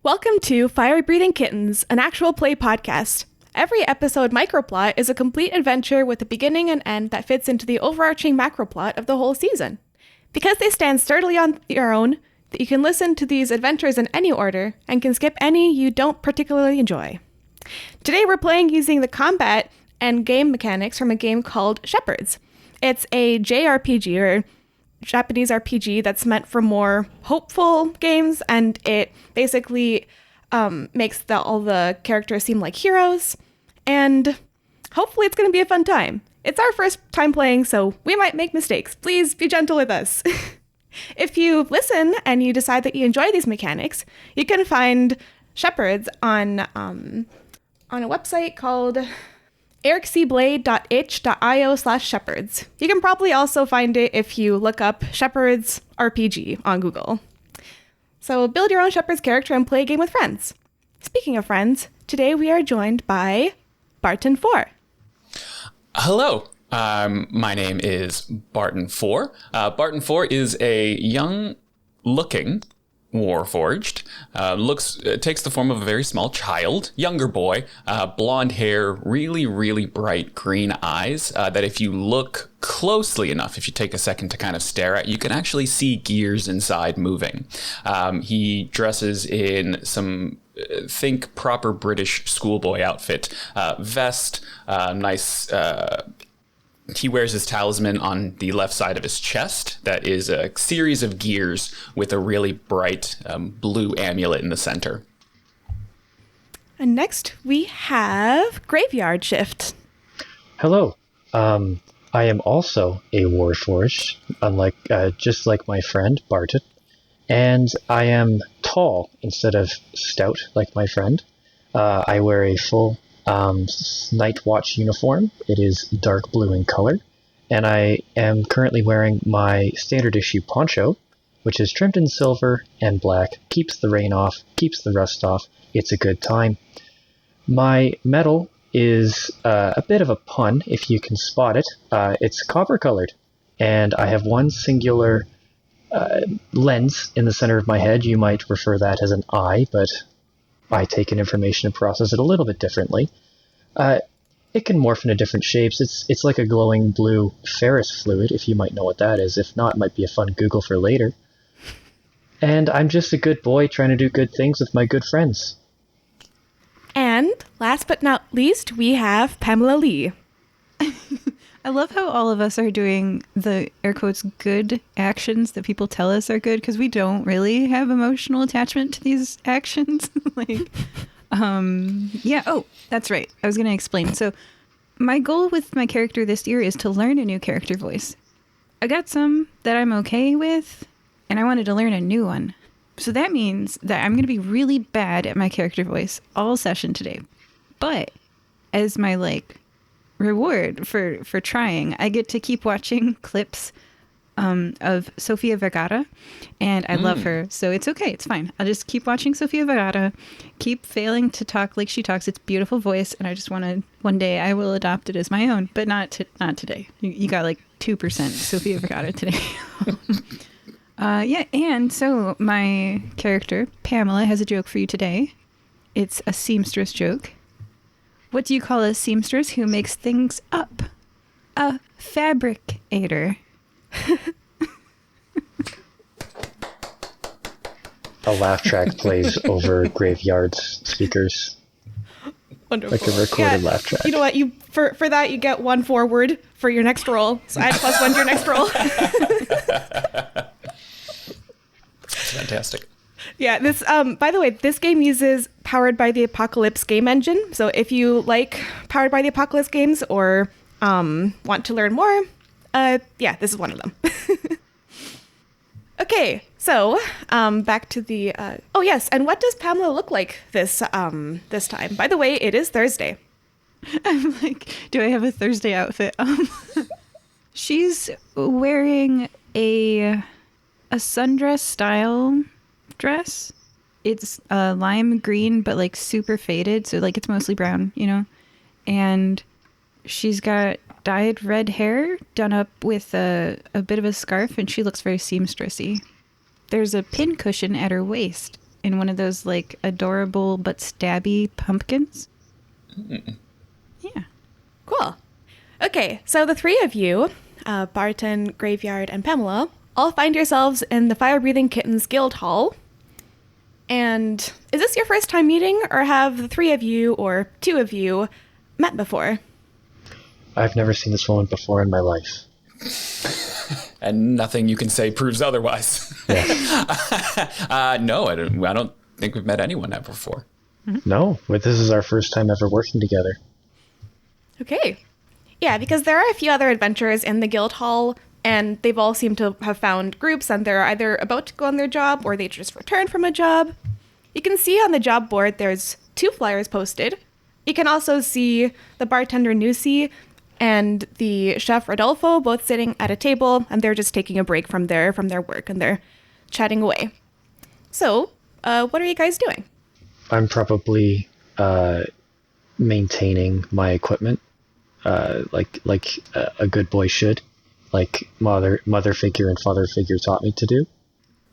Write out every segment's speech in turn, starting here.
Welcome to Firebreathing Kittens, an actual play podcast. Every episode microplot is a complete adventure with a beginning and end that fits into the overarching macroplot of the whole season. Because they stand sturdily on their own, you can listen to these adventures in any order and can skip any you don't particularly enjoy. Today we're playing using the combat and game mechanics from a game called Shepherds. It's a JRPG, or Japanese RPG, that's meant for more hopeful games, and it basically makes all the characters seem like heroes, and hopefully it's going to be a fun time. It's our first time playing, so we might make mistakes. Please be gentle with us. If you listen and you decide that you enjoy these mechanics, you can find Shepherds on a website called ericblade.itch.io/shepherds. You can probably also find it if you look up Shepherds RPG on Google. So build your own Shepherds character and play a game with friends. Speaking of friends, today we are joined by Barten 4. Hello, my name is Barten 4. Barten 4 is a young-looking Warforged, takes the form of a very small child, younger boy, blonde hair, really, really bright green eyes, that if you look closely enough, if you take a second to kind of stare at, you can actually see gears inside moving. He dresses in some think proper British schoolboy outfit, vest, nice. He wears his talisman on the left side of his chest. That is a series of gears with a really bright blue amulet in the center. And next we have Graveyard Shift. Hello. I am also a Warforged, just like my friend Barten, and I am tall instead of stout like my friend. I wear a full Night Watch uniform. It is dark blue in color, and I am currently wearing my standard issue poncho, which is trimmed in silver and black, keeps the rain off, keeps the rust off. It's a good time. My medal is a bit of a pun, if you can spot it. It's copper colored, and I have one singular lens in the center of my head. You might refer that as an eye, but I take in information and process it a little bit differently. It can morph into different shapes. It's like a glowing blue ferrous fluid, if you might know what that is. If not, it might be a fun Google for later. And I'm just a good boy trying to do good things with my good friends. And last but not least, we have Pamela Lee. I love how all of us are doing the air quotes good actions that people tell us are good, because we don't really have emotional attachment to these actions. Oh, that's right. I was going to explain. So my goal with my character this year is to learn a new character voice. I got some that I'm okay with, and I wanted to learn a new one. So that means that I'm going to be really bad at my character voice all session today. But as my reward for trying, I get to keep watching clips of Sofia Vergara, and I love her, so it's okay, it's fine. I'll just keep watching Sofia Vergara, keep failing to talk like she talks. It's beautiful voice, and I just want to, one day I will adopt it as my own, but not today. You got 2% Sofia Vergara today. And so my character Pamela has a joke for you today. It's a seamstress joke. What do you call a seamstress who makes things up? A fabricator. A laugh track plays over Graveyard's speakers. Wonderful. Like a recorded laugh track. You know what? For that you get one forward for your next roll. So add +1 to your next roll. That's fantastic. Yeah, this by the way, this game uses Powered by the Apocalypse game engine. So if you like Powered by the Apocalypse games or want to learn more, this is one of them. Okay, so back to the oh yes, and what does Pamela look like this time? By the way, it is Thursday. I'm do I have a Thursday outfit? She's wearing a sundress style dress. It's lime green, but super faded, so it's mostly brown, and she's got dyed red hair done up with a bit of a scarf, and she looks very seamstressy. There's a pin cushion at her waist, in one of those like adorable but stabby pumpkins. Yeah. Cool. Okay, so the three of you, Barten, Graveyard, and Pamela, all find yourselves in the Firebreathing Kittens Guild Hall. And is this your first time meeting, or have the three of you, or two of you, met before? I've never seen this woman before in my life. And nothing you can say proves otherwise. Yes. No, I don't think we've met anyone ever before. No, but this is our first time ever working together. Okay. Yeah, because there are a few other adventurers in the guild hall, and they've all seemed to have found groups, and they're either about to go on their job, or they just returned from a job. You can see on the job board there's 2 flyers posted. You can also see the bartender Nusi and the chef Rodolfo both sitting at a table, and they're just taking a break from their work, and they're chatting away. So, what are you guys doing? I'm probably maintaining my equipment, like a good boy should, like mother figure and father figure taught me to do.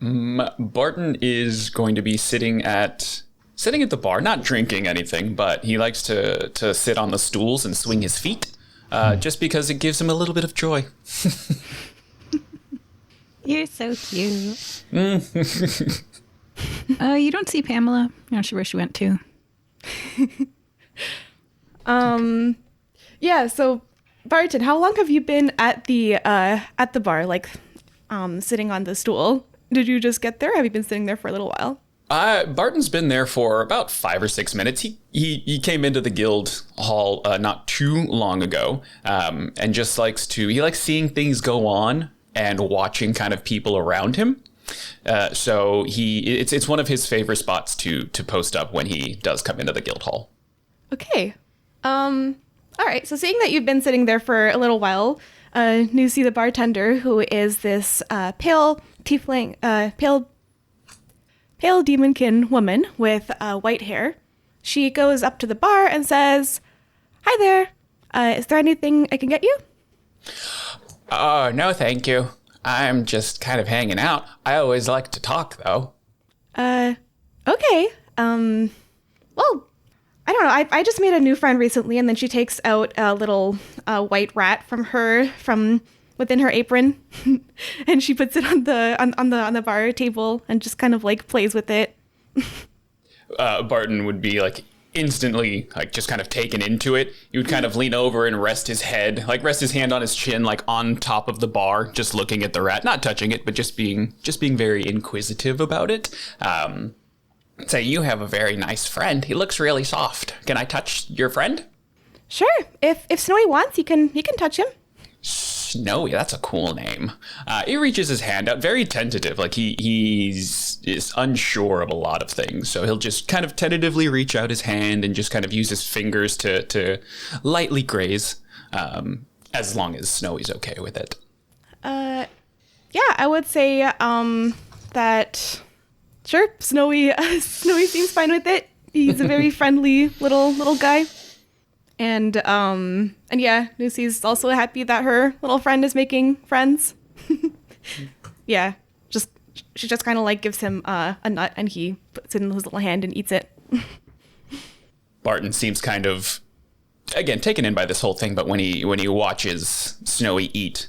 Barten is going to be sitting at the bar, not drinking anything, but he likes to sit on the stools and swing his feet, just because it gives him a little bit of joy. You're so cute. You don't see Pamela. I'm not sure where she went to. Yeah, so Barten, how long have you been at the bar, like sitting on the stool? Did you just get there? Have you been sitting there for a little while? Barton's been there for about 5 or 6 minutes. He came into the guild hall not too long ago, and just likes seeing things go on and watching kind of people around him. So it's one of his favorite spots to post up when he does come into the guild hall. Okay. All right. So seeing that you've been sitting there for a little while, Nusi the bartender, who is this pale tiefling, pale demonkin woman with white hair, she goes up to the bar and says, "Hi there. Is there anything I can get you?" Oh, no, thank you. I'm just kind of hanging out. I always like to talk, though. Okay. Well, I don't know. I just made a new friend recently, and then she takes out a little white rat from within her apron, and she puts it on the bar table and just kind of like plays with it. Barton would be like instantly like just kind of taken into it. He would kind of lean over and rest his hand on his chin, like on top of the bar, just looking at the rat, not touching it, but just being very inquisitive about it. Say, you have a very nice friend. He looks really soft. Can I touch your friend? Sure. If Snowy wants, you can touch him. Snowy, that's a cool name. He reaches his hand out, very tentative, like is unsure of a lot of things. So he'll just kind of tentatively reach out his hand and just kind of use his fingers to lightly graze, as long as Snowy's okay with it. Yeah, I would say that sure, Snowy seems fine with it. He's a very friendly little guy. And yeah, Lucy's also happy that her little friend is making friends. Yeah, she just kind of like gives him a nut, and he puts it in his little hand and eats it. Barton seems kind of, again, taken in by this whole thing, but when he watches Snowy eat,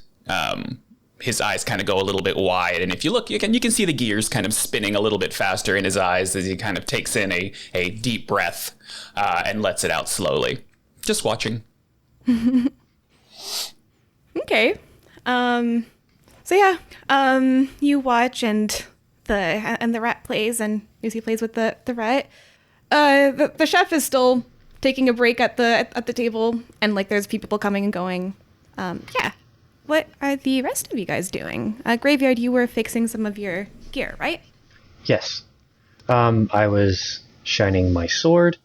his eyes kind of go a little bit wide, and if you look, you can see the gears kind of spinning a little bit faster in his eyes as he kind of takes in a deep breath and lets it out slowly. Just watching. Okay. So yeah, you watch, and the rat plays, and Lucy plays with the rat. The chef is still taking a break at the table, and like there's people coming and going. Yeah. What are the rest of you guys doing? Graveyard, you were fixing some of your gear, right? Yes. I was shining my sword.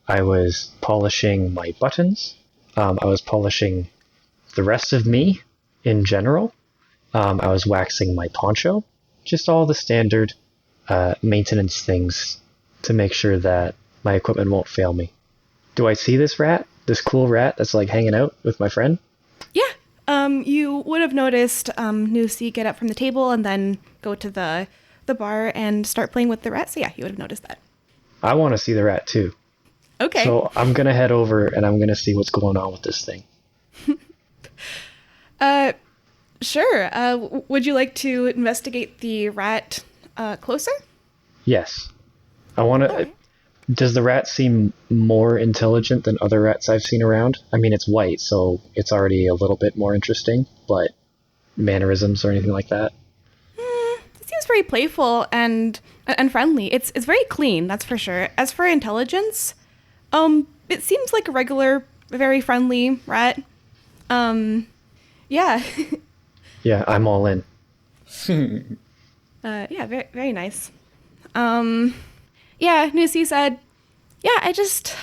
I was polishing my buttons. I was polishing the rest of me in general. I was waxing my poncho. Just all the standard maintenance things to make sure that my equipment won't fail me. Do I see this rat? This cool rat that's like hanging out with my friend? Yeah. You would have noticed Nusi get up from the table and then go to the the bar and start playing with the rat. So yeah, you would have noticed that. I want to see the rat too. Okay. So I'm going to head over and I'm going to see what's going on with this thing. Sure. Would you like to investigate the rat closer? Yes. I want to... Alright. Does the rat seem more intelligent than other rats I've seen around? I mean, it's white, so it's already a little bit more interesting, but mannerisms or anything like that? It seems very playful and friendly. It's very clean, that's for sure. As for intelligence, it seems like a regular, very friendly rat. Yeah. Yeah, I'm all in. Yeah, very, very nice. Yeah, Nusi said, yeah, I just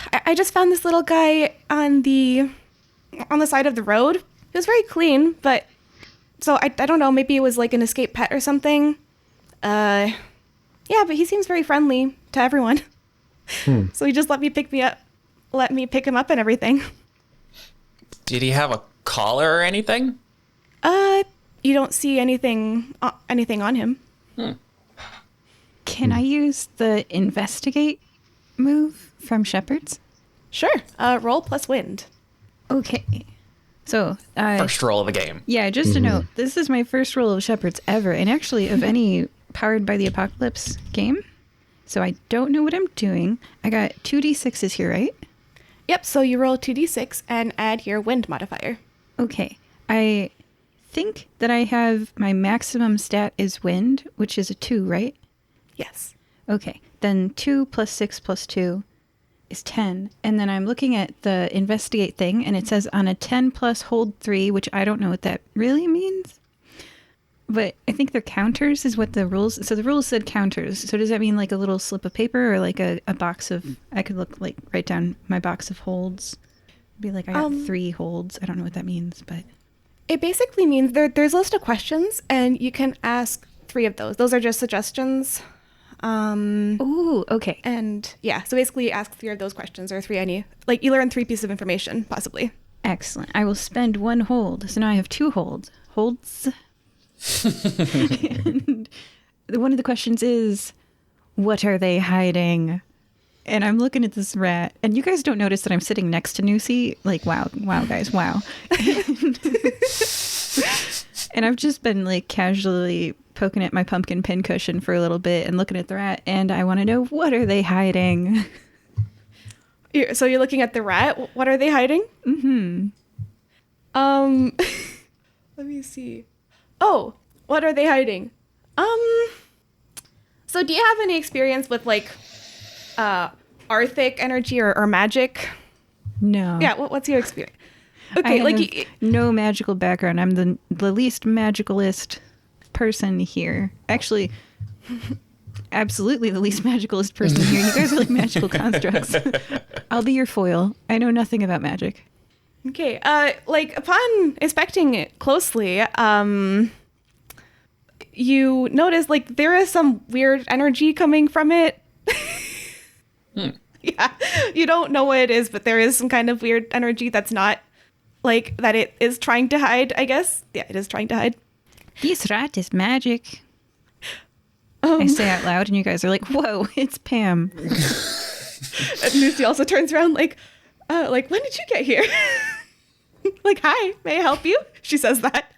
found this little guy on the side of the road. It was very clean, but so I don't know, maybe it was like an escaped pet or something. Yeah, but he seems very friendly to everyone. So he just let me pick him up and everything. Did he have a collar or anything? You don't see anything on him. Can I use the investigate move from Shepherds? Sure. Roll plus wind. Okay. So, First roll of the game. yeah, just to note, this is my first roll of Shepherds ever, and actually of any Powered by the Apocalypse game. So I don't know what I'm doing. I got 2d6s here, right? Yep, so you roll 2d6 and add your wind modifier. Okay. I think that I have my maximum stat is wind, which is a 2, right? Yes. Okay. Then 2 plus 6 plus 2 is 10. And then I'm looking at the investigate thing, and it says on a 10 plus hold 3, which I don't know what that really means. But I think they're counters is what the rules... So the rules said counters. So does that mean like a little slip of paper or like a box of... I could write down my box of holds. Be like, I got 3 holds. I don't know what that means, but... It basically means there's a list of questions, and you can ask 3 of those. Those are just suggestions. Ooh, okay. And yeah, so basically you ask 3 of those questions, or 3 any... Like, you learn 3 pieces of information, possibly. Excellent. I will spend 1 hold. So now I have 2 holds. Holds. And one of the questions is, what are they hiding? And I'm looking at this rat, and you guys don't notice that I'm sitting next to Nusi. Like, wow, guys, wow. And I've just been like casually poking at my pumpkin pincushion for a little bit and looking at the rat, and I want to know, what are they hiding? So you're looking at the rat. What are they hiding? Mm-hmm. Let me see. Oh, what are they hiding? So do you have any experience with like Arthic energy or magic? No. Yeah, what's your experience? Okay, Okay, have no magical background. I'm the least magicalist person here. Actually, absolutely the least magicalist person here. You guys are like magical constructs. I'll be your foil. I know nothing about magic. Okay, like upon inspecting it closely, you notice like there is some weird energy coming from it. Yeah, you don't know what it is, but there is some kind of weird energy that's not like that it is trying to hide, I guess. Yeah, it is trying to hide. This rat is magic. I say out loud, and you guys are like, whoa, it's Pam. And Lucy also turns around like, when did you get here? Like, hi, may I help you? She says that.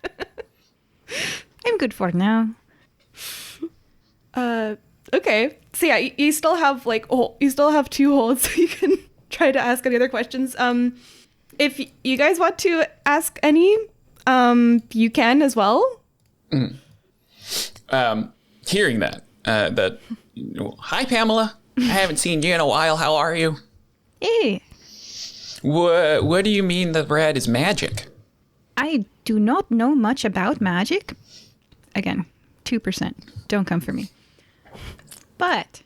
I'm good for now. Okay. So yeah, you still have like, you still have 2 holds, so you can try to ask any other questions. If you guys want to ask any, you can as well. Hearing that, hi Pamela, I haven't seen you in a while. How are you? Hey, What do you mean the rat is magic? I do not know much about magic. Again, 2%. Don't come for me. But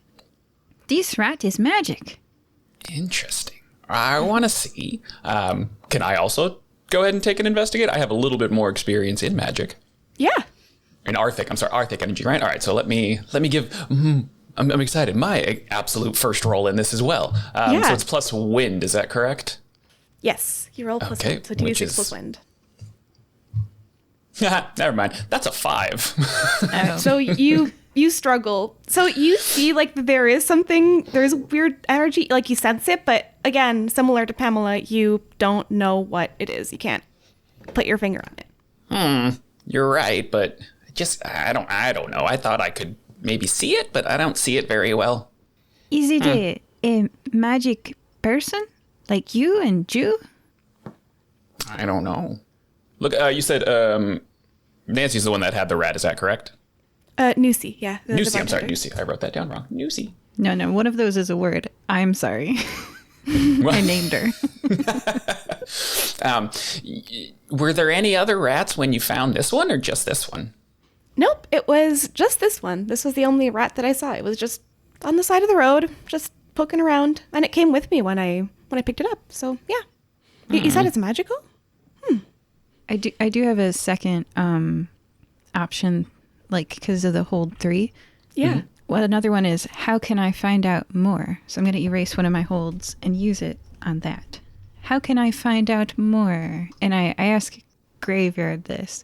this rat is magic. Interesting. I want to see. Can I also go ahead and take an investigate? I have a little bit more experience in magic. Yeah. In Arthic energy, right? All right, so let me give. I'm excited. My absolute first roll in this as well. Yeah. So it's plus wind. Is that correct? Yes, you roll plus Okay, wind, so which 2d6 is- plus wind. Never mind. That's a 5. Oh. So you You struggle. So you see, like, there is something, there's weird energy, like, you sense it, but again, similar to Pamela, you don't know what it is. You can't put your finger on it. You're right, but I don't know. I thought I could maybe see it, but I don't see it very well. Is it a magic person? Like you and Jew? I don't know. Look, you said Nancy's the one that had the rat, is that correct? Nusi, yeah. Nusi, I'm sorry, Nusi. I wrote that down wrong. Nusi. No, one of those is a word. I'm sorry. I named her. Were there any other rats when you found this one, or just this one? Nope, it was just this one. This was the only rat that I saw. It was just on the side of the road, just poking around, and it came with me when I picked it up. So yeah, you said it's magical. I do have a second option, like because of the hold 3. Yeah. Well, another one is how can I find out more? So I'm going to erase one of my holds and use it on that. How can I find out more? And I ask Graveyard this.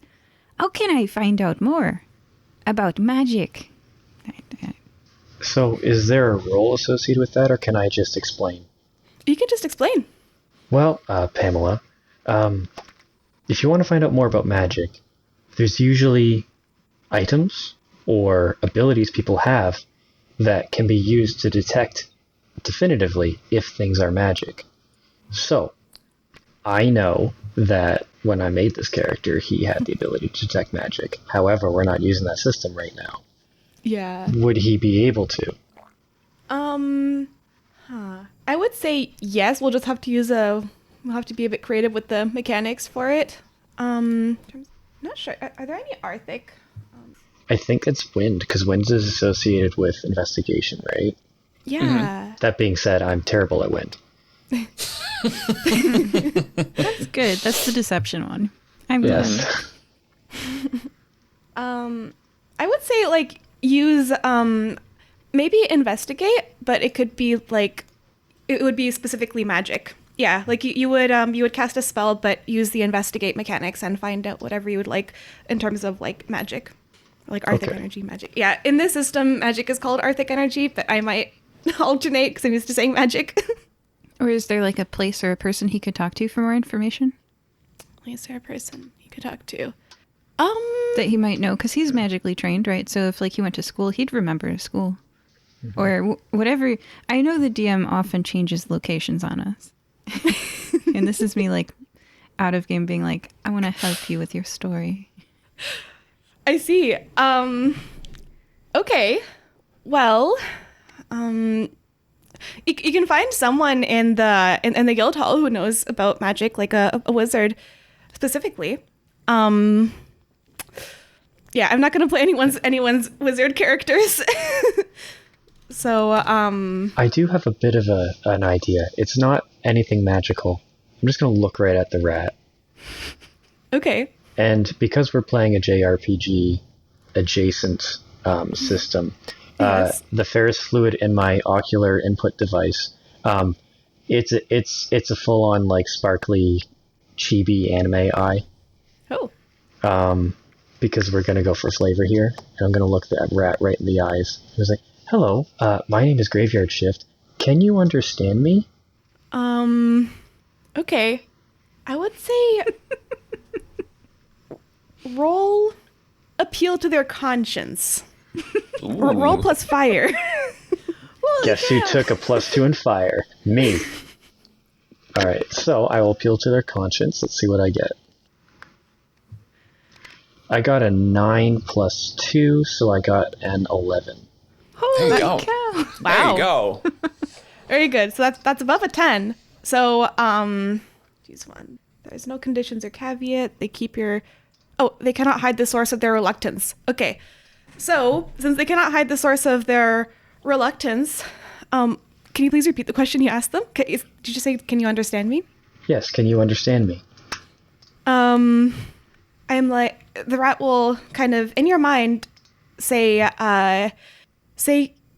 How can I find out more about magic? So is there a role associated with that, or can I just explain? You can just explain. Well, Pamela, if you want to find out more about magic, there's usually items or abilities people have that can be used to detect definitively if things are magic. So, I know that when I made this character, he had the ability to detect magic. However, we're not using that system right now. Yeah. Would he be able to? I would say yes. We'll just have to we'll have to be a bit creative with the mechanics for it. Not sure. Are there any Arctic? I think it's wind, because wind is associated with investigation, right? Yeah. That being said, I'm terrible at wind. That's good. That's the deception one. I'm Yes. I would say like use maybe investigate, but it could be like it would be specifically magic. Yeah, like you would cast a spell, but use the investigate mechanics and find out whatever you would like in terms of like magic, like Arctic energy magic. Yeah, in this system, magic is called Arctic energy, but I might alternate because I'm used to saying magic. Or is there like a place or a person he could talk to for more information? Is there a person you could talk to? That he might know, because he's magically trained, right? So if like he went to school, he'd remember school. Mm-hmm. Or whatever. I know the DM often changes locations on us. And this is me like out of game being like, I want to help you with your story. I see. Okay. Well, you can find someone in the guild hall who knows about magic, like a wizard specifically. Yeah, I'm not going to play anyone's wizard characters. So, I do have a bit of an idea. It's not anything magical. I'm just going to look right at the rat. Okay. And because we're playing a JRPG adjacent system, Yes. the ferrous fluid in my ocular input device, it's a full on like sparkly chibi anime eye. Oh. Because we're gonna go for flavor here, and I'm gonna look that rat right in the eyes. He was like, "Hello, my name is Graveyard Shift. Can you understand me?" Okay. I would say roll appeal to their conscience. Roll plus fire. Guess who took a +2 in fire? Me. All right, so I will appeal to their conscience. Let's see what I get. I got a 9 + 2, so I got an 11. Holy There you go. cow. There Wow. you go. Very good. So that's above a 10. So, choose one. There's no conditions or caveat. They cannot hide the source of their reluctance. Okay. So, since they cannot hide the source of their reluctance, can you please repeat the question you asked them? Did you say, can you understand me? Yes, can you understand me? I'm like, the rat will kind of, in your mind, say,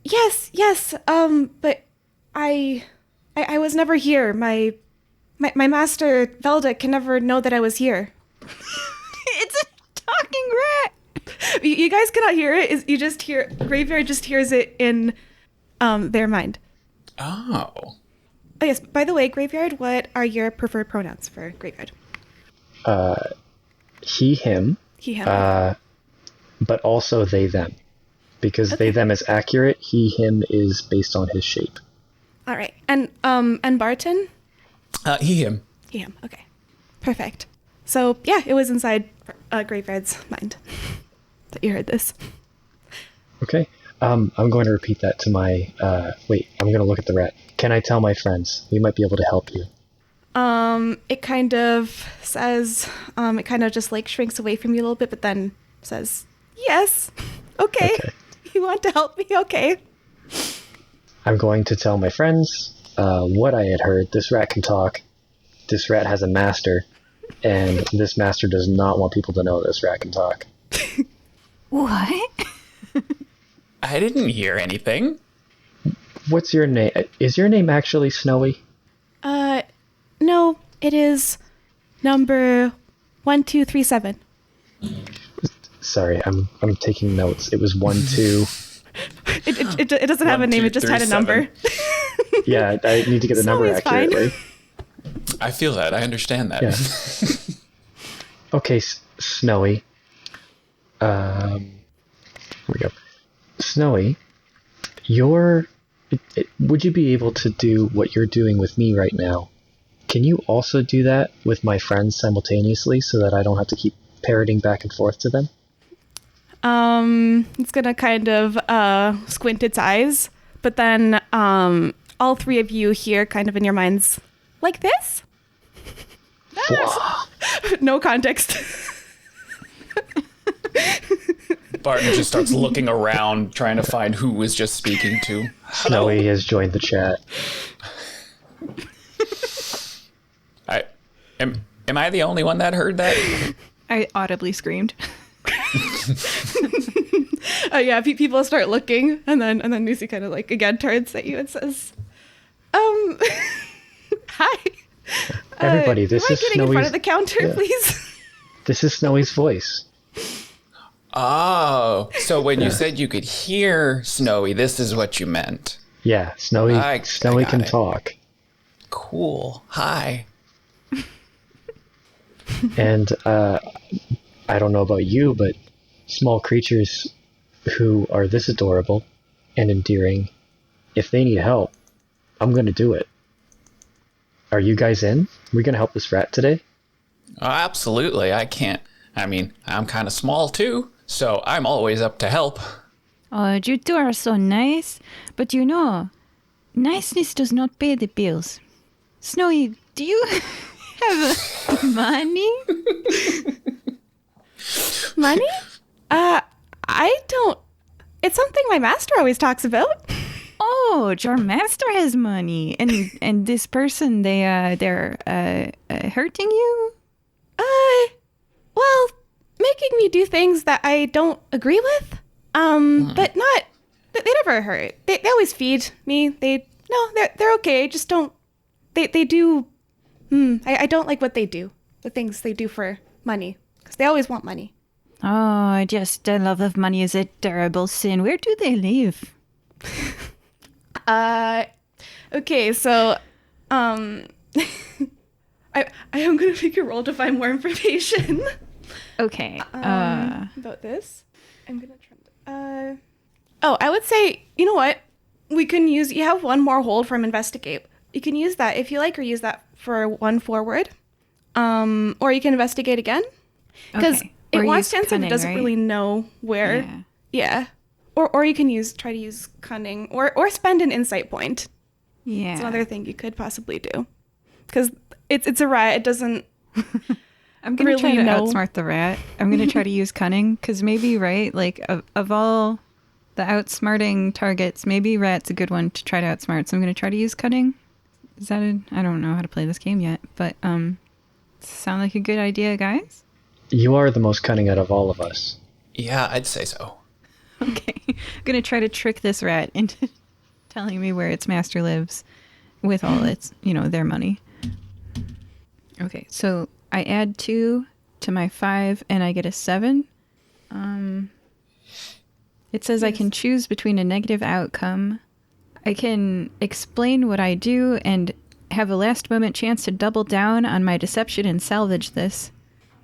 yes, but I was never here. My master, Velda, can never know that I was here. It's a talking rat. You guys cannot hear it. You just hear Graveyard just hears it in their mind. Oh. Oh yes. By the way, Graveyard, what are your preferred pronouns for Graveyard? He, him, He, him. but also they, them. Because they, them is accurate, he, him is based on his shape. All right. And Barten? He, him. He, him. Okay. Perfect. So yeah, it was inside Graveyard's mind that you heard this. Okay. I'm going to repeat that to my... wait, I'm going to look at the rat. Can I tell my friends? We might be able to help you. It kind of says, it kind of just like shrinks away from you a little bit, but then says, yes. Okay. You want to help me? Okay. I'm going to tell my friends what I had heard. This rat can talk. This rat has a master. And this master does not want people to know this rat can talk. What? I didn't hear anything. What's your name? Is your name actually Snowy? No, it is number 1237. Sorry, I'm taking notes. It was 1, 2. It doesn't have a name. It just had a number. Yeah, I need to get the number Snowy's fine. accurately. I feel that. I understand that. Yeah. Okay, Snowy. Here we go. Snowy, would you be able to do what you're doing with me right now? Can you also do that with my friends simultaneously so that I don't have to keep parroting back and forth to them? It's gonna kind of squint its eyes, but then all three of you hear kind of in your minds, like this? No context. Barton just starts looking around, trying to find who was just speaking to. Snowy has joined the chat. Am I the only one that heard that? I audibly screamed. Yeah, people start looking, and then Lucy kind of like again turns at you and says, "Hi, Everybody, this am is I getting in front Snowy's. of the counter, please?" This is Snowy's voice. Oh, so when you said you could hear Snowy, this is what you meant. Yeah, Snowy. Snowy got can it. talk. Cool. Hi. And I don't know about you, but small creatures who are this adorable and endearing, if they need help, I'm going to do it. Are you guys in? We're going to help this rat today? Oh, absolutely. I can't. I mean, I'm kind of small too, so I'm always up to help. Oh, you two are so nice. But you know, niceness does not pay the bills. Snowy, do you have money? Money? I don't. It's something my master always talks about. Oh, your master has money, and this person they're hurting you. Well, making me do things that I don't agree with. But not. They never hurt. They always feed me. They're okay. Just don't. They do. I don't like what they do. The things they do for money, because they always want money. Oh, just the love of money is a terrible sin. Where do they live? Okay, so, I am gonna make a roll to find more information. Okay. About this. I'm gonna try. I would say, you know what? We can use. You have one more hold from investigate. You can use that if you like, or use that for one forward. Or you can investigate again, because it wants to answer, but doesn't really know where. Yeah. Or you can try to use cunning, or spend an insight point. Yeah. It's another thing you could possibly do, because it's a rat. It doesn't. I'm gonna really try to know. outsmart the rat. I'm gonna try to use cunning, because maybe like of all the outsmarting targets, maybe rat's a good one to try to outsmart. So I'm gonna try to use cunning. Is that I don't know how to play this game yet, but sound like a good idea, guys? You are the most cunning out of all of us. Yeah, I'd say so. Okay. I'm gonna try to trick this rat into telling me where its master lives with all its, their money. Okay, so I add 2 to my 5 and I get a 7. It says I can choose between a negative outcome. I can explain what I do and have a last moment chance to double down on my deception and salvage this.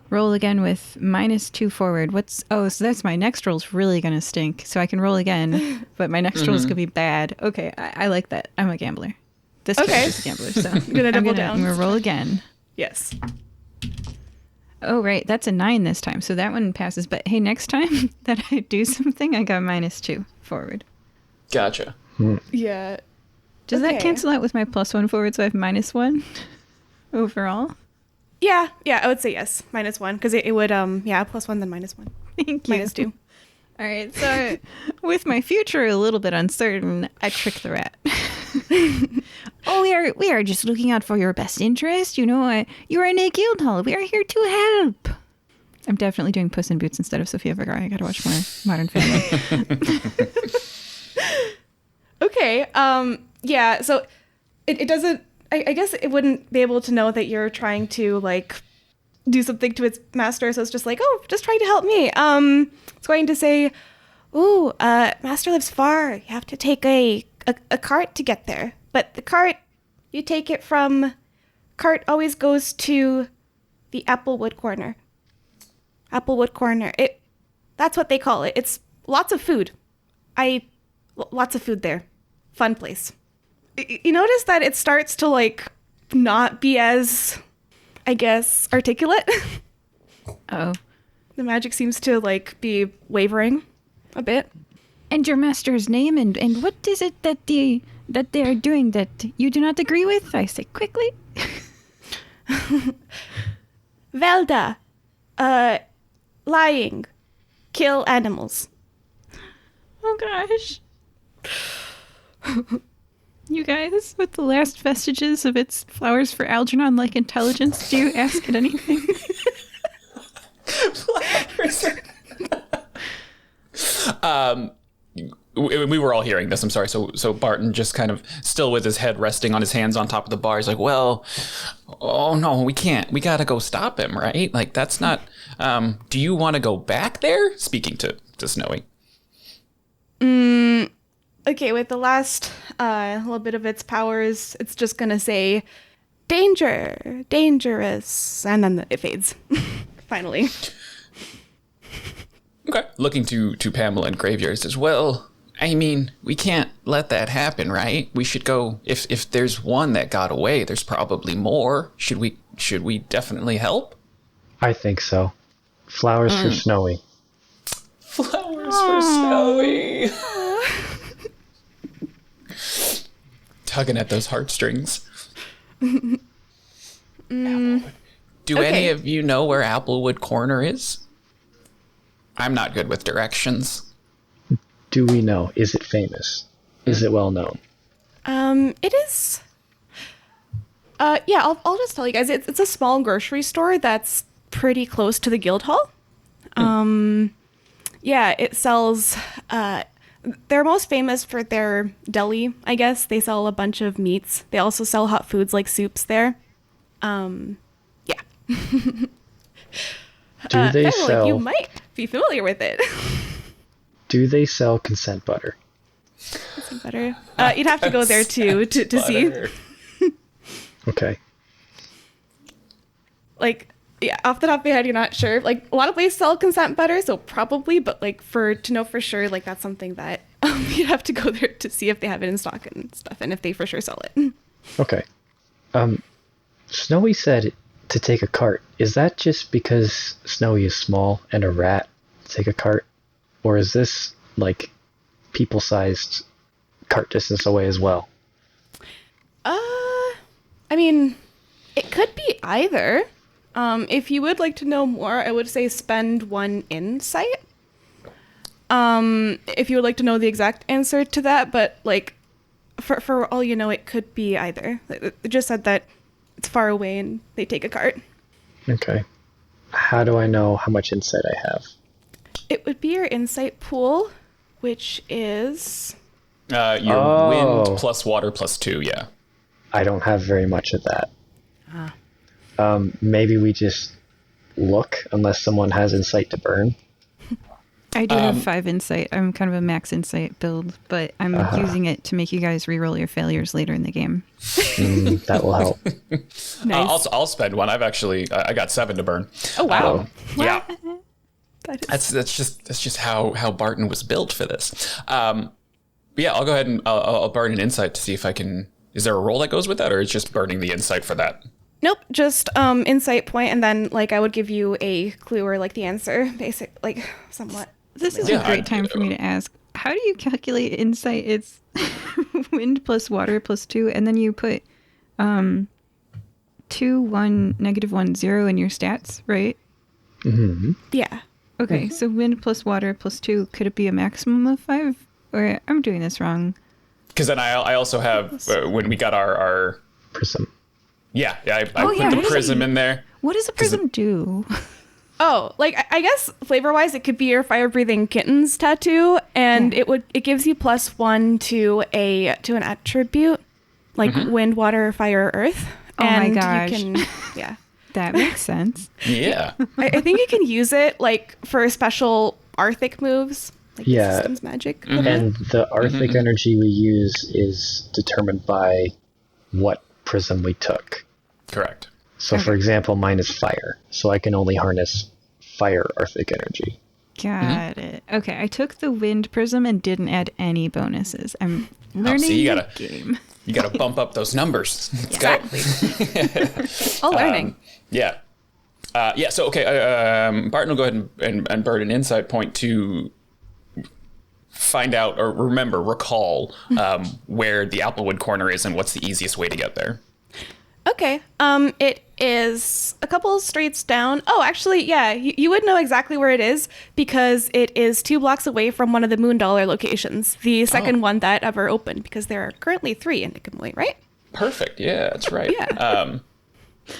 Roll again with -2 forward. So that's my next roll's really going to stink. So I can roll again, but my next roll's going to be bad. Okay, I like that. I'm a gambler. This character's a gambler, so I'm going to double down. I'm going to roll again. Yes. Oh, right. That's a 9 this time, so that one passes. But hey, next time that I do something, I got -2 forward. Gotcha. Yeah. Does that cancel out with my +1 forward, so I have -1 overall? Yeah, I would say yes. -1, because it would, +1 then -1. Thank you. -2. All right, so with my future a little bit uncertain, I trick the rat. Oh, we are just looking out for your best interest. You know, you are in a guild hall. We are here to help. I'm definitely doing Puss in Boots instead of Sofia Vergara. I gotta watch more Modern Family. Okay, yeah, so it doesn't, I guess it wouldn't be able to know that you're trying to, like, do something to its master, so it's just like, oh, just trying to help me. It's going to say, ooh, master lives far. You have to take a cart to get there. But the cart, you take it from, cart always goes to the Applewood Corner. Applewood Corner. That's what they call it. It's lots of food. Lots of food there. Fun place. You notice that it starts to, like, not be as, I guess, articulate. Oh. The magic seems to, like, be wavering a bit. And your master's name and what is it that they are doing that you do not agree with? I say quickly. Velda. Lying. Kill animals. Oh gosh. You guys, with the last vestiges of its Flowers for Algernon-like intelligence, do you ask it anything? We were all hearing this. I'm sorry. So Barton just kind of still with his head resting on his hands on top of the bar. He's like, well, oh no, we can't. We got to go stop him, right? Like, that's not, do you want to go back there? Speaking to Snowy. Okay, with the last little bit of its powers, it's just going to say, danger, dangerous, and then it fades. Finally. Okay. Looking to Pamela and Graveyard says, well, I mean, we can't let that happen, right? We should go, if there's one that got away, there's probably more. Should we definitely help? I think so. Flowers for Snowy. Flowers for Snowy. Tugging at those heartstrings. Do any of you know where Applewood Corner is? I'm not good with directions. Do we know? Is it famous? Is it well known? It is. Yeah, I'll just tell you guys. It's a small grocery store that's pretty close to the guild hall. Yeah, it sells. They're most famous for their deli, I guess. They sell a bunch of meats. They also sell hot foods like soups there. Yeah. Do they sell? You might be familiar with it. Do they sell consent butter? Consent butter. You'd have to go there too to see. Okay. Like, yeah, off the top of your head, you're not sure. Like, a lot of places sell consent butter, so probably. But like, to know for sure, like that's something that you'd have to go there to see if they have it in stock and stuff, and if they for sure sell it. Okay. Snowy said to take a cart. Is that just because Snowy is small and a rat to take a cart? Or is this, like, people-sized cart distance away as well? I mean, it could be either. If you would like to know more, I would say spend 1 insight. If you would like to know the exact answer to that, but, like, for all you know, it could be either. It just said that it's far away and they take a cart. Okay. How do I know how much insight I have? It would be your insight pool, which is... your wind plus water plus 2, yeah. I don't have very much of that. Maybe we just look, unless someone has insight to burn. I do have 5 insight. I'm kind of a max insight build, but I'm using it to make you guys reroll your failures later in the game. That will help. Nice. I'll spend one. I got 7 to burn. Oh wow. Yeah. That is- That's just how Barton was built for this. Yeah, I'll go ahead and I'll burn an insight to see if I can. Is there a roll that goes with that, or is just burning the insight for that? Nope, just insight point, and then like I would give you a clue or like the answer, basic, like somewhat. This is Yeah, a great time for me to ask. How do you calculate insight? It's wind plus water plus 2, and then you put 2, 1, -1, 0 in your stats, right? Mm-hmm. Yeah. Okay, so wind plus water plus 2, could it be a maximum of 5? Or I'm doing this wrong. Because then I also have when we got our Prism. I put Oh, yeah, the what is prism it? in there. What does a prism do? Oh, like I guess flavor wise, it could be your fire-breathing kittens tattoo, and it gives you +1 to an attribute, like wind, water, fire, earth. Oh my and gosh. You can, yeah. That makes sense. Yeah. I think you can use it like for special Arctic moves, like Yeah. systems magic. And the Arctic energy we use is determined by what prism we took. Correct. So, for example, mine is fire, so I can only harness fire Arctic energy. Got it. Okay, I took the wind prism and didn't add any bonuses. I'm learning so you the gotta- game. You got to bump up those numbers. Let's Exactly. All learning. Yeah. So, okay. Barton will go ahead and burn an insight point to find out or recall where the Applewood corner is and what's the easiest way to get there. Okay. It is a couple streets down. Oh, actually, yeah, you would know exactly where it is because it is 2 blocks away from one of the Moon Dollar locations, the second one that ever opened, because there are currently 3 in Nicomoy, right? Perfect. Yeah, that's right. Yeah.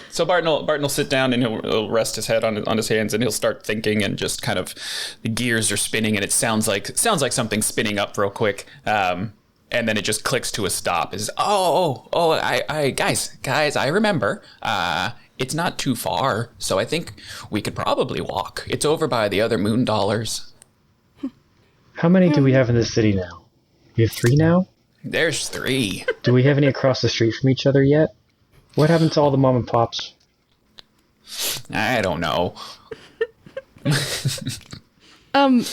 So Barton will sit down and he'll rest his head on his hands and he'll start thinking and just kind of the gears are spinning and it sounds like something spinning up real quick. And then it just clicks to a stop. Is I guys, I remember. It's not too far, so I think we could probably walk. It's over by the other Moon Dollars. How many do we have in the city now? We have 3 now? There's 3. Do we have any across the street from each other yet? What happened to all the mom and pops? I don't know.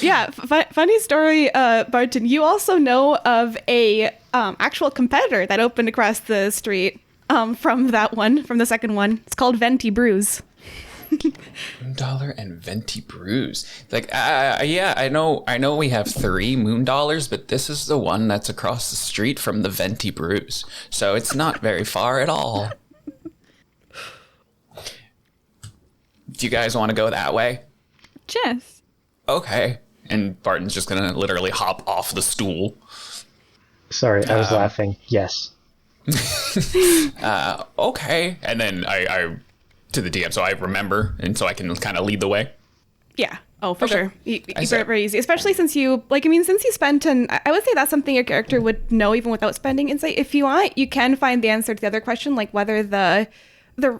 Yeah, funny story, Barton. You also know of a actual competitor that opened across the street from the second one. It's called Venti Brews. Moon Dollar and Venti Brews. Like, yeah, I know we have 3 Moon Dollars, but this is the one that's across the street from the Venti Brews. So it's not very far at all. Do you guys want to go that way? Jess. Okay. And Barton's just going to literally hop off the stool. Sorry, I was laughing. Yes. Okay. And then I to the DM, so I remember, and so I can kind of lead the way. Yeah. Oh, for Okay. sure. You see. very easy, especially since since you spent I would say that's something your character would know even without spending insight. If you want, you can find the answer to the other question, like whether the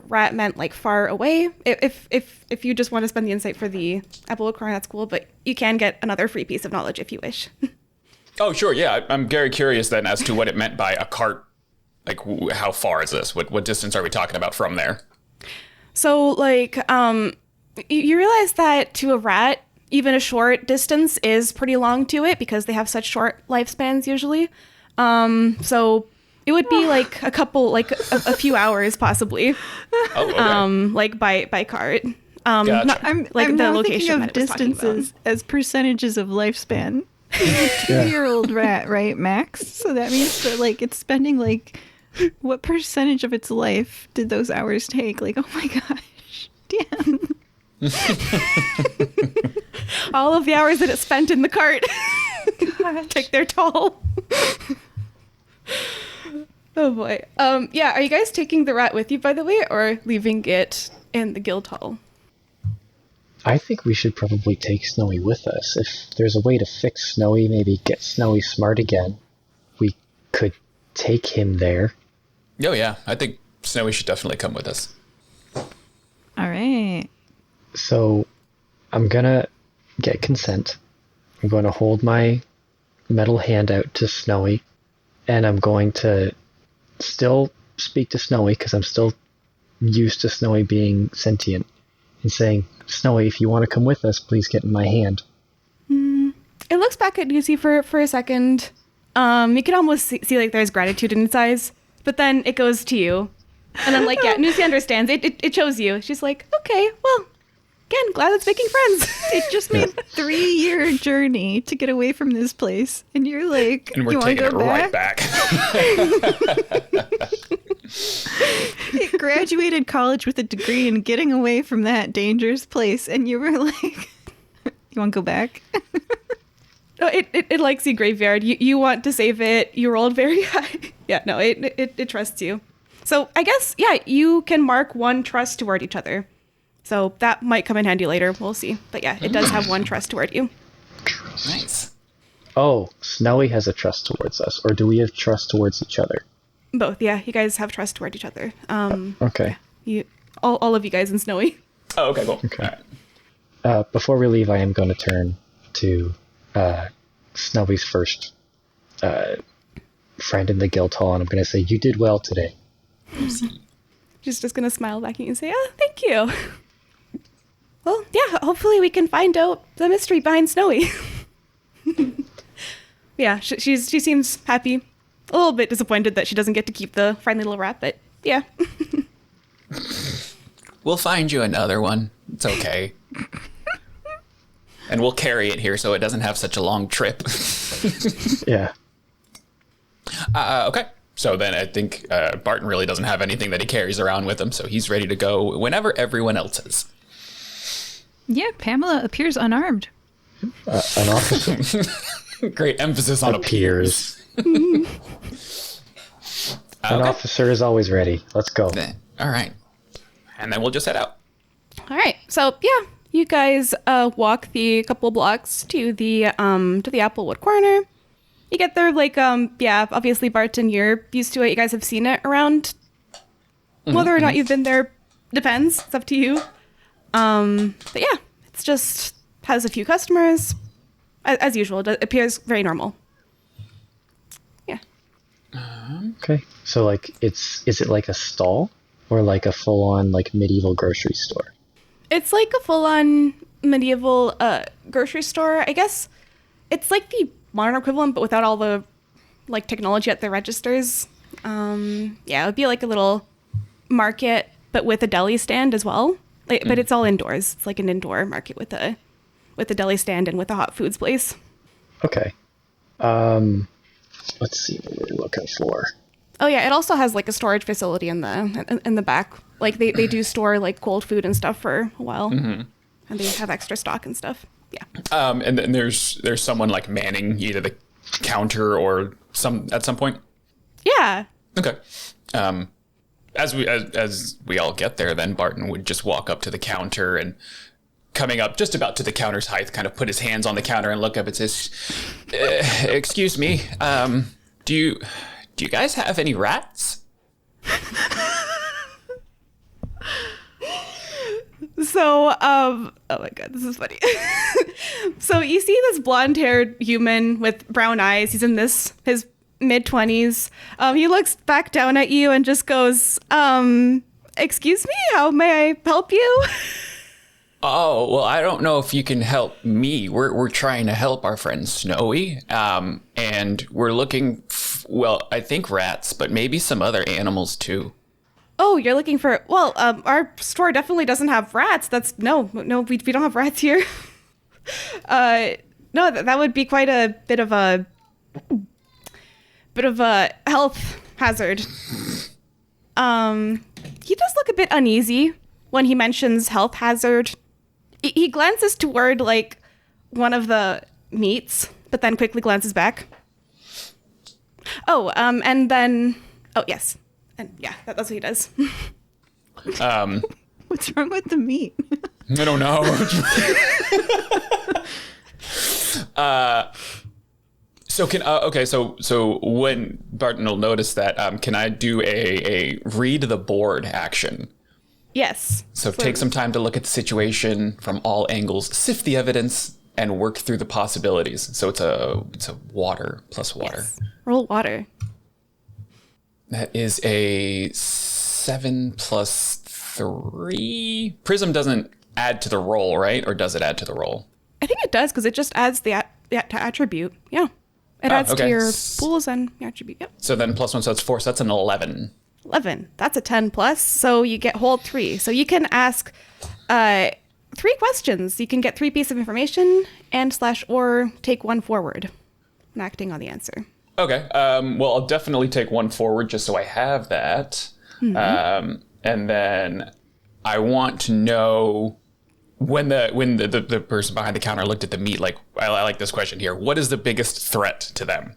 rat meant like far away. If you just want to spend the insight for the Applewood corner, that's cool, but you can get another free piece of knowledge if you wish. Oh, sure. Yeah. I'm very curious then as to what it meant by a cart. Like, how far is this? What distance are we talking about from there? So, like, you realize that to a rat, even a short distance is pretty long to it because they have such short lifespans usually. So it would be like a couple, like a few hours possibly, Oh, okay. like by cart. Gotcha. Not, I'm like I'm the now location thinking of that it was talking about. distances as percentages of lifespan. He's a 2-year-old rat, right, Max? So that means that like it's spending like what percentage of its life did those hours take? Like, oh my gosh, damn. All of the hours that it spent in the cart take their toll. Oh boy. Yeah, are you guys taking the rat with you, by the way, or leaving it in the guild hall? I think we should probably take Snowy with us. If there's a way to fix Snowy, maybe get Snowy smart again, we could take him there. Oh, yeah. I think Snowy should definitely come with us. All right. So I'm gonna get consent I'm going to hold my metal hand out to Snowy, and I'm going to still speak to Snowy because I'm still used to Snowy being sentient, and saying, Snowy, if you want to come with us, please get in my hand. It looks back at Nusi for a second. You can almost see like there's gratitude in its eyes, but then it goes to you. And then like, yeah, Nusi understands. It shows you. She's like, okay, well, again, glad it's making friends. It just made a 3-year journey to get away from this place. And you're like, And we're you want taking to it go right back? back. It graduated college with a degree and getting away from that dangerous place. And you were like, you want to go back? No, it likes the graveyard. You want to save it. You rolled very high. Yeah, no, it trusts you. So I guess, yeah, you can mark 1 trust toward each other. So that might come in handy later. We'll see. But yeah, it does have 1 trust toward you. Nice. Oh, Snowy has a trust towards us, or do we have trust towards each other? Both, yeah. You guys have trust toward each other. Okay. All of you guys in Snowy. Oh, okay, cool. Okay. All right. Before we leave, I am going to turn to Snowy's first friend in the guild hall, and I'm going to say, you did well today. She's just going to smile back at you and say, oh, thank you. Well, yeah, hopefully we can find out the mystery behind Snowy. Yeah, she seems happy. A little bit disappointed that she doesn't get to keep the friendly little rat, but yeah. We'll find you another one. It's okay. And we'll carry it here so it doesn't have such a long trip. Yeah. Okay. So then I think Barten really doesn't have anything that he carries around with him, so he's ready to go whenever everyone else is. Yeah, Pamela appears unarmed. An officer Great emphasis on appears. An officer is always ready. Let's go. All right. And then we'll just head out. All right, so yeah, you guys walk the couple blocks to the Applewood Corner. You get there, like, yeah, obviously, Barton, you're used to it. You guys have seen it around. Whether or not you've been there depends. It's up to you. But yeah, it's just has a few customers. As usual, it appears very normal. Yeah. Okay. So, like, is it like a stall or like a full-on, like, medieval grocery store? It's like a full-on medieval grocery store. I guess it's like the modern equivalent, but without all the like technology at the registers. Yeah, it would be like a little market, but with a deli stand as well. Like, but it's all indoors. It's like an indoor market with a deli stand and with a hot foods place. Okay. Let's see what we're looking for. Oh yeah, it also has like a storage facility in the back. Like they do store like cold food and stuff for a while, and they have extra stock and stuff. Yeah. And then there's someone like manning either the counter or at some point. Yeah. Okay. As we all get there, then Barton would just walk up to the counter and coming up just about to the counter's height, kind of put his hands on the counter and look up and says, "Excuse me, do you guys have any rats?" So, oh my god, this is funny. So you see this blonde-haired human with brown eyes. He's in his mid-20s. He looks back down at you and just goes, "Excuse me, how may I help you?" Oh, well, I don't know if you can help me. We're trying to help our friend Snowy, and we're looking, I think rats, but maybe some other animals too. Oh, you're looking for, well, our store definitely doesn't have rats. No, we don't have rats here. No, that would be quite a bit of a health hazard. He does look a bit uneasy when he mentions health hazard. He glances toward, like, one of the meats, but then quickly glances back. Oh, and then, oh, yes. And yeah, that's what he does. What's wrong with the meat? I don't know. So when Barton will notice that, can I do a read the board action? Yes. So take some time to look at the situation from all angles, sift the evidence, and work through the possibilities. So it's a water plus water. Yes. Roll water. That is a 7 plus 3. Prism doesn't add to the roll, right? Or does it add to the roll? I think it does because it just adds the attribute. Yeah. It adds to your pools and your attribute. Yep. So then +1, so it's 4. So that's an 11. 11. That's a 10 plus. So you get hold 3. So you can ask 3 questions. You can get 3 pieces of information and / or take 1 forward when acting on the answer. Okay. Well, I'll definitely take 1 forward just so I have that. And then I want to know when the person behind the counter looked at the meat, like, I like this question here. What is the biggest threat to them?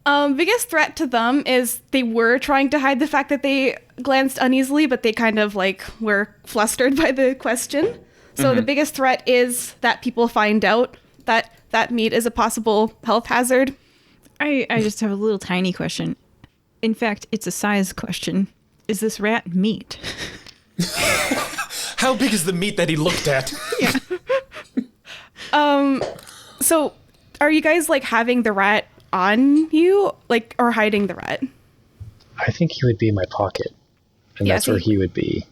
Biggest threat to them is they were trying to hide the fact that they glanced uneasily, but they kind of like were flustered by the question. So the biggest threat is that people find out that that meat is a possible health hazard. I just have a little tiny question. In fact, it's a size question. Is this rat meat? How big is the meat that he looked at? Yeah. So are you guys like having the rat on you, like, or hiding the rat? I think he would be in my pocket, and that's where he would be.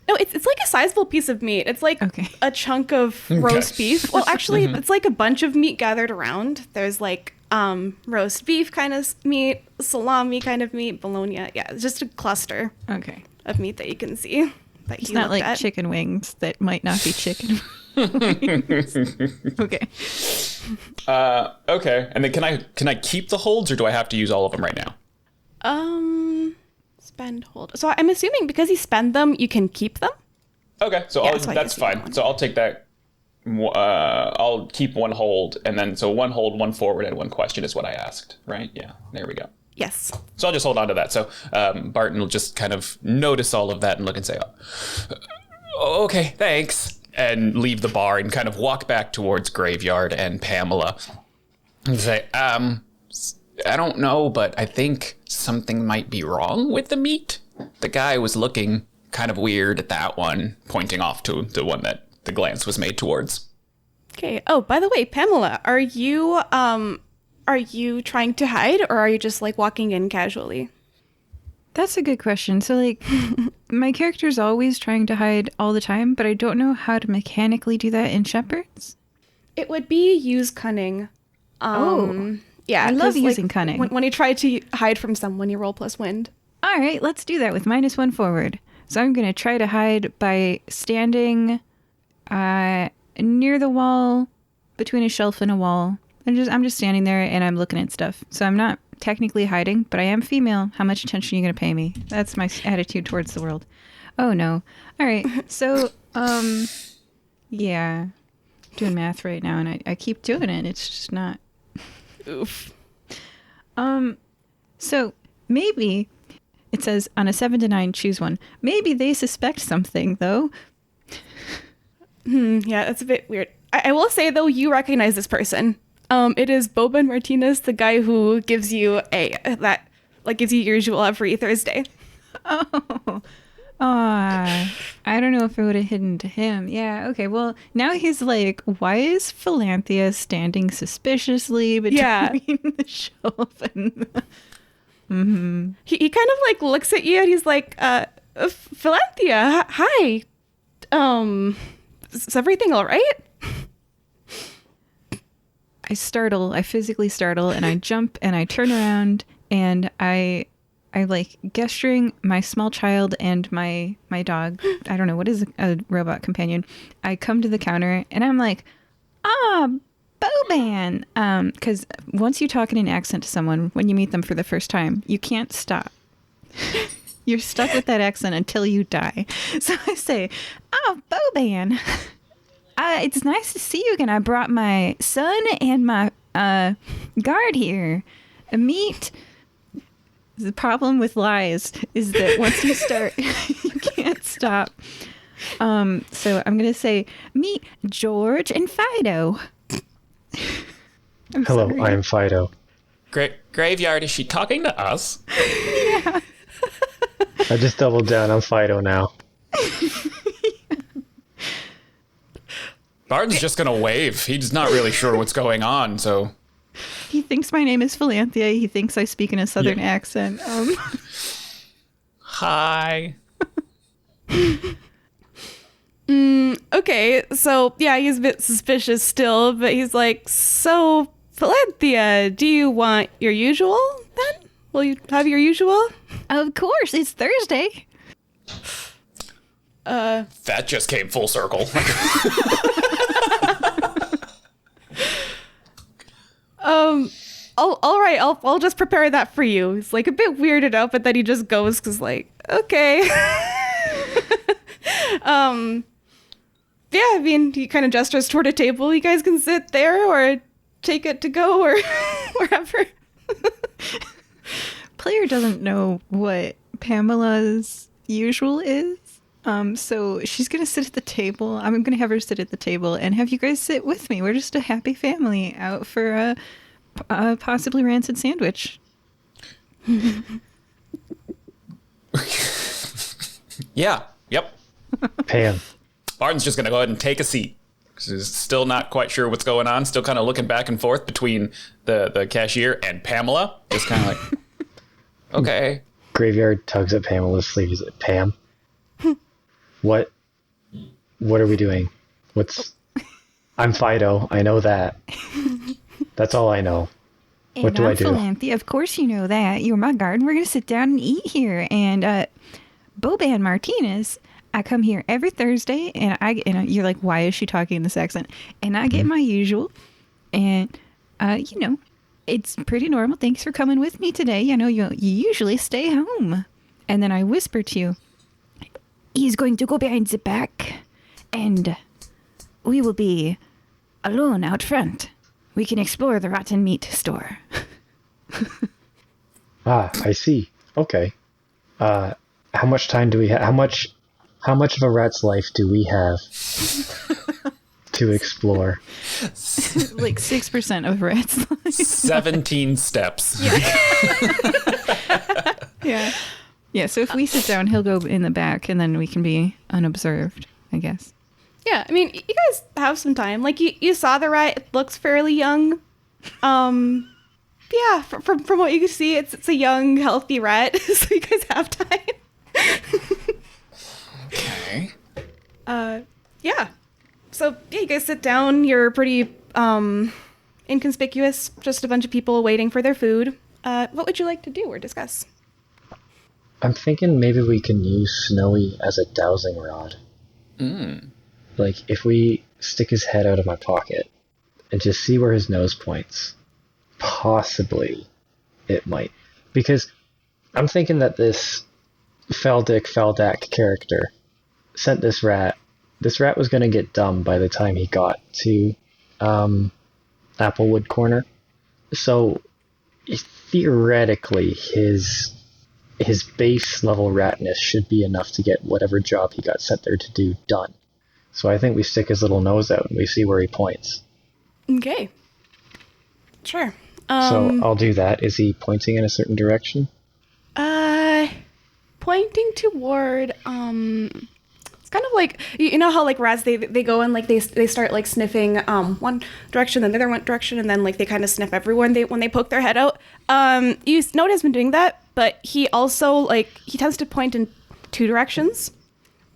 No, it's like a sizable piece of meat. It's like a chunk of roast beef. Well, actually, it's like a bunch of meat gathered around. There's like roast beef kind of meat, salami kind of meat, bologna. Yeah, it's just a cluster of meat that you can see. It's not like chicken wings that might not be chicken. Okay. Okay. And then can I keep the holds, or do I have to use all of them right now? Spend hold. So I'm assuming because you spend them, you can keep them. Okay. So that's fine. So I'll take that. I'll keep 1 hold, and then so 1 hold, 1 forward, and 1 question is what I asked, right? Yeah. There we go. Yes. So I'll just hold on to that. So Barten will just kind of notice all of that and look and say, oh, okay, thanks, and leave the bar and kind of walk back towards Graveyard and Pamela and say, I don't know, but I think something might be wrong with the meat. The guy was looking kind of weird at that one, pointing off to the one that the glance was made towards. Okay. Oh, by the way, Pamela, are you trying to hide, or are you just like walking in casually? That's a good question. So like my character's always trying to hide all the time, but I don't know how to mechanically do that in Shepherds. It would be use cunning. Yeah, I love using cunning. When you try to hide from someone, you roll plus wind. All right, let's do that with -1 forward. So I'm going to try to hide by standing near the wall, between a shelf and a wall. I'm just standing there and I'm looking at stuff. So I'm not technically hiding, but I am female. How much attention are you going to pay me? That's my attitude towards the world. Oh no. All right. So, yeah, doing math right now, and I keep doing it. It's just not. Oof. So maybe it says on a 7 to 9, choose one. Maybe they suspect something though. Yeah, that's a bit weird. I will say though, you recognize this person. It is Boban Martinez, the guy who gives you gives you your usual every Thursday. I don't know if it would have hidden to him. Yeah, okay. Well, now he's like, why is Philanthia standing suspiciously between the shelf and He kind of like looks at you and he's like, Philanthia, hi. Is everything all right? I physically startle, and I jump and I turn around and I like gesturing my small child and my dog. I don't know, what is a robot companion? I come to the counter and I'm like, Boban. Because once you talk in an accent to someone, when you meet them for the first time, you can't stop. You're stuck with that accent until you die. So I say, Boban. It's nice to see you again. I brought my son and my guard here. Meet. The problem with lies is that once you start, you can't stop. So I'm going to say, meet George and Fido. Hello, sorry. I am Fido. Graveyard, is she talking to us? Yeah. I just doubled down. I'm Fido now. Barton's just gonna wave. He's not really sure what's going on, so... He thinks my name is Philanthia. He thinks I speak in a southern accent. Hi. Okay, so yeah, he's a bit suspicious still, but he's like, so, Philanthia, do you want your usual then? Will you have your usual? Of course, it's Thursday. That just came full circle. All right, I'll just prepare that for you. He's like a bit weirded out, but then he just goes because like, okay. Yeah, I mean, he kind of gestures toward a table. You guys can sit there or take it to go or wherever. Player doesn't know what Pamela's usual is. So she's going to sit at the table. I'm going to have her sit at the table and have you guys sit with me. We're just a happy family out for a possibly rancid sandwich. Yeah. Yep. Pam. Barton's just going to go ahead and take a seat. He's still not quite sure what's going on. Still kind of looking back and forth between the cashier and Pamela. Just kind of like, okay. Graveyard tugs at Pamela's sleeve. Is it Pam? What are we doing? I'm Fido. I know that. That's all I know. What do I do? Philanthia. Of course you know that. You're my guard. We're going to sit down and eat here. And Boban Martinez, I come here every Thursday, and you're like, why is she talking in this accent? And I get my usual, and it's pretty normal. Thanks for coming with me today. I know you usually stay home. And then I whisper to you, he's going to go behind the back, and we will be alone out front. We can explore the rotten meat store. I see. Okay. How much time do we have? How much of a rat's life do we have to explore? Like 6% of rats. 17 steps. Yeah. Yeah, so if we sit down, he'll go in the back, and then we can be unobserved, I guess. Yeah, I mean, you guys have some time. Like, you saw the rat. It looks fairly young. Yeah, from what you can see, it's a young, healthy rat, so you guys have time. Okay. Yeah. So, yeah, you guys sit down. You're pretty, inconspicuous. Just a bunch of people waiting for their food. What would you like to do or discuss? I'm thinking maybe we can use Snowy as a dowsing rod. Like, if we stick his head out of my pocket and just see where his nose points, possibly it might. Because I'm thinking that this Feldak character sent this rat. This rat was going to get dumb by the time he got to Applewood Corner. So, theoretically, his base level ratness should be enough to get whatever job he got sent there to do done. So I think we stick his little nose out and we see where he points. Okay. Sure. So I'll do that. Is he pointing in a certain direction? Pointing toward, it's kind of like, you know how like rats, they go and like they start like sniffing one direction, then the other one direction, and then like they kind of sniff everyone when they poke their head out. You notice he's been doing that, but he also like, he tends to point in two directions.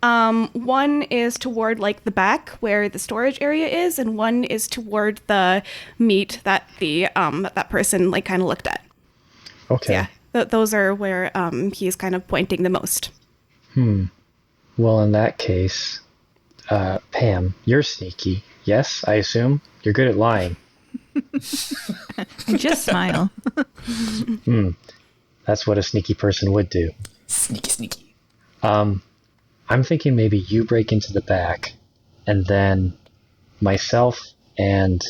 One is toward like the back where the storage area is, and one is toward the meat that that person like kind of looked at. Okay. So, yeah, those are where he's kind of pointing the most. Well, in that case, Pam, you're sneaky. Yes, I assume? You're good at lying. Just smile. That's what a sneaky person would do. Sneaky. I'm thinking maybe you break into the back, and then myself and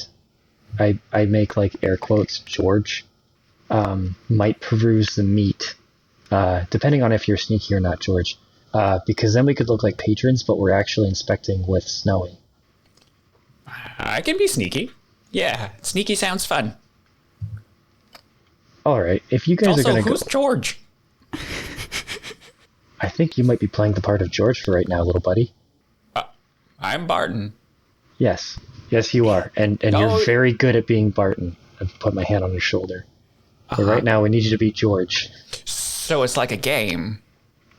I make like air quotes George might peruse the meat, depending on if you're sneaky or not, George. Because then we could look like patrons, but we're actually inspecting with Snowy. I can be sneaky. Yeah, sneaky sounds fun. All right, if you guys are going to go... who's George? I think you might be playing the part of George for right now, little buddy. I'm Barton. Yes. Yes, you are. And Oh. you're very good at being Barton. I've put my hand on his shoulder. But right now, we need you to beat George. So it's like a game.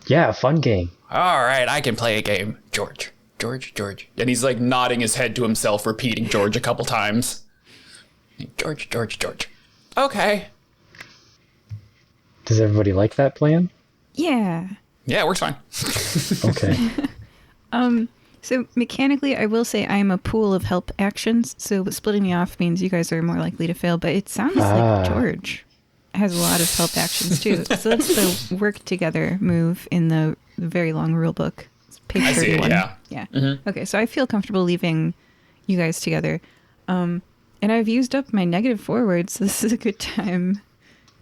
Yeah, fun game. All right, I can play a game. George. And he's like nodding his head to himself, repeating George a couple times. George. Okay. Does everybody like that plan? Yeah. Yeah, it works fine. Okay. So mechanically, I will say I am a pool of help actions. So splitting me off means you guys are more likely to fail. But it sounds like George has a lot of help actions too. So that's the work together move in the very long rule book. It's page I see it, 31. yeah. Okay, so I feel comfortable leaving you guys together. And I've used up my negative forward, so this is a good time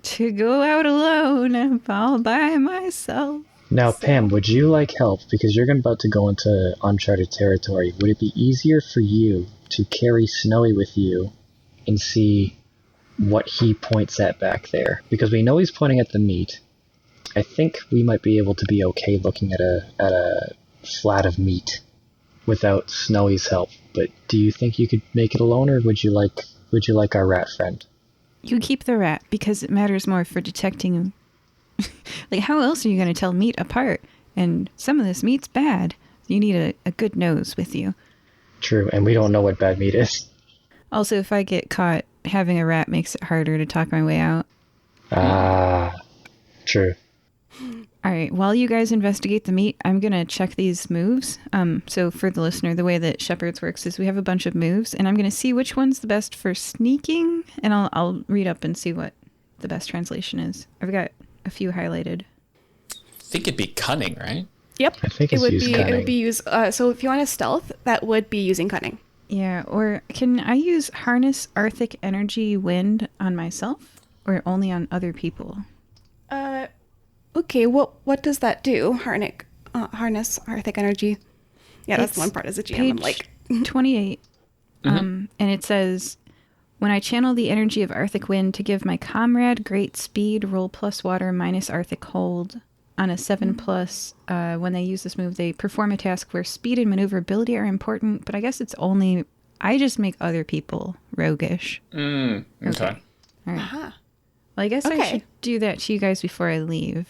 to go out alone all by myself. Now, Pam, would you like help? Because you're about to go into uncharted territory. Would it be easier for you to carry Snowy with you and see what he points at back there? Because we know he's pointing at the meat. I think we might be able to be okay looking at a flat of meat without Snowy's help. But do you think you could make it alone, or would you like our rat friend? You keep the rat because it matters more for detecting. Like, how else are you going to tell meat apart? And some of this meat's bad. You need a good nose with you. True, and we don't know what bad meat is. Also, if I get caught, having a rat makes it harder to talk my way out. True. All right, while you guys investigate the meat, I'm going to check these moves. So for the listener, the way that Shepherd's works is we have a bunch of moves, and I'm going to see which one's the best for sneaking, and I'll read up and see what the best translation is. I've got a few highlighted. I think it'd be cunning, right? Yep. I think it's it would used be cunning. it would be used so if you want to stealth, that would be using cunning. Yeah, or can I use harness Arctic energy wind on myself or only on other people? Okay, what does that do? Harness Arctic energy. Yeah, that's It's the one part as a GM. I'm page like 28. And it says, when I channel the energy of Arctic wind to give my comrade great speed, roll plus water minus Arctic hold on a 7+. When they use this move, they perform a task where speed and maneuverability are important, but I guess it's only, I just make other people roguish. Okay. All right. huh. Well, I guess I Okay. should do that to you guys before I leave.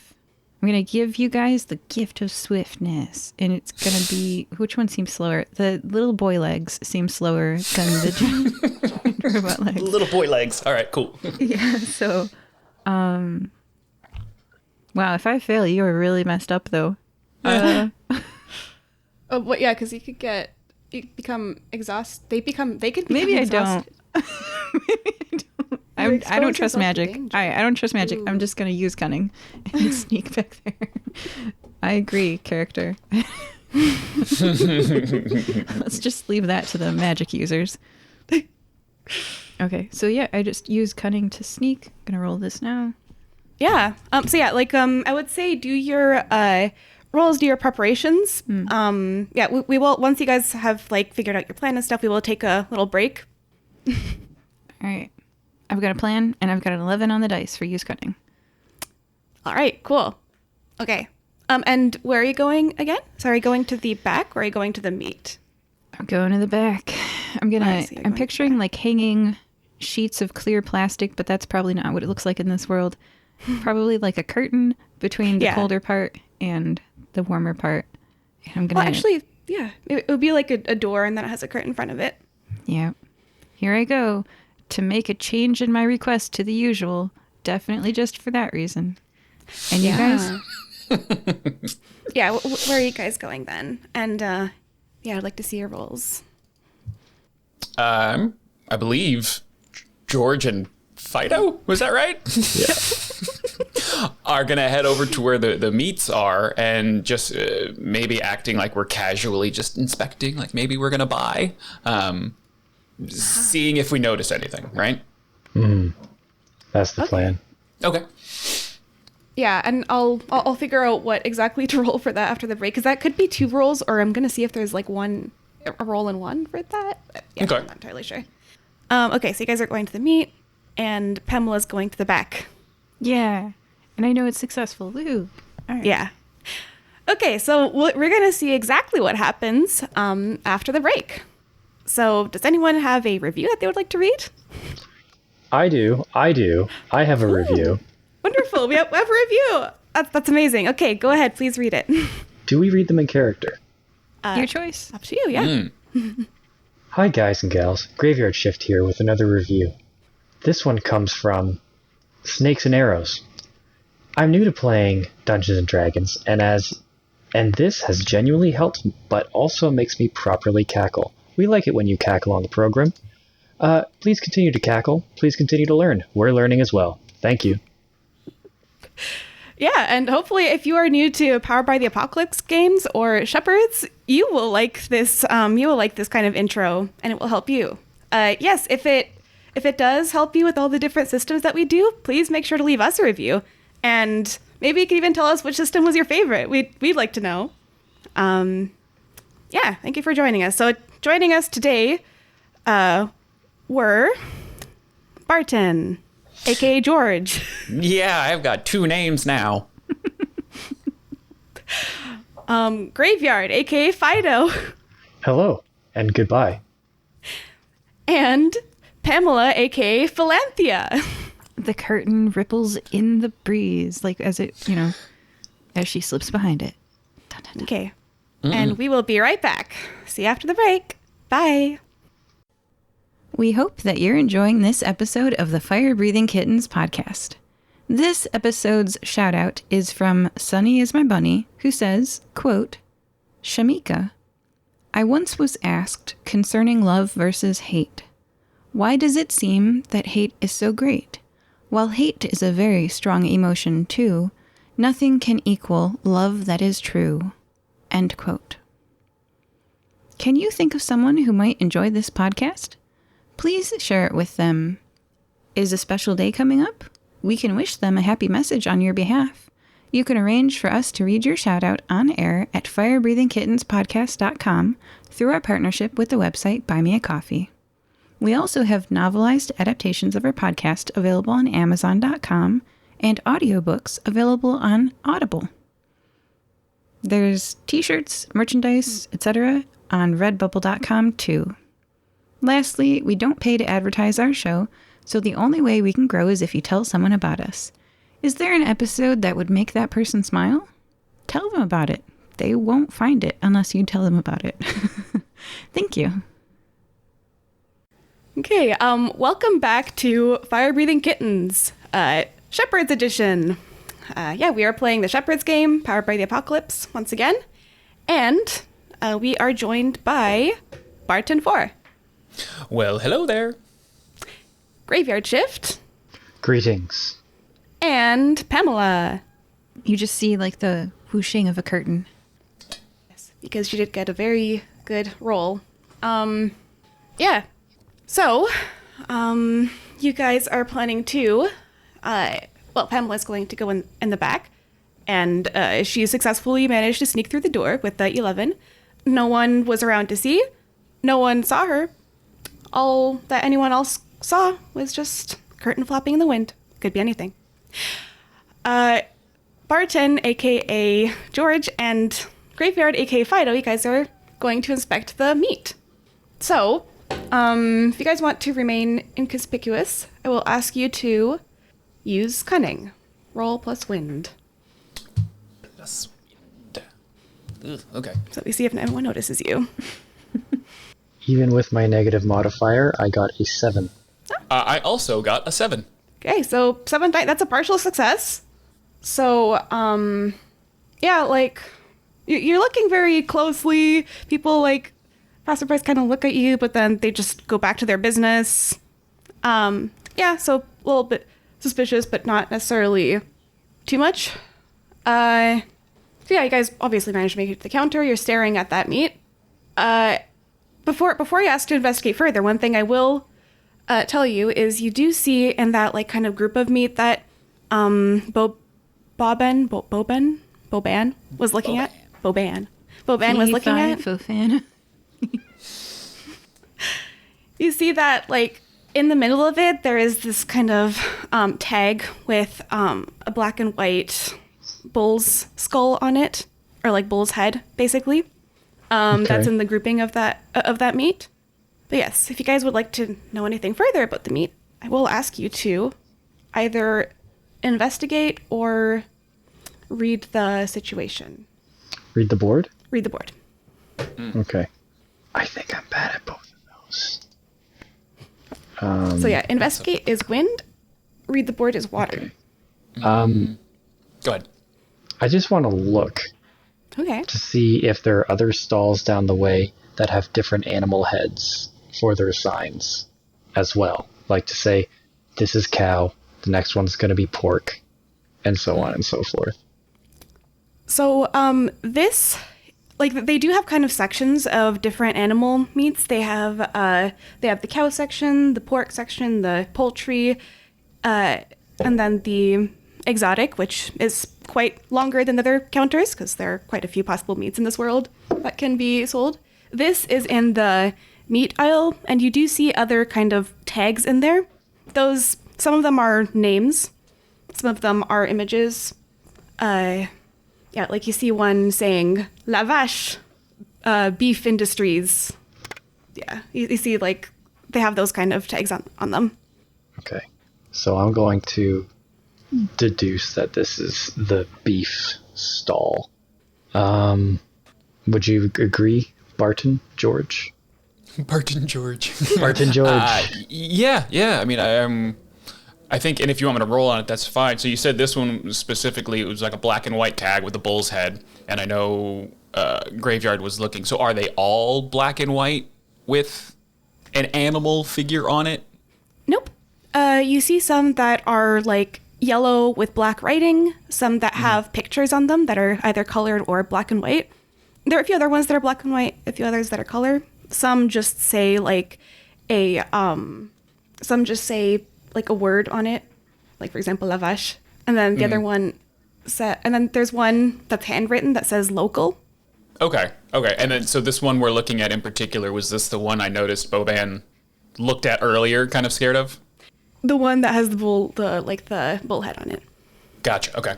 I'm going to give you guys the gift of swiftness, and it's going to be, which one seems slower? The little boy legs seem slower than the giant robot legs. Little boy legs. All right, cool. Yeah, so, wow, if I fail, you are really messed up, though. Oh, what? Yeah, because you become exhausted. They can become Maybe I exhausted. don't. Maybe I don't. I don't expose trust yourself to magic. danger. I don't trust magic. I'm just going to use cunning and sneak back there. I agree, character. Let's just leave that to the magic users. Okay, so yeah, I just use cunning to sneak. Gonna roll this now. Yeah. So yeah, like I would say do your rolls, do your preparations. Yeah, we will, once you guys have like figured out your plan and stuff, we will take a little break. All right. I've got a plan, and I've got an 11 on the dice for use cunning. All right, cool. Okay. And where are you going again? So are you going to the back or are you going to the meat? I'm going to the back. I'm gonna. Alright, so you're I'm going picturing like hanging sheets of clear plastic, but that's probably not what it looks like in this world. Probably like a curtain between the Yeah. colder part and the warmer part. And I'm gonna. Well, actually, yeah, it would be like a door and then it has a curtain in front of it. Yeah. Here I go to make a change in my request to the usual. Definitely just for that reason. And you guys. Yeah, where are you guys going then? And yeah, I'd like to see your rolls. I believe George and Fido, was that right? Yeah. Are gonna head over to where the meats are and just maybe acting like we're casually just inspecting, like maybe we're gonna buy, seeing if we notice anything, right? That's the plan. Okay. Yeah, and I'll figure out what exactly to roll for that after the break, because that could be 2 rolls, or I'm gonna see if there's like a roll in one for that. Yeah, Okay. I'm not entirely sure. Okay, so you guys are going to the meat, and Pamela's going to the back. Yeah. And I know it's successful. Woo. All right. Yeah. Okay, so we're gonna see exactly what happens after the break. So does anyone have a review that they would like to read? I do. I have a review. Wonderful. We have a review. That's amazing. Okay, go ahead. Please read it. Do we read them in character? Your choice. Up to you, yeah. Hi guys and gals, Graveyard Shift here with another review. This one comes from Snakes and Arrows. I'm new to playing Dungeons and Dragons, and this has genuinely helped, but also makes me properly cackle. We like it when you cackle on the program. Please continue to cackle. Please continue to learn. We're learning as well. Thank you. Yeah, and hopefully if you are new to Powered by the Apocalypse games or Shepherds, you will like this kind of intro, and it will help you. Yes, if it does help you with all the different systems that we do, please make sure to leave us a review. And maybe you can even tell us which system was your favorite. We'd like to know. Yeah, thank you for joining us. So joining us today were Barten, aka George. Yeah, I've got 2 names now. Graveyard, aka Fido. Hello, and goodbye. And Pamela, aka Philanthia. The curtain ripples in the breeze, like as it, as she slips behind it. Dun, dun, dun. Okay. And we will be right back. See you after the break. Bye. We hope that you're enjoying this episode of the Firebreathing Kittens podcast. This episode's shout out is from Sunny is My Bunny, who says, quote, Shamika, I once was asked concerning love versus hate. Why does it seem that hate is so great? While hate is a very strong emotion too, nothing can equal love that is true. End quote. Can you think of someone who might enjoy this podcast? Please share it with them. Is a special day coming up? We can wish them a happy message on your behalf. You can arrange for us to read your shout out on air at firebreathingkittenspodcast.com through our partnership with the website Buy Me a Coffee. We also have novelized adaptations of our podcast available on Amazon.com and audiobooks available on Audible. There's t-shirts, merchandise, etc. on redbubble.com too. Lastly, we don't pay to advertise our show, so the only way we can grow is if you tell someone about us. Is there an episode that would make that person smile? Tell them about it. They won't find it unless you tell them about it. Thank you. Okay, welcome back to Firebreathing Kittens, Shepherds Edition. We are playing the Shepherds game, Powered by the Apocalypse, once again. And we are joined by Barten 4. Well, hello there. Graveyard Shift. Greetings. And Pamela. You just see like the whooshing of a curtain. Yes, because she did get a very good roll. Yeah. So, you guys are planning to, Pamela's going to go in the back, and she successfully managed to sneak through the door with the 11. No one was around to see. No one saw her. All that anyone else saw was just curtain flapping in the wind. Could be anything. Barten, aka George, and Graveyard, aka Fido, you guys are going to inspect the meat. So, if you guys want to remain inconspicuous, I will ask you to use cunning. Roll plus wind. Plus wind. Ugh, okay. So we see if anyone notices you. Even with my negative modifier, I got a 7. I also got a 7. Okay, so 7 dice, that's a partial success. So, you're looking very closely. People, passerbys kind of look at you, but then they just go back to their business. So a little bit suspicious, but not necessarily too much. You guys obviously managed to make it to the counter. You're staring at that meat. Before you ask to investigate further, one thing I will tell you is you do see in that kind of group of meat that Boban was looking at. Boban was looking at. Fofana. You see that in the middle of it there is this kind of tag with a black and white bull's skull on it, or bull's head basically. Okay. That's in the grouping of that meat. But yes, if you guys would like to know anything further about the meat, I will ask you to either investigate or read the situation. Read the board? Read the board. Okay. I think I'm bad at both of those. So yeah, investigate is wind, read the board is water. Okay. Go ahead. I just want to look Okay. to see if there are other stalls down the way that have different animal heads for their signs as well. Like to say, this is cow, the next one's going to be pork, and so on and so forth. So this, like, they do have kind of sections of different animal meats. They have the cow section, the pork section, the poultry, and then the exotic, which is quite longer than the other counters because there are quite a few possible meats in this world that can be sold. This is in the meat aisle, and you do see other kind of tags in there. Some of them are names, some of them are images. Yeah, like you see one saying La Vache, Beef Industries. Yeah, you see like they have those kind of tags on them. Okay. So I'm going to deduce that this is the beef stall. Would you agree, Barten, George? Barten George. Barten George. Yeah. I mean, I think, and if you want me to roll on it, that's fine. So you said this one specifically, it was like a black and white tag with a bull's head, and I know Graveyard was looking. So are they all black and white with an animal figure on it? Nope. You see some that are like yellow with black writing, some that have pictures on them that are either colored or black and white. There are a few other ones that are black and white, a few others that are color. Some just say like some just say like a word on it, like for example, La Vache. And then the other one and then there's one that's handwritten that says local. Okay. And then, so this one we're looking at in particular, was this the one I noticed Boban looked at earlier, kind of scared of? The one that has the bull head on it. Gotcha. Okay.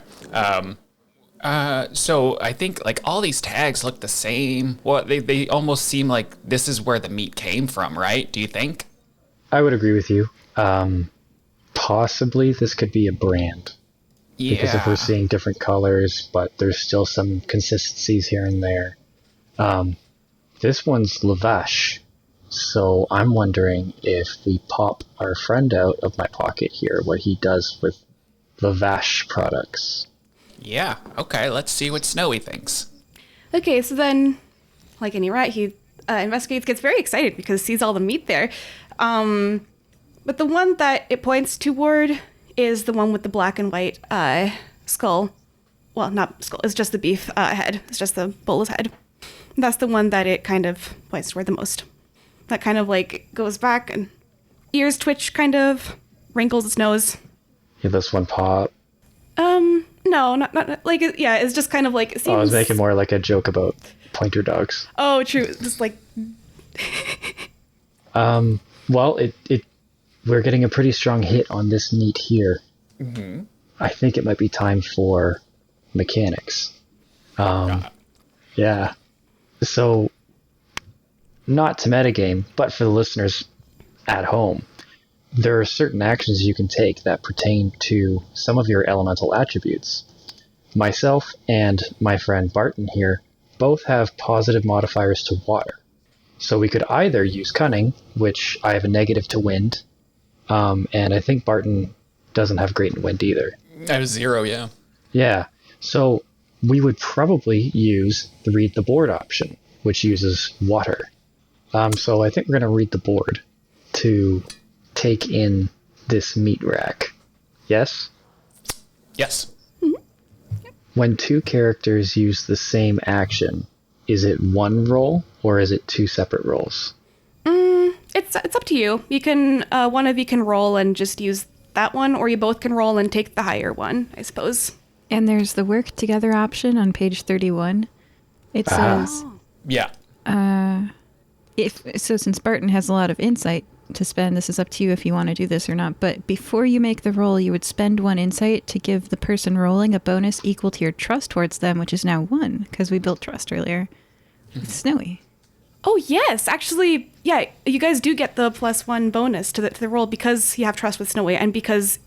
So I think like all these tags look the same. Well, they almost seem like this is where the meat came from, right? Do you think? I would agree with you. Possibly this could be a brand. Yeah. Because if we're seeing different colors, but there's still some consistencies here and there. This one's La Vache. So I'm wondering if we pop our friend out of my pocket here, what he does with La Vache products. Yeah. Okay. Let's see what Snowy thinks. Okay, so then, like any rat, he investigates, gets very excited because sees all the meat there. But the one that it points toward is the one with the black and white skull. Well, not skull, it's just the beef head. It's just the bull's head. That's the one that it kind of points toward the most. That kind of like goes back and ears twitch, kind of wrinkles its nose. Give this one pop. No, not like, yeah, it's just kind of like, it seems... I was making more like a joke about pointer dogs. Oh, true. Just like... Well, we're getting a pretty strong hit on this meat here. Mm-hmm. I think it might be time for mechanics. Yeah. So, not to metagame, but for the listeners at home, there are certain actions you can take that pertain to some of your elemental attributes. Myself and my friend Barten here both have positive modifiers to water. So we could either use cunning, which I have a negative to wind, and I think Barten doesn't have great in wind either. I have 0, yeah. Yeah, so we would probably use the read the board option, which uses water. So I think we're going to read the board to take in this meat rack. Yes? Yes. When two characters use the same action, is it one roll or is it two separate rolls? It's up to you. You can one of you can roll and just use that one, or you both can roll and take the higher one, I suppose. And there's the work together option on page 31. It says, Yeah. since Barten has a lot of insight to spend, this is up to you if you want to do this or not, but before you make the roll, you would spend 1 insight to give the person rolling a bonus equal to your trust towards them, which is now 1, because we built trust earlier with Snowy. Oh, yes. Actually, yeah, you guys do get the +1 bonus to the roll because you have trust with Snowy, and because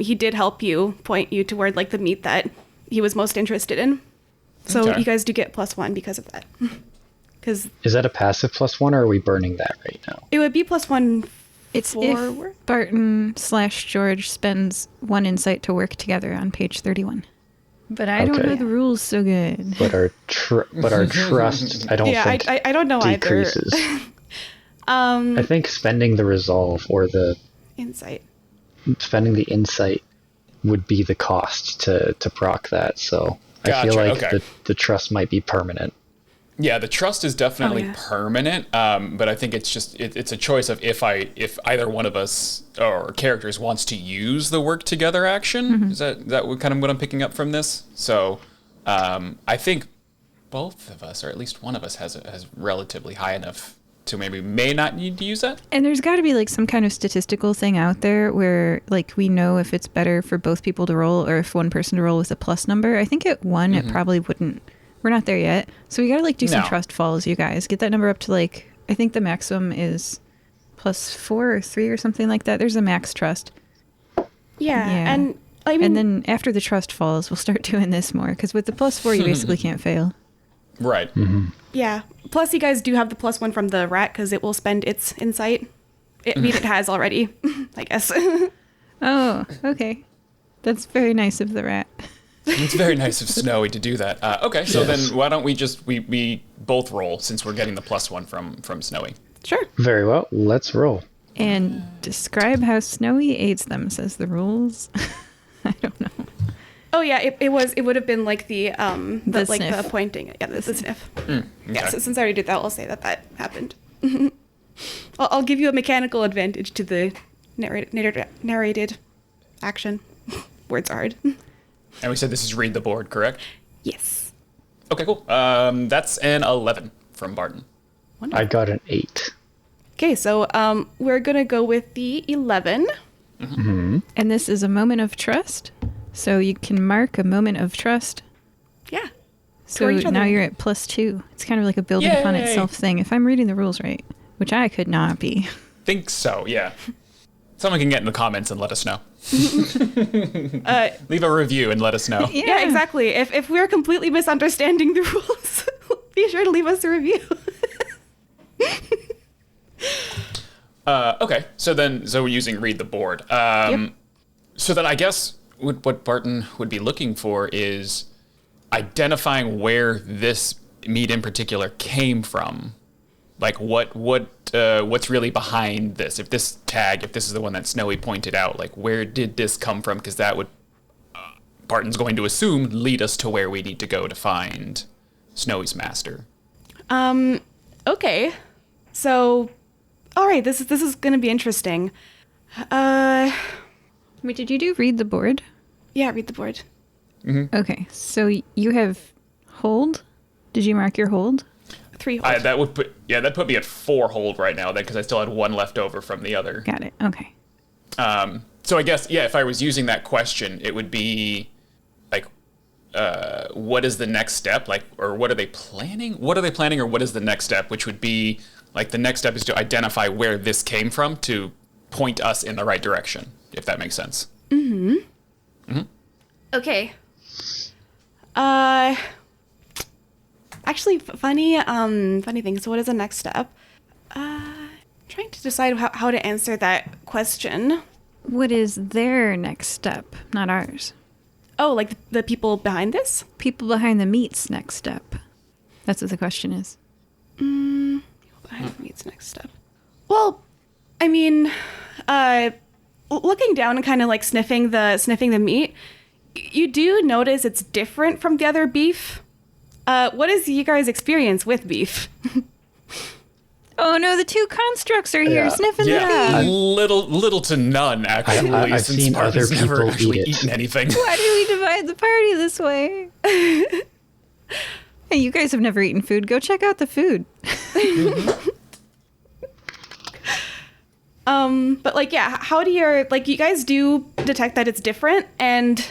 he did help you point you toward like the meat that he was most interested in. So Okay. you guys do get +1 because of that. Because Is that a passive +1, or are we burning that right now? it would be +1 It's forward. if Barton/George spends 1 insight to work together on page 31. But I don't Okay. know the rules so good. But our trust, I don't Yeah, think I don't know decreases. I think spending the resolve or the Insight. spending the insight would be the cost to proc that. So I feel Gotcha, like okay. the trust might be permanent. Yeah, the trust is definitely Oh, yeah. permanent, but I think it's just it's a choice of if either one of us or characters wants to use the work together action. Is that what I'm picking up from this? So I think both of us, or at least one of us, has relatively high enough to maybe may not need to use that. And there's got to be like some kind of statistical thing out there where like we know if it's better for both people to roll or if one person to roll with a plus number. I think at 1 it probably wouldn't. We're not there yet. So we got to like do some No. trust falls, you guys. Get that number up to like, I think the maximum is +4 or 3 or something like that. There's a max trust. Yeah, Yeah. and I mean, And then after the trust falls, we'll start doing this more because with the +4 you basically can't fail. Right. yeah. Plus, you guys do have the +1 from the rat because it will spend its insight. I mean, it has already, I guess. Oh, okay. That's very nice of the rat. It's very nice of Snowy to do that. Okay, so Yes. then why don't we just we both roll since we're getting the +1 from Snowy. Sure. Very well. Let's roll. And describe how Snowy aids them, says the rules. I don't know. Oh yeah, it would have been like the like sniff. the pointing. Yeah, the sniff. Okay. Yeah. So since I already did that, I'll say that happened. I'll give you a mechanical advantage to the narrated action. Words are hard. And we said this is read the board, correct? Yes. Okay, cool. That's an 11 from Barton. I got an 8. Okay, so we're gonna go with the 11. And this is a moment of trust. So you can mark a moment of trust. Yeah. So each other. now you're at +2. It's kind of like a building upon Yay! itself thing. If I'm reading the rules right, which I could not be. Think so, yeah. Someone can get in the comments and let us know. Leave a review and let us know. Yeah, exactly. If we're completely misunderstanding the rules, be sure to leave us a review. Okay, so we're using read the board. Yep. So then I guess what Barton would be looking for is identifying where this meat in particular came from. Like what's really behind this? If this is the one that Snowy pointed out, like where did this come from? Because that would Barton's going to assume lead us to where we need to go to find Snowy's master. Okay. So, all right, this is going to be interesting. Wait, did you do read the board? Yeah, read the board. Okay, so you have hold. Did you mark your hold? 3 hold. That put me at 4 hold right now, then because I still had 1 left over from the other. Got it. Okay. So I guess if I was using that question, it would be like, what is the next step? Like, or what are they planning? What are they planning, or what is the next step? Which would be like the next step is to identify where this came from to point us in the right direction, if that makes sense. Okay. Actually, funny thing. So, what is the next step? Trying to decide how to answer that question. What is their next step, not ours? Oh, like the people behind this? People behind the meat's next step. That's what the question is. Behind meat's next step. Well, I mean, looking down and kind of like sniffing the meat, you do notice it's different from the other beef. What is you guys' experience with beef? Oh no, the 2 constructs are here Yeah. sniffing Yeah, the meat. little to none actually. I've since seen Barton's other never people actually eat it. eaten anything. Why did we divide the party this way? Hey, you guys have never eaten food. Go check out the food. But like, yeah, how do you guys do detect that it's different and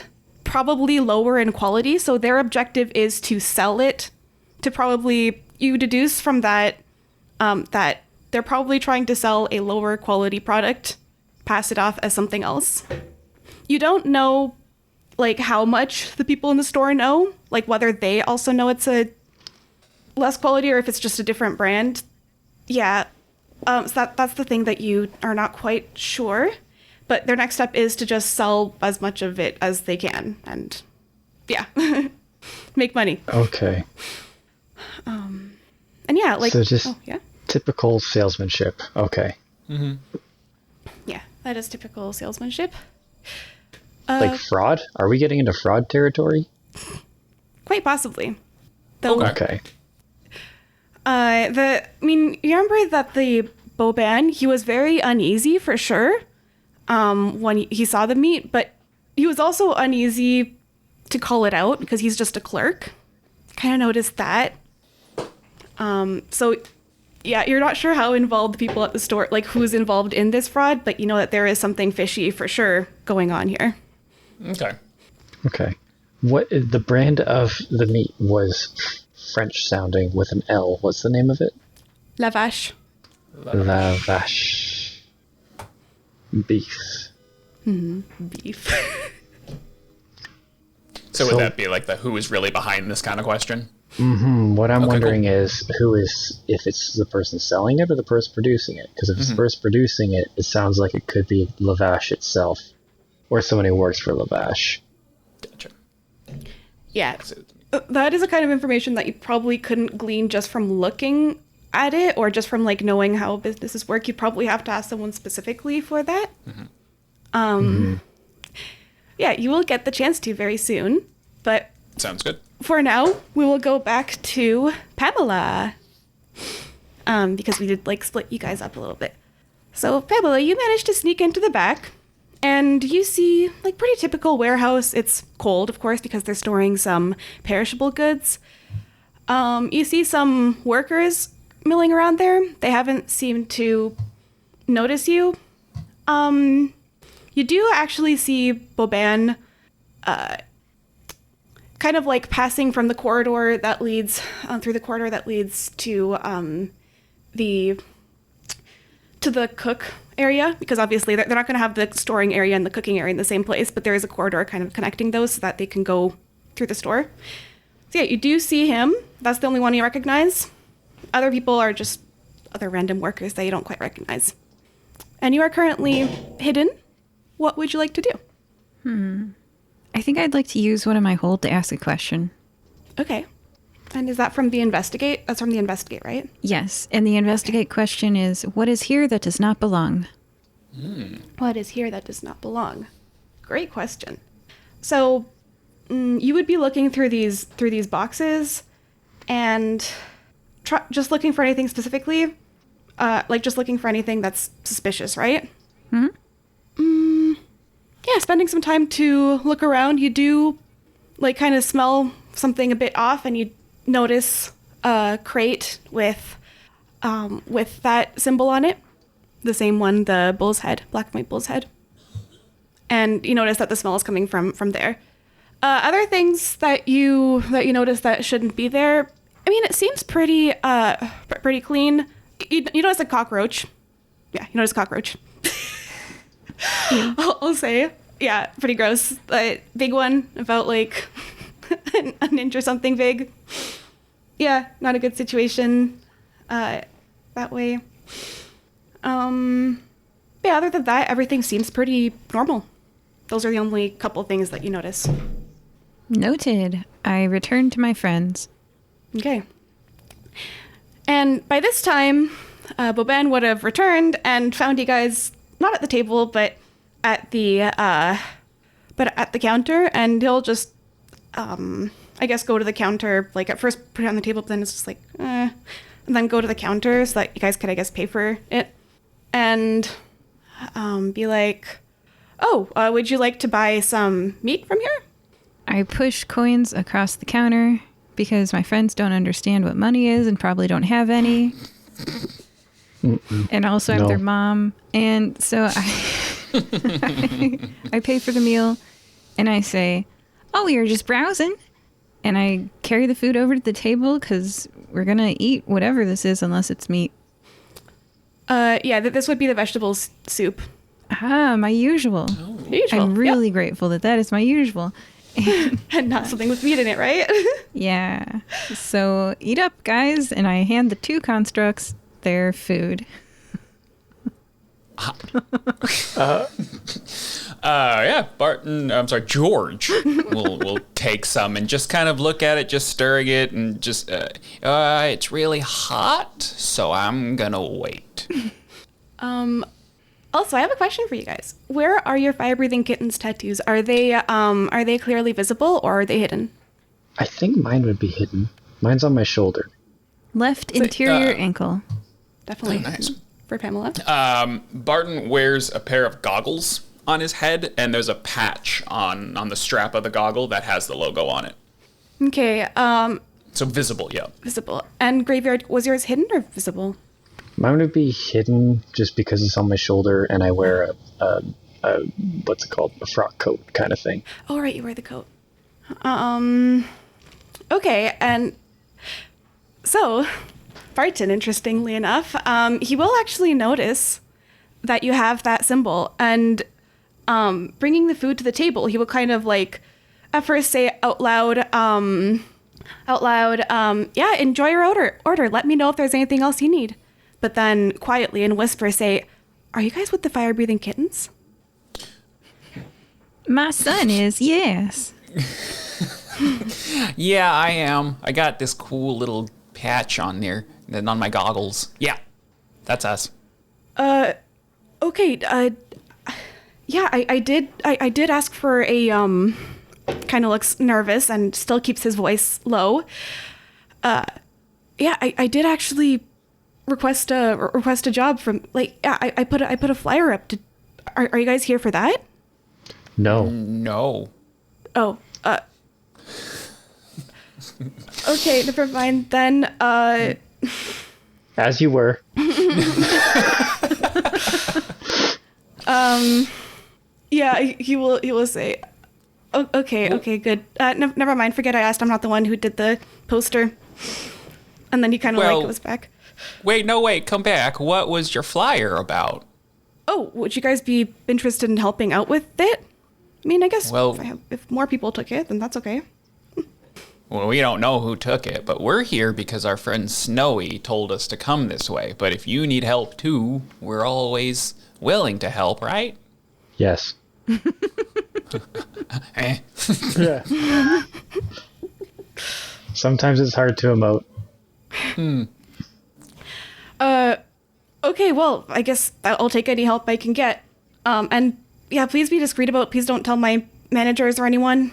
probably lower in quality. So their objective is to sell it to probably, you deduce from that they're probably trying to sell a lower quality product, pass it off as something else. You don't know, like, how much the people in the store know, like whether they also know it's a less quality or if it's just a different brand. Yeah. So that's the thing that you are not quite sure. But their next step is to just sell as much of it as they can and, yeah, make money. Okay. And yeah, like, So just yeah, typical salesmanship. Okay. yeah, that is typical salesmanship. Like fraud? Are we getting into fraud territory? Quite possibly. Though, Okay. you remember that the Boban, he was very uneasy for sure when he saw the meat, but he was also uneasy to call it out because he's just a clerk. Kind of noticed that. So, yeah, you're not sure how involved the people at the store, like who's involved in this fraud, but you know that there is something fishy for sure going on here. Okay. Okay. What the brand of the meat was French sounding with an L. What's the name of it? La vache. La vache. Beef. Beef. So So- would that be like the who is really behind this kind of question? What I'm Okay, wondering is who is, if it's the person selling it or the person producing it. Because if it's the person producing it, it sounds like it could be La Vache itself or someone who works for La Vache. Gotcha. Yeah. That is a kind of information that you probably couldn't glean just from looking at it or just from like knowing how businesses work. You'd probably have to ask someone specifically for that. Yeah, you will get the chance to very soon. But Sounds good. for now, we will go back to Pamela. Because we did like split you guys up a little bit. So Pamela, you managed to sneak into the back and you see like pretty typical warehouse. It's cold, of course, because they're storing some perishable goods. You see some workers milling around there. They haven't seemed to notice you. You do actually see Boban kind of like passing from the corridor that leads through the corridor that leads to the cook area, because obviously they're not going to have the storing area and the cooking area in the same place, but there is a corridor kind of connecting those so that they can go through the store. So yeah, you do see him. That's the only one you recognize. Other people are just other random workers that you don't quite recognize. And you are currently hidden. What would you like to do? I think I'd like to use one of my hold to ask a question. Okay. And is that from the investigate? That's from the investigate, right? Yes, and the investigate question is, what is here that does not belong? What is here that does not belong? Great question. So you would be looking through these boxes and just looking for anything specifically, like just looking for anything that's suspicious, right? Yeah, spending some time to look around. You do like kind of smell something a bit off, and you notice a crate with that symbol on it, the same one, the bull's head, black and white bull's head. And you notice that the smell is coming from there. Other things that you notice that shouldn't be there. I mean, it seems pretty clean. You notice a cockroach. Yeah, you notice a cockroach. I'll say, yeah, pretty gross. Big one, about like an inch or something big. Yeah, not a good situation that way. Yeah, other than that, everything seems pretty normal. Those are the only couple things that you notice. Noted. I return to my friends. Okay. And by this time, Boban would have returned and found you guys not at the table, but at the counter, and he'll just, I guess, go to the counter. Like at first, put it on the table, but then it's just like, and then go to the counter so that you guys could, I guess, pay for it, and be like, "Oh, would you like to buy some meat from here?" I push coins across the counter because my friends don't understand what money is and probably don't have any. And also I'm No. their mom. And so I pay for the meal and I say, "Oh, we were just browsing." And I carry the food over to the table because we're going to eat whatever this is unless it's meat. Yeah, this would be the vegetables soup. Ah, my usual. Usual. I'm really grateful that is my usual. And not something with meat in it, right? Yeah. So eat up, guys, and I hand the 2 constructs their food. Yeah, George will take some and just kind of look at it, just stirring it, and just, it's really hot, so I'm gonna wait. Also, I have a question for you guys. Where are your fire-breathing kittens tattoos? Are they clearly visible or are they hidden? I think mine would be hidden. Mine's on my shoulder. Left interior ankle. Definitely. Oh, nice. For Pamela. Barton wears a pair of goggles on his head, and there's a patch on the strap of the goggle that has the logo on it. Okay. So visible, yeah. Visible. And Graveyard, was yours hidden or visible? Mine would be hidden just because it's on my shoulder and I wear a what's it called? A frock coat kind of thing. Oh, right, you wear the coat. Okay, and so, Barton, interestingly enough, he will actually notice that you have that symbol, and bringing the food to the table, he will kind of like, at first say out loud, yeah, enjoy your order. Let me know if there's anything else you need. But then quietly in whisper say, are you guys with the fire-breathing kittens? My son is, yes. Yeah, I am. I got this cool little patch on there, and on my goggles. Yeah, that's us. Okay, yeah, I did ask for a, kind of looks nervous and still keeps his voice low. Yeah, I did actually request a job from, like, yeah, I put a flyer up to, are you guys here for that? No. No. Oh, okay, never mind then, As you were. yeah, he will say, oh, okay, good. Never mind, forget I asked, I'm not the one who did the poster. And then he kind of goes back. Wait, come back. What was your flyer about? Oh, would you guys be interested in helping out with it? I mean, I guess if more people took it, then that's okay. Well, we don't know who took it, but we're here because our friend Snowy told us to come this way. But if you need help too, we're always willing to help, right? Yes. Eh. Yeah. Sometimes it's hard to emote. Okay, well, I guess I'll take any help I can get. And yeah, please be discreet about, please don't tell my managers or anyone.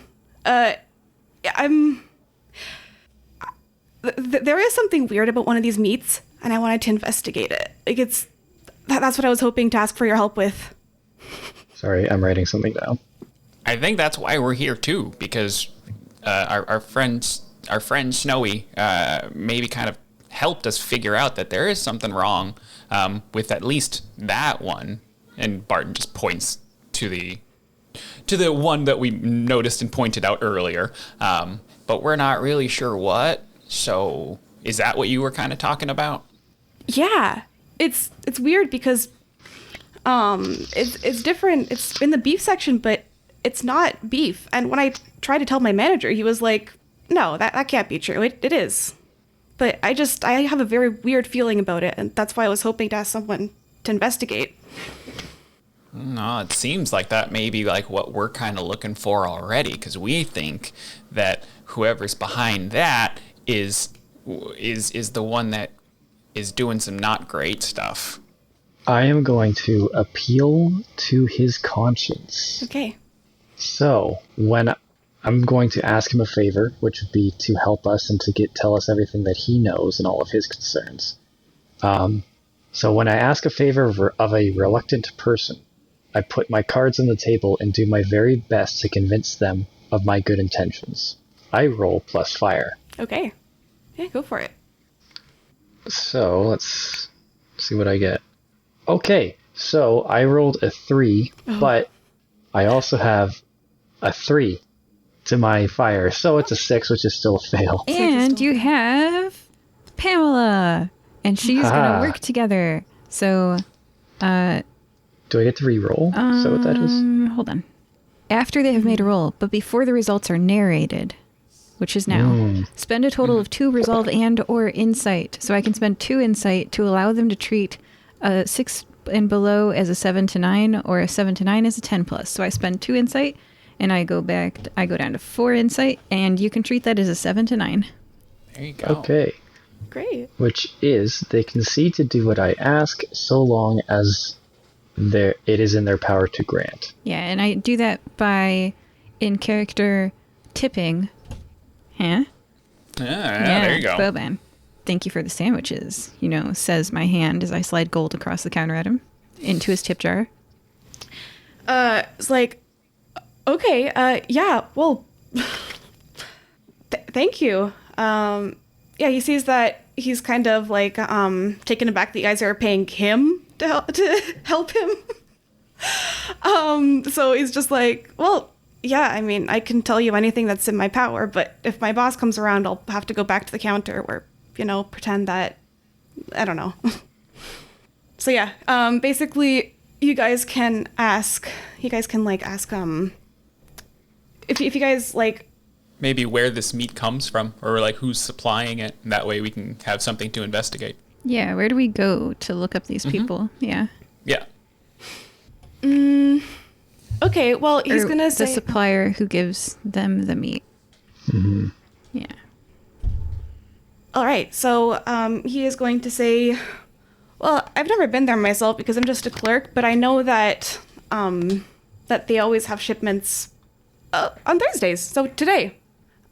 There is something weird about one of these meats, and I wanted to investigate it. Like, that's what I was hoping to ask for your help with. Sorry, I'm writing something down. I think that's why we're here too, because our friend Snowy maybe kind of helped us figure out that there is something wrong with at least that one. And Barton just points to the one that we noticed and pointed out earlier, but we're not really sure what. So is that what you were kind of talking about? Yeah, it's weird because it's different. It's in the beef section, but it's not beef. And when I tried to tell my manager, he was like, "No, that can't be true. It is." But I have a very weird feeling about it, and that's why I was hoping to ask someone to investigate. No, it seems like that may be like what we're kind of looking for already, because we think that whoever's behind that is the one that is doing some not great stuff. I am going to appeal to his conscience. Okay. So, when I'm going to ask him a favor, which would be to help us and to tell us everything that he knows and all of his concerns. So when I ask a favor of a reluctant person, I put my cards on the table and do my very best to convince them of my good intentions. I roll plus fire. Okay. Yeah, go for it. So let's see what I get. Okay, so I rolled a 3, but I also have a 3 to my fire, so it's a 6, which is still a fail. And you have Pamela, and she's going to work together. So, Do I get to re-roll? Is that what that is? hold on. After they have made a roll, but before the results are narrated, which is now, spend a total of 2 resolve and or insight. So I can spend 2 insight to allow them to treat a 6 and below as a 7 to 9 or a 7 to 9 as a 10 plus. So I spend 2 insight and I go down to 4 insight, and you can treat that as a 7 to 9. There you go. Okay. Great. Which is, they concede to do what I ask so long as it is in their power to grant. Yeah, and I do that by, in character, tipping. Huh? There you go. Boban. Thank you for the sandwiches, says my hand as I slide gold across the counter at him into his tip jar. It's like, okay, yeah, well, thank you. Yeah, he sees that he's kind of like taken aback that you guys are paying him to help him. So he's just like, well, yeah, I mean, I can tell you anything that's in my power, but if my boss comes around, I'll have to go back to the counter or, pretend that, I don't know. So yeah, basically you guys can ask, if you guys like, Maybe where this meat comes from, or like who's supplying it. And that way we can have something to investigate. Yeah, where do we go to look up these people? Yeah. Yeah. okay, well, he's Or gonna say the supplier who gives them the meat. Mm-hmm. Yeah. all right, so he is going to say, well, I've never been there myself because I'm just a clerk, but I know that that they always have shipments on Thursdays, so today.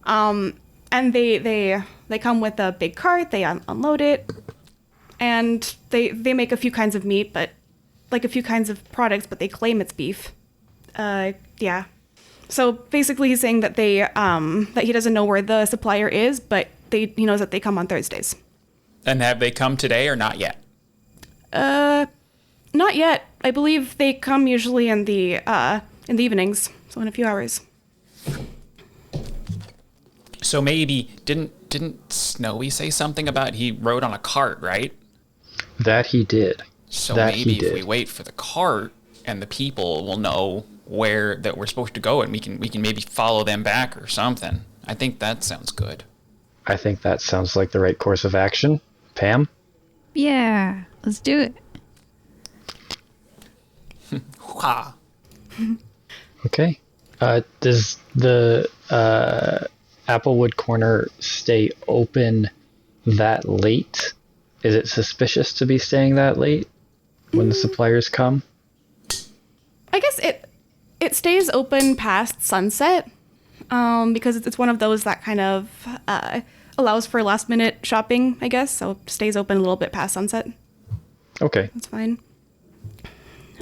And they come with a big cart, they unload it, and they make a few kinds of meat, but like a few kinds of products, but they claim it's beef. Yeah. So basically he's saying that that he doesn't know where the supplier is, but he knows that they come on Thursdays. And have they come today or not yet? Not yet. I believe they come usually in the evenings, so in a few hours. So maybe didn't Snowy say something about he rode on a cart, right? That he did. So That maybe he if did. we wait for the cart and the people will know where that we're supposed to go, and we can maybe follow them back or something. I think that sounds good. I think that sounds like the right course of action. Pam? Yeah, let's do it. Ha. Okay. Does the Applewood Corner stay open that late? Is it suspicious to be staying that late when the suppliers come? I guess it stays open past sunset, because it's one of those that kind of allows for last minute shopping, I guess. So it stays open a little bit past sunset. Okay. That's fine.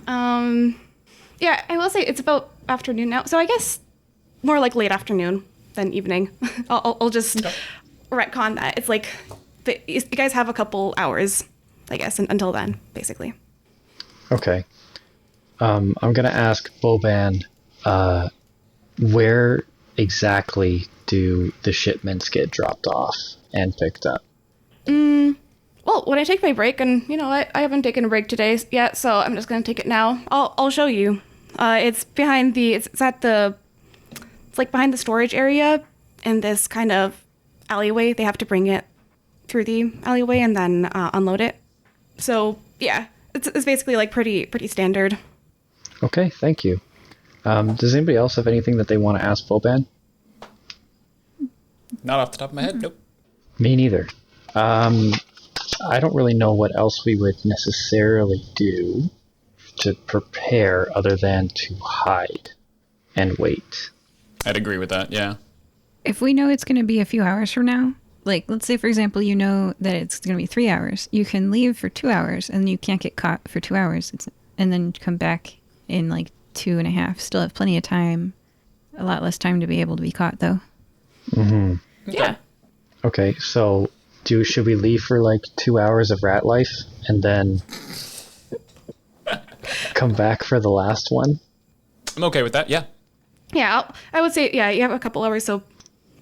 Yeah, I will say it's about afternoon now, so I guess more like late afternoon than evening. I'll just retcon that. It's like you guys have a couple hours, I guess, until then, basically. Okay. I'm going to ask Boban, where exactly do the shipments get dropped off and picked up? Well, when I take my break, and I haven't taken a break today yet, so I'm just gonna take it now. I'll show you. It's behind it's like behind the storage area in this kind of alleyway. They have to bring it through the alleyway and then unload it. So yeah, it's basically like pretty standard. Okay, thank you. Does anybody else have anything that they want to ask Boban? Not off the top of my head, nope. Me neither. I don't really know what else we would necessarily do to prepare other than to hide and wait. I'd agree with that, yeah. If we know it's going to be a few hours from now, like let's say for example you know that it's going to be 3 hours, you can leave for 2 hours and you can't get caught for 2 hours, and then come back in like 2.5. Still have plenty of time. A lot less time to be able to be caught though. Mm-hmm. Yeah. Okay, so should we leave for like 2 hours of rat life and then come back for the last one? I'm okay with that, yeah. Yeah, I would say yeah. You have a couple hours, so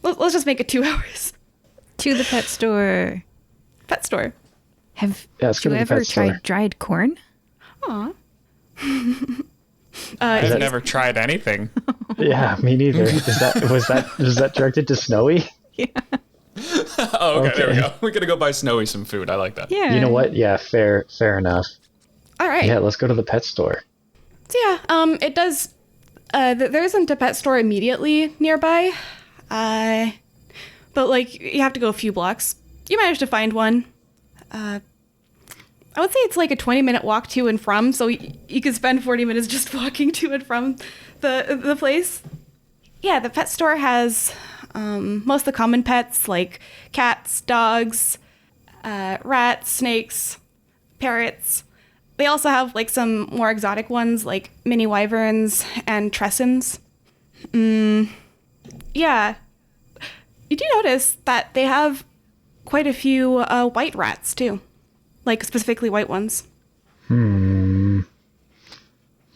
let's just make it 2 hours. To the pet store. Pet store. Have let's go you to the ever pet store. tried dried corn? Aw. I've never tried anything. Yeah, me neither. Was that directed to Snowy? Oh, okay, there we Okay. go. We're gonna go buy Snowy some food. I like that. Yeah. You know what? Yeah, fair enough. All right. Yeah, let's go to the pet store. So yeah, it does. There isn't a pet store immediately nearby, but like you have to go a few blocks. You managed to find one. I would say it's like a 20-minute walk to and from, so you could spend 40 minutes just walking to and from the place. Yeah, the pet store has most of the common pets like cats, dogs, rats, snakes, parrots. They also have like some more exotic ones like mini wyverns and tressins. Yeah. You do notice that they have quite a few white rats too, like specifically white ones.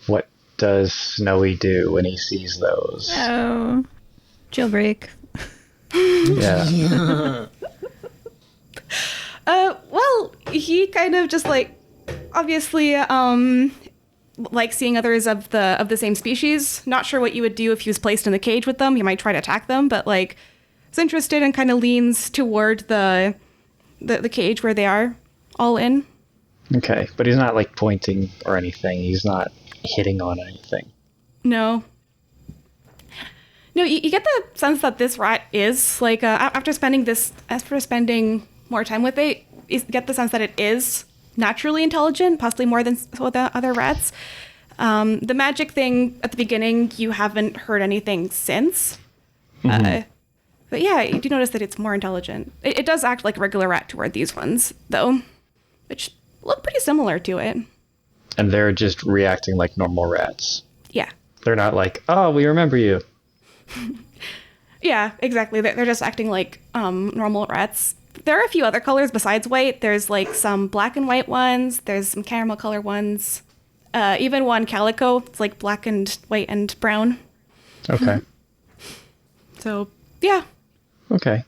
What does Snowy do when he sees those? Oh, jailbreak. Yeah. Well, he kind of just like obviously like seeing others of the same species. Not sure what you would do if he was placed in the cage with them. He might try to attack them, but like is interested and kind of leans toward the cage where they are all in. Okay, but he's not like pointing or anything. He's not hitting on anything. No. No, you get the sense that this rat is like after spending more time with it, you get the sense that it is naturally intelligent, possibly more than some of the other rats. The magic thing at the beginning, you haven't heard anything since. But yeah, you do notice that it's more intelligent. It does act like a regular rat toward these ones, though, which look pretty similar to it. And they're just reacting like normal rats. Yeah. They're not like, oh, we remember you. Yeah, exactly. They're just acting like normal rats. There are a few other colors besides white. There's like some black and white ones. There's some caramel color ones. Even one calico. It's like black and white and brown. Okay. So, yeah. Okay.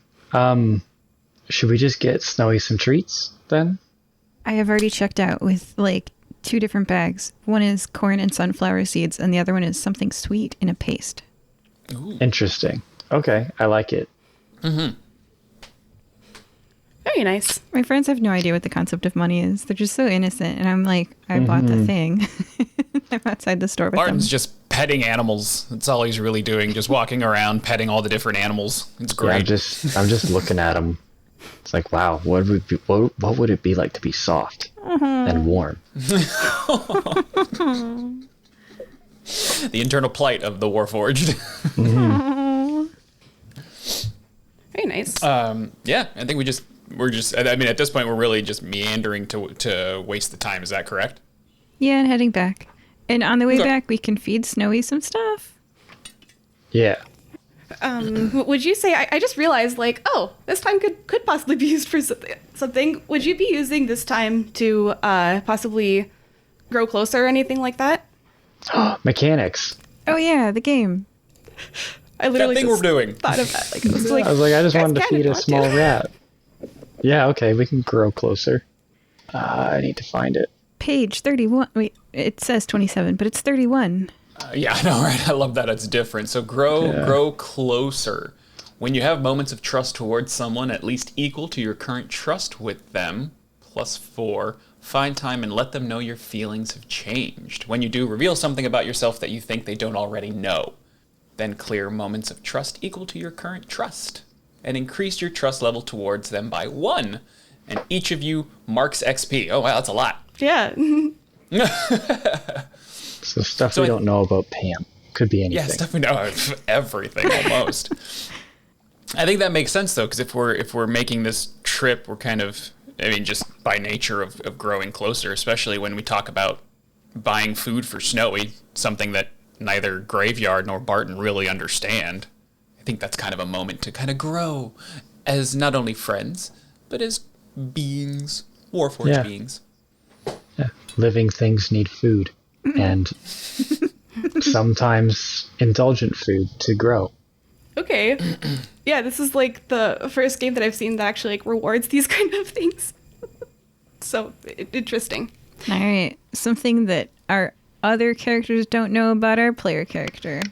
Should we just get Snowy some treats then? I have already checked out with like 2 different bags. One is corn and sunflower seeds, and the other one is something sweet in a paste. Ooh. Interesting. Okay, I like it. Very nice. My friends have no idea what the concept of money is. They're just so innocent, and I'm like, I bought the thing. I'm outside the store with Barton's them. just petting animals. That's all he's really doing. Just walking around, petting all the different animals. It's Yeah, great. I'm just looking at him. It's like, wow, what would it be like to be soft and warm? The internal plight of the Warforged. Very nice. Yeah, I think we're just. I mean, at this point, we're really just meandering to waste the time. Is that correct? Yeah, and heading back. And on the way Okay. back, we can feed Snowy some stuff. Yeah. Would you say, I just realized, like, oh, this time could possibly be used for something. Would you be using this time to possibly grow closer or anything like that? Mechanics. Oh yeah, the game. I literally That thing just we're doing. thought of that. Like, it was like, I was like, I just guys wanted to can feed if a you want small to. rat. Yeah, okay, we can grow closer. I need to find it. Page 31. Wait, it says 27, but it's 31. Yeah, I know, right? I love that it's different. So grow closer. When you have moments of trust towards someone at least equal to your current trust with them, +4, find time and let them know your feelings have changed. When you do, reveal something about yourself that you think they don't already know. Then clear moments of trust equal to your current trust, and increase your trust level towards them by 1. And each of you marks XP. Oh, wow, that's a lot. Yeah. So stuff So we I- don't know about Pam. Could be anything. Yeah, stuff we know of everything almost. I think that makes sense though, because if we're making this trip, we're kind of, I mean, just by nature of growing closer, especially when we talk about buying food for Snowy, something that neither Graveyard nor Barton really understand. I think that's kind of a moment to kind of grow as not only friends, but as beings, Warforged Yeah. beings. Yeah. Living things need food. And sometimes indulgent food to grow. Okay. Yeah, this is like the first game that I've seen that actually like rewards these kind of things. So interesting. All right. Something that our other characters don't know about our player character.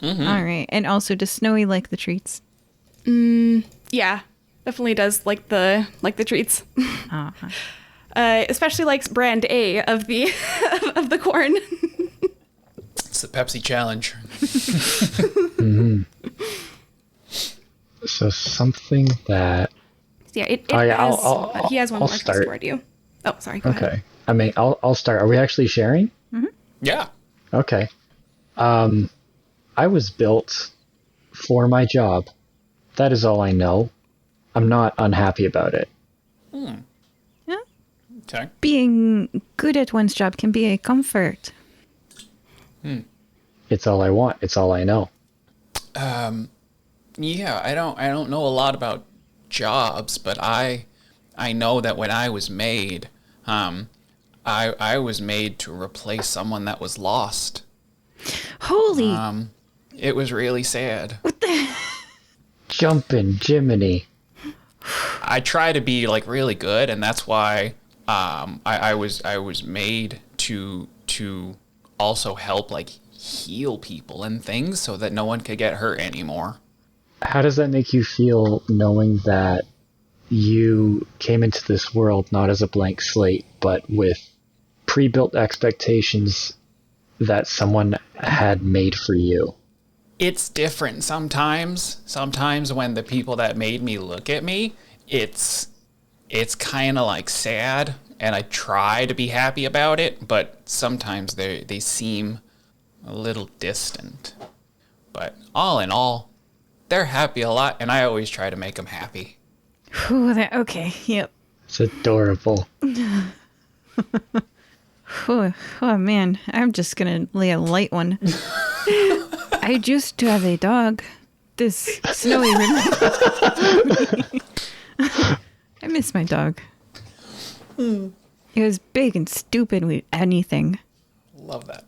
Mm-hmm. All right. And also, does Snowy like the treats? Yeah, definitely does like the treats. Uh-huh. Especially likes brand A of the of the corn. It's the Pepsi challenge. So something that... Yeah, it Oh, yeah, has, he has one I'll more start. toward you. Oh, sorry. Go ahead. Okay. I mean, I'll start. Are we actually sharing? Yeah. Okay. I was built for my job. That is all I know. I'm not unhappy about it. Yeah. Okay. Being good at one's job can be a comfort. It's all I want. It's all I know. Yeah, I don't know a lot about jobs, but I know that when I was made, I was made to replace someone that was lost. Holy. It was really sad. Jumpin' Jiminy. I try to be like really good, and that's why I was made to also help like heal people and things so that no one could get hurt anymore. How does that make you feel knowing that you came into this world not as a blank slate, but with pre-built expectations that someone had made for you? It's different sometimes. Sometimes when the people that made me look at me, it's kind of like sad, and I try to be happy about it, but sometimes they seem a little distant. But all in all, they're happy a lot, and I always try to make them happy. Ooh, okay. Yep. It's adorable. Oh, man. I'm just going to lay a light one. I used to have a dog. This Snowy reminds me. I miss my dog. It was big and stupid with anything. Love that.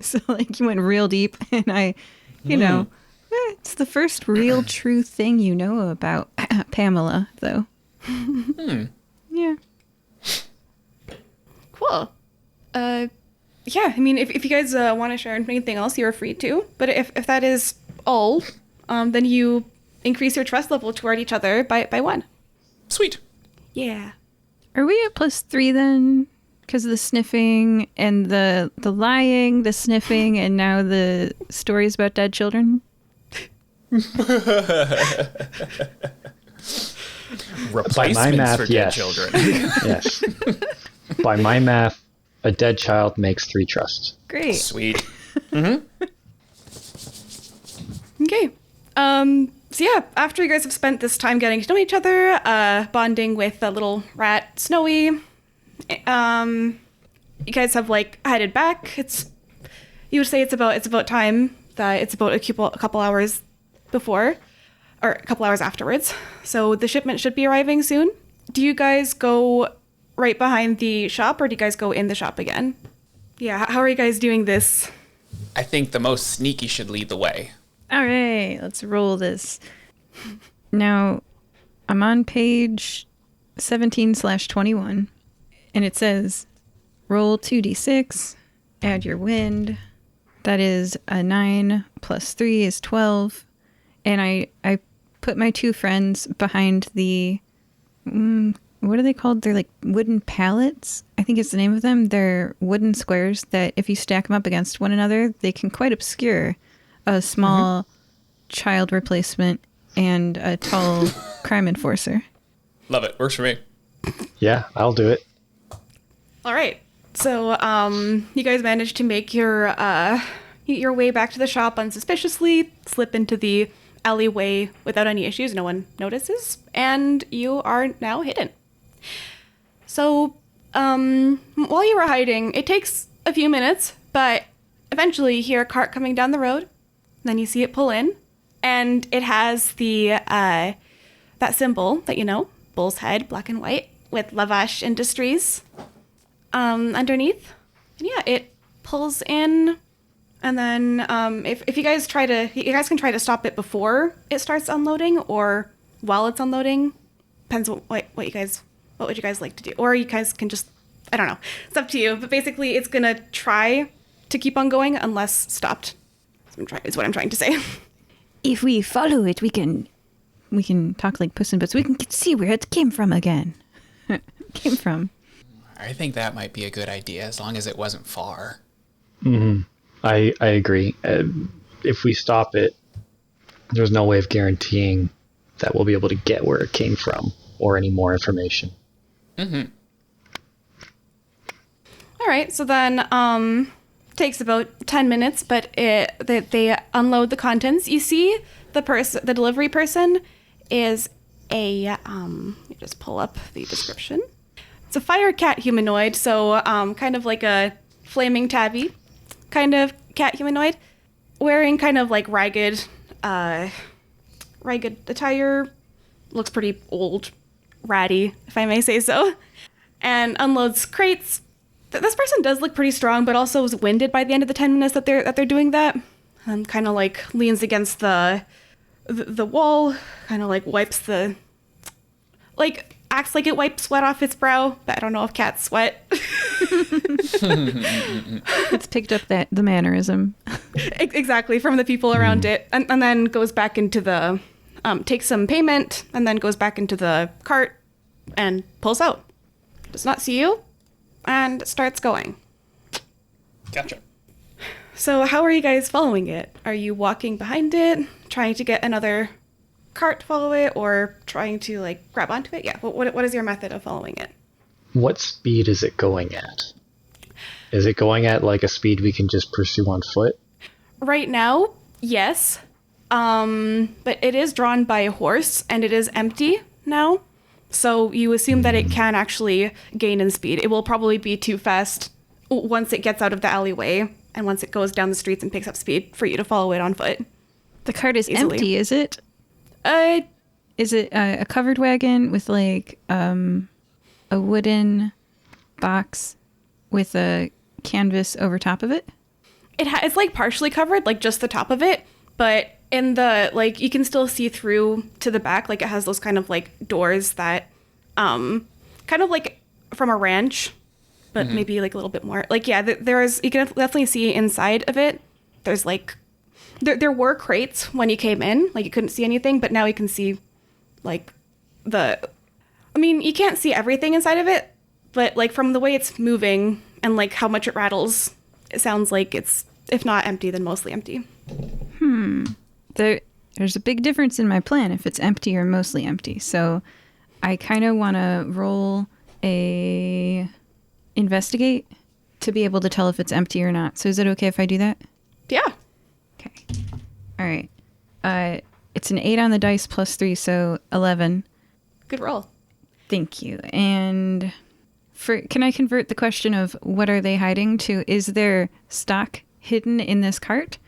So, like, you went real deep, and you know, it's the first real true thing you know about Pamela, though. Yeah. Cool. Yeah, I mean, if you guys want to share anything else, you're free to. But if that is all, then you increase your trust level toward each other by 1. Sweet. Yeah. Are we at +3 then? Because of the sniffing and the lying, the sniffing, and now the stories about dead children? Replacements math, for dead yes. children. Yes. By my math, a dead child makes 3 trust. Great. Sweet. Okay. So yeah, after you guys have spent this time getting to know each other, bonding with the little rat Snowy, you guys have like headed back. You would say it's about time that it's about a couple hours before, or a couple hours afterwards. So the shipment should be arriving soon. Do you guys go right behind the shop, or do you guys go in the shop again? Yeah, how are you guys doing this? I think the most sneaky should lead the way. All right, let's roll this. Now, I'm on page 17/21, and it says, roll 2d6, add your wind. That is a 9 plus 3 is 12. And I put my 2 friends behind the, what are they called? They're like wooden pallets. I think it's the name of them. They're wooden squares that if you stack them up against one another, they can quite obscure a small child replacement and a tall crime enforcer. Love it. Works for me. Yeah, I'll do it. All right. So, you guys managed to make your way back to the shop unsuspiciously, slip into the alleyway without any issues. No one notices, and you are now hidden. So, while you were hiding, it takes a few minutes, but eventually you hear a cart coming down the road. Then you see it pull in, and it has the that symbol that you know, bull's head, black and white, with Lavash Industries underneath. And yeah, it pulls in, and then if you guys can try to stop it before it starts unloading or while it's unloading. Depends what you guys what would you guys like to do? Or you guys can just, I don't know. It's up to you. But basically, it's going to try to keep on going unless stopped. Is what I'm trying to say. If we follow it, we can talk like Puss in Boots. We can see where it came from again. Came from. I think that might be a good idea as long as it wasn't far. Mm-hmm. I agree. If we stop it, there's no way of guaranteeing that we'll be able to get where it came from or any more information. Mm-hmm. All right, so then takes about 10 minutes, but they unload the contents. You see the delivery person is a let me just pull up the description. It's a fire cat humanoid, so kind of like a flaming tabby kind of cat humanoid, wearing kind of like ragged attire, looks pretty old, ratty, if I may say so, and unloads crates. This person does look pretty strong, but also was winded by the end of the 10 minutes that they're doing that, and kind of like leans against the wall, kind of like wipes acts like it wipes sweat off its brow, but I don't know if cats sweat. It's picked up the mannerism. Exactly, from the people around it, and then goes back into the takes some payment, and then goes back into the cart and pulls out. Does not see you, and starts going. Gotcha. So how are you guys following it? Are you walking behind it, trying to get another cart to follow it, or trying to like grab onto it? Yeah, what is your method of following it? What speed is it going at? Is it going at like a speed we can just pursue on foot? Right now, yes. But it is drawn by a horse, and it is empty now. So you assume that it can actually gain in speed. It will probably be too fast once it gets out of the alleyway, and once it goes down the streets and picks up speed for you to follow it on foot. The cart is Easily. empty, is it? Is it a covered wagon with like a wooden box with a canvas over top of it? It's like partially covered, like just the top of it, but in the like you can still see through to the back. Like it has those kind of like doors that kind of like from a ranch, but maybe like a little bit more. Like yeah, there's you can definitely see inside of it. There's like there were crates when you came in, like you couldn't see anything, but now you can see like you can't see everything inside of it, but like from the way it's moving and like how much it rattles, it sounds like it's, if not empty, then mostly empty. There's a big difference in my plan if it's empty or mostly empty. So I kind of want to roll a investigate to be able to tell if it's empty or not. So is it okay if I do that? Yeah. Okay. All right. It's an 8 on the dice plus 3, so 11. Good roll. Thank you. And can I convert the question of what are they hiding to, is there stock hidden in this cart?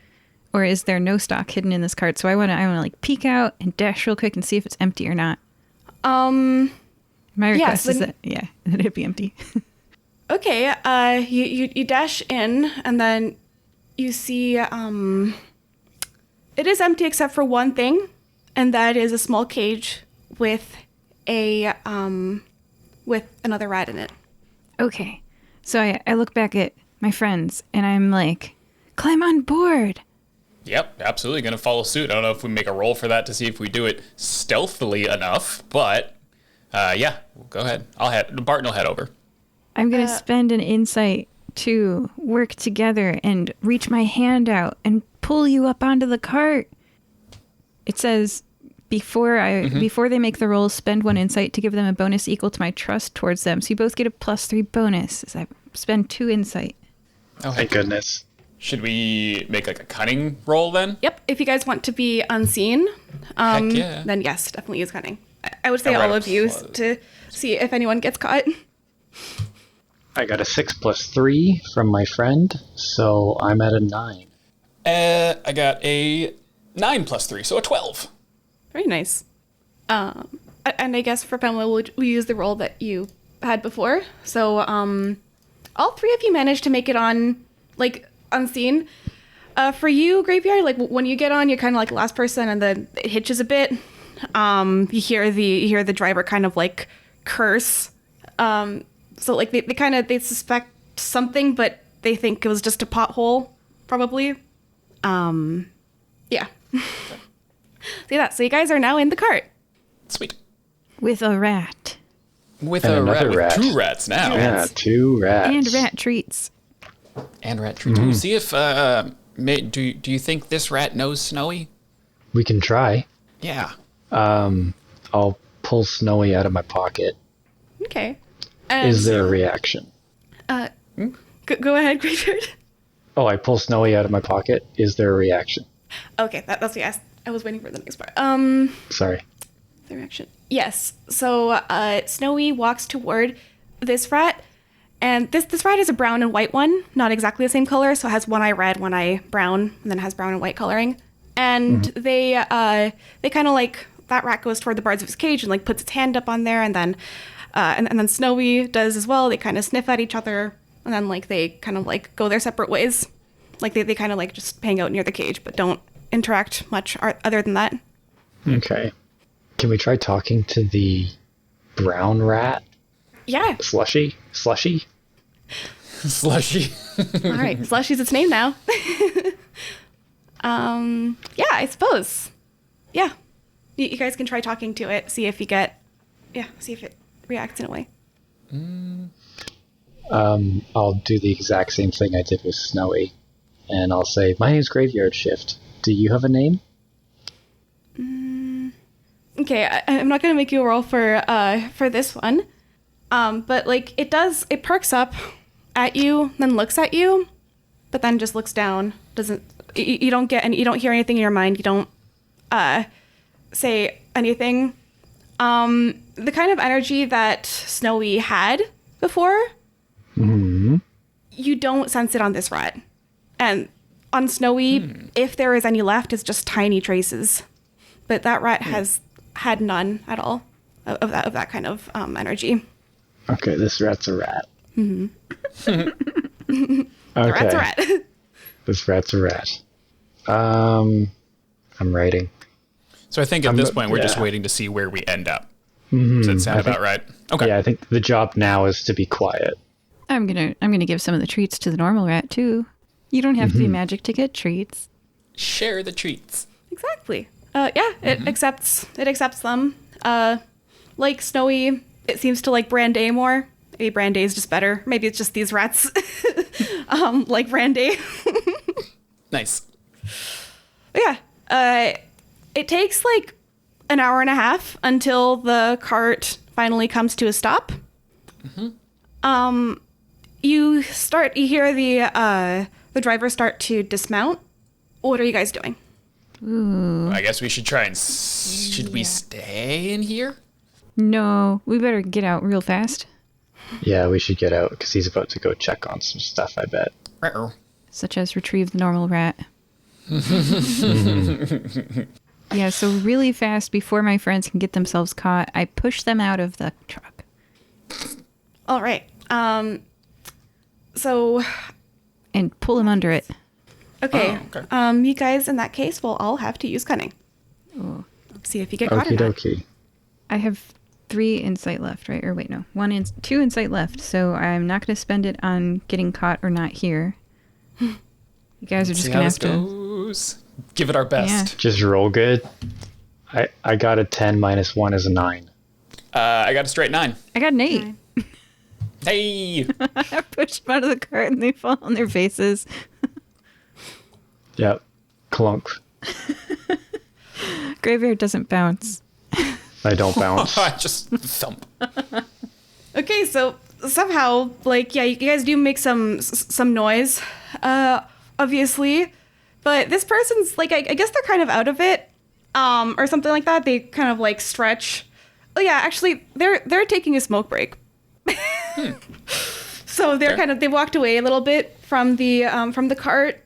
Or is there no stock hidden in this cart? So I want to like peek out and dash real quick and see if it's empty or not. My request is that it be empty. Okay. You dash in, and then you see it is empty except for one thing, and that is a small cage with with another rat in it. Okay. So I look back at my friends and I'm like, climb on board. Yep, absolutely going to follow suit. I don't know if we make a roll for that to see if we do it stealthily enough, but yeah, go ahead. Barton will head over. I'm going to spend an insight to work together and reach my hand out and pull you up onto the cart. It says before they make the roll, spend 1 insight to give them a bonus equal to my trust towards them. So you both get a +3 bonus as I spend 2 insight. Oh, Thank goodness. Should we make like a cunning roll then? Yep. If you guys want to be unseen, Heck yeah. then yes, definitely use cunning. I would say All right, all of you to see if anyone gets caught. I got a 6 plus 3 from my friend, so I'm at a 9. I got a 9 plus 3, so a 12. Very nice. And I guess for Pamela, we'll use the roll that you had before. So all 3 of you managed to make it on, like, unseen. For you, Graveyard, like when you get on, you're kind of like last person, and then it hitches a bit. You hear the driver kind of like curse So like they suspect something, but they think it was just a pothole, probably. Yeah. See that? So you guys are now in the cart. Sweet. With a rat. With And a another rat. rat. With 2 rats now. Yeah, 2 rats. And rat treats. And rat treat. See if do you think this rat knows Snowy? We can try. Yeah. I'll pull Snowy out of my pocket. Okay. And Is there a reaction? Go ahead, Graveyard. Oh, I pull Snowy out of my pocket. Is there a reaction? Okay, that's what I asked. I was waiting for the next part. Sorry. The reaction. Yes. So, Snowy walks toward this rat, and this rat is a brown and white one, not exactly the same color. So it has one eye red, one eye brown, and then has brown and white coloring. And they kind of like that rat goes toward the bars of his cage and like puts its hand up on there, and then Snowy does as well. They kind of sniff at each other, and then like they kind of like go their separate ways. Like they kind of like just hang out near the cage, but don't interact much other than that. Okay. Can we try talking to the brown rat? Yeah. Slushy? Slushy. All right. Slushy's its name now. Yeah, I suppose. Yeah. You guys can try talking to it, see if it reacts in a way. I'll do the exact same thing I did with Snowy. And I'll say, my name's Graveyard Shift. Do you have a name? Okay, I'm not gonna make you roll for this one. But like it perks up at you, then looks at you, but then just looks down. You don't hear anything in your mind. You don't say anything. The kind of energy that Snowy had before, you don't sense it on this rat. And on Snowy, if there is any left, it's just tiny traces. But that rat has had none at all of that kind of energy. Okay, this rat's a rat. The Okay. rat's a rat. This rat's a rat. I'm writing. So I think at this point we're just yeah. waiting to see where we end up. Does that sound about right? Okay. Yeah, I think the job now is to be quiet. I'm gonna give some of the treats to the normal rat too. You don't have to be magic to get treats. Share the treats. Exactly. It accepts them. Like Snowy, it seems to like Brandy more. Maybe Brandy is just better. Maybe it's just these rats like Brandy. Nice. Yeah. It takes like an hour and a half until the cart finally comes to a stop. You hear the driver start to dismount. What are you guys doing? I guess we should try and... Should we stay in here? No, we better get out real fast. Yeah, we should get out because he's about to go check on some stuff, I bet. Uh-oh. Such as retrieve the normal rat. Yeah, so really fast before my friends can get themselves caught, I push them out of the truck. All right. So, And pull them under it. okay. Oh, okay. You guys, in that case, will all have to use cunning. Oh. See if you get caught or Okie not. dokie. I have 3 insight left, right? Or wait, no. 2 insight left, so I'm not going to spend it on getting caught or not here. You guys are just See going how to this have to... goes. Give it our best. Just roll good. I got a 10 minus 1 is a 9. I got a straight 9. I got an 8. Nine. Hey! I push them out of the cart and they fall on their faces. Yep. Clunk. Graveyard doesn't bounce. I don't bounce. I just thump. Okay, so somehow, like, yeah, you guys do make some noise, obviously, but this person's like, I guess they're kind of out of it, or something like that. They kind of like stretch. Oh yeah, actually, they're taking a smoke break. So they're Fair. they walked away a little bit from the cart.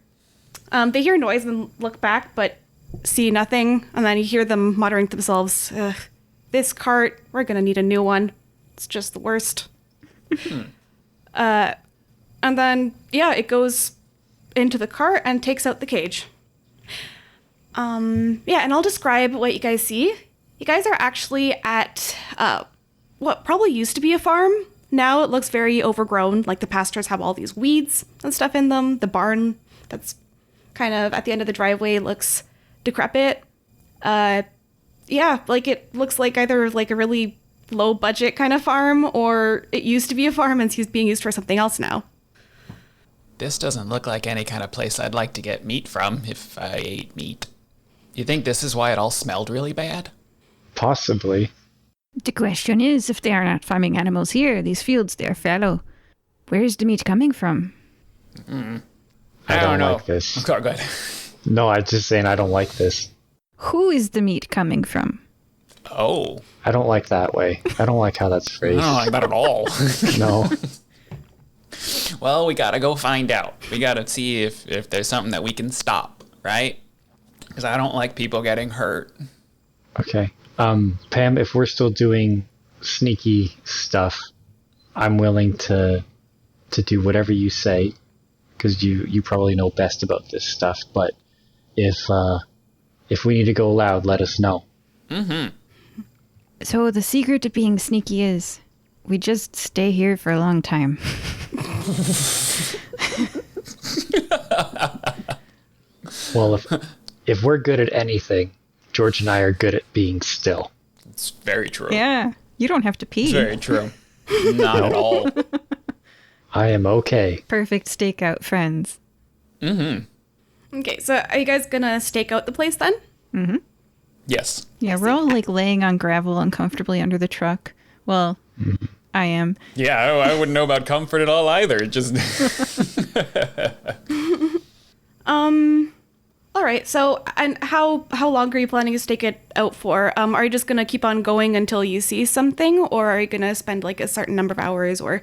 They hear noise and look back, but see nothing. And then you hear them muttering to themselves, "Ugh, this cart, we're gonna need a new one. It's just the worst." And then, yeah, it goes into the cart and takes out the cage. Yeah, and I'll describe what you guys see. You guys are actually at what probably used to be a farm Now it looks very overgrown. Like the pastures have all these weeds and stuff in them. The barn that's kind of at the end of the driveway looks decrepit. Yeah, like it looks like either like a really low budget kind of farm, or it used to be a farm and it's being used for something else now. This doesn't look like any kind of place I'd like to get meat from if I ate meat. You think this is why it all smelled really bad? Possibly. The question is, if they are not farming animals here, these fields, they are fallow. Where is the meat coming from? I don't know. like this. Go ahead. No, I'm just saying I don't like this. Who is the meat coming from? Oh. I don't like that way. I don't like how that's I phrased. don't like that at all. No. Well, we gotta go find out. We gotta see if there's something that we can stop, right? Because I don't like people getting hurt. Okay. Pam, if we're still doing sneaky stuff, I'm willing to do whatever you say, because you probably know best about this stuff. But if we need to go loud, let us know. Mm-hmm. So the secret to being sneaky is we just stay here for a long time. Well, if we're good at anything, George and I are good at being still. It's very true. Yeah, you don't have to pee. It's very true. Not at all. I am okay. Perfect stakeout friends. Mm-hmm. Okay, so are you guys gonna stake out the place then? Mm-hmm. Yes. Yeah, we're all like laying on gravel uncomfortably under the truck. Well, I am. Yeah, I wouldn't know about comfort at all either. It just All right. So, and how long are you planning to stake it out for? Are you just gonna keep on going until you see something, or are you gonna spend like a certain number of hours, or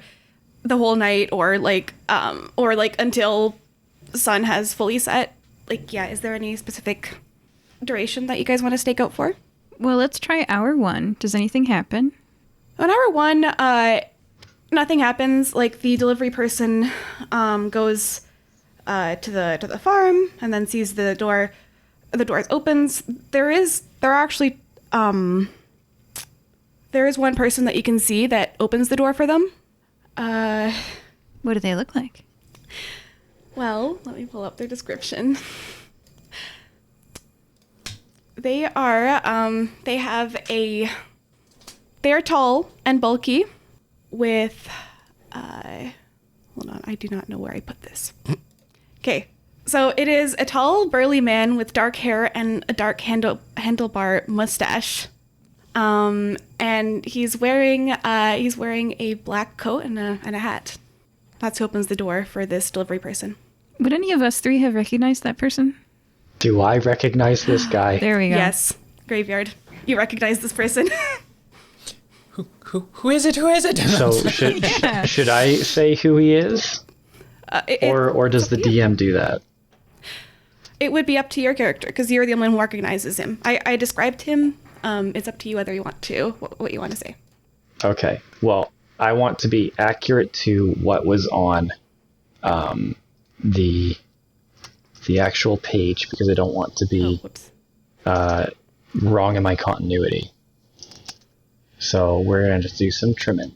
the whole night, or like until the sun has fully set? Like, yeah. Is there any specific duration that you guys want to stake out for? Well, let's try hour 1. Does anything happen? On hour 1, nothing happens. Like the delivery person goes to the farm and then sees the door. The door opens. There is one person that you can see that opens the door for them. What do they look like? Well, let me pull up their description. They are they are tall and bulky with hold on, I do not know where I put this. Okay. So it is a tall, burly man with dark hair and a dark handlebar mustache. And he's wearing a black coat and a hat. That's who opens the door for this delivery person. Would any of us 3 have recognized that person? Do I recognize this guy? There we go. Yes, Graveyard. You recognize this person. Who is it? Who is it? So should I say who he is? Or does the DM do that? It would be up to your character because you're the only one who recognizes him. I described him. It's up to you whether you want to, what you want to say. Okay. Well, I want to be accurate to what was on the actual page because I don't want to be wrong in my continuity. So we're going to do some trimming.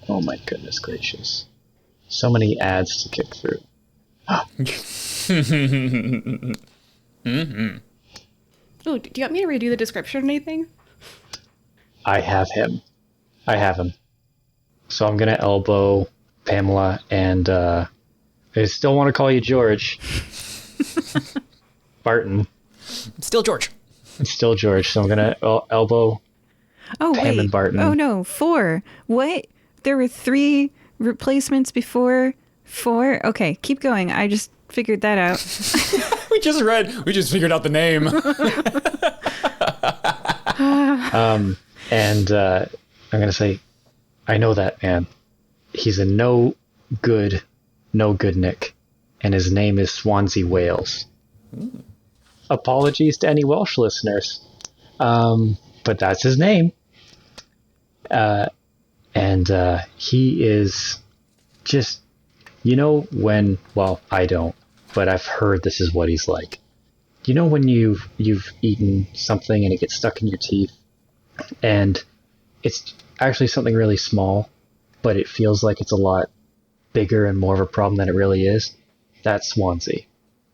Oh my goodness gracious. So many ads to kick through. Mm-hmm. Oh, do you want me to redo the description or anything? I have him. So I'm going to elbow Pamela and I still want to call you George. Barten. Still George. It's still George. So I'm going to elbow Pam and Barten. Oh, no. 4. What? There were 3 replacements before 4? Okay, keep going. I just figured that out. We just figured out the name. And I'm going to say, I know that man. He's a no good Nick. And his name is Swansea Wales. Apologies to any Welsh listeners. But that's his name. And he is just, when, well, I don't, but I've heard this is what he's like. When you've eaten something and it gets stuck in your teeth and it's actually something really small, but it feels like it's a lot bigger and more of a problem than it really is, that's Swansea.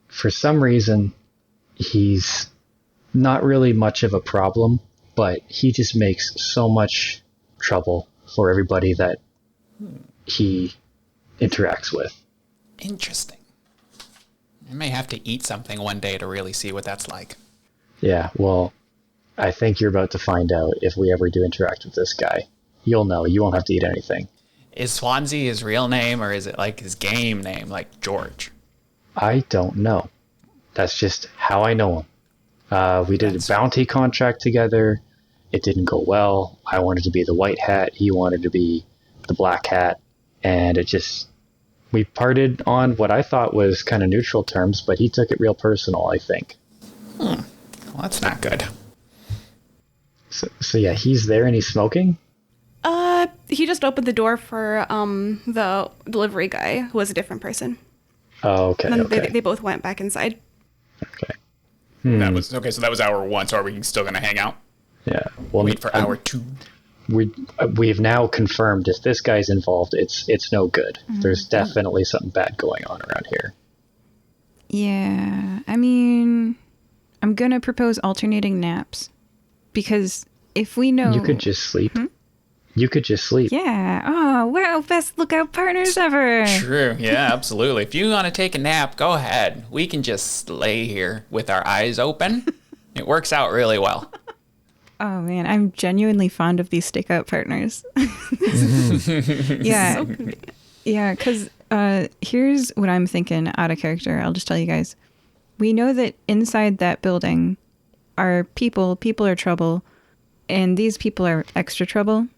For some reason, he's not really much of a problem, but he just makes so much trouble for everybody that he interacts with. Interesting. I may have to eat something one day to really see what that's like. Yeah, well, I think you're about to find out if we ever do interact with this guy. You'll know. You won't have to eat anything. Is Swansea his real name, or is it like his game name, like George? I don't know. That's just how I know him. We did a bounty contract together. It didn't go well. I wanted to be the white hat. He wanted to be the black hat. And we parted on what I thought was kind of neutral terms, but he took it real personal, I think. Well, that's not good. So yeah, he's there and he's smoking? He just opened the door for the delivery guy, who was a different person. Oh, okay. And then Okay. they both went back inside. Okay. That was okay. So that was hour 1. So are we still going to hang out? Yeah. Well, Wait for hour 2. We've now confirmed if this guy's involved, it's no good. There's definitely something bad going on around here. Yeah, I mean, I'm gonna propose alternating naps because if we know You could just sleep. You could just sleep. Yeah. Oh, wow, best lookout partners ever. True. Yeah, absolutely. If you want to take a nap, go ahead. We can just lay here with our eyes open. It works out really well. Oh man, I'm genuinely fond of these stakeout partners. Yeah. Yeah, because here's what I'm thinking out of character. I'll just tell you guys. We know that inside that building are people are trouble, and these people are extra trouble.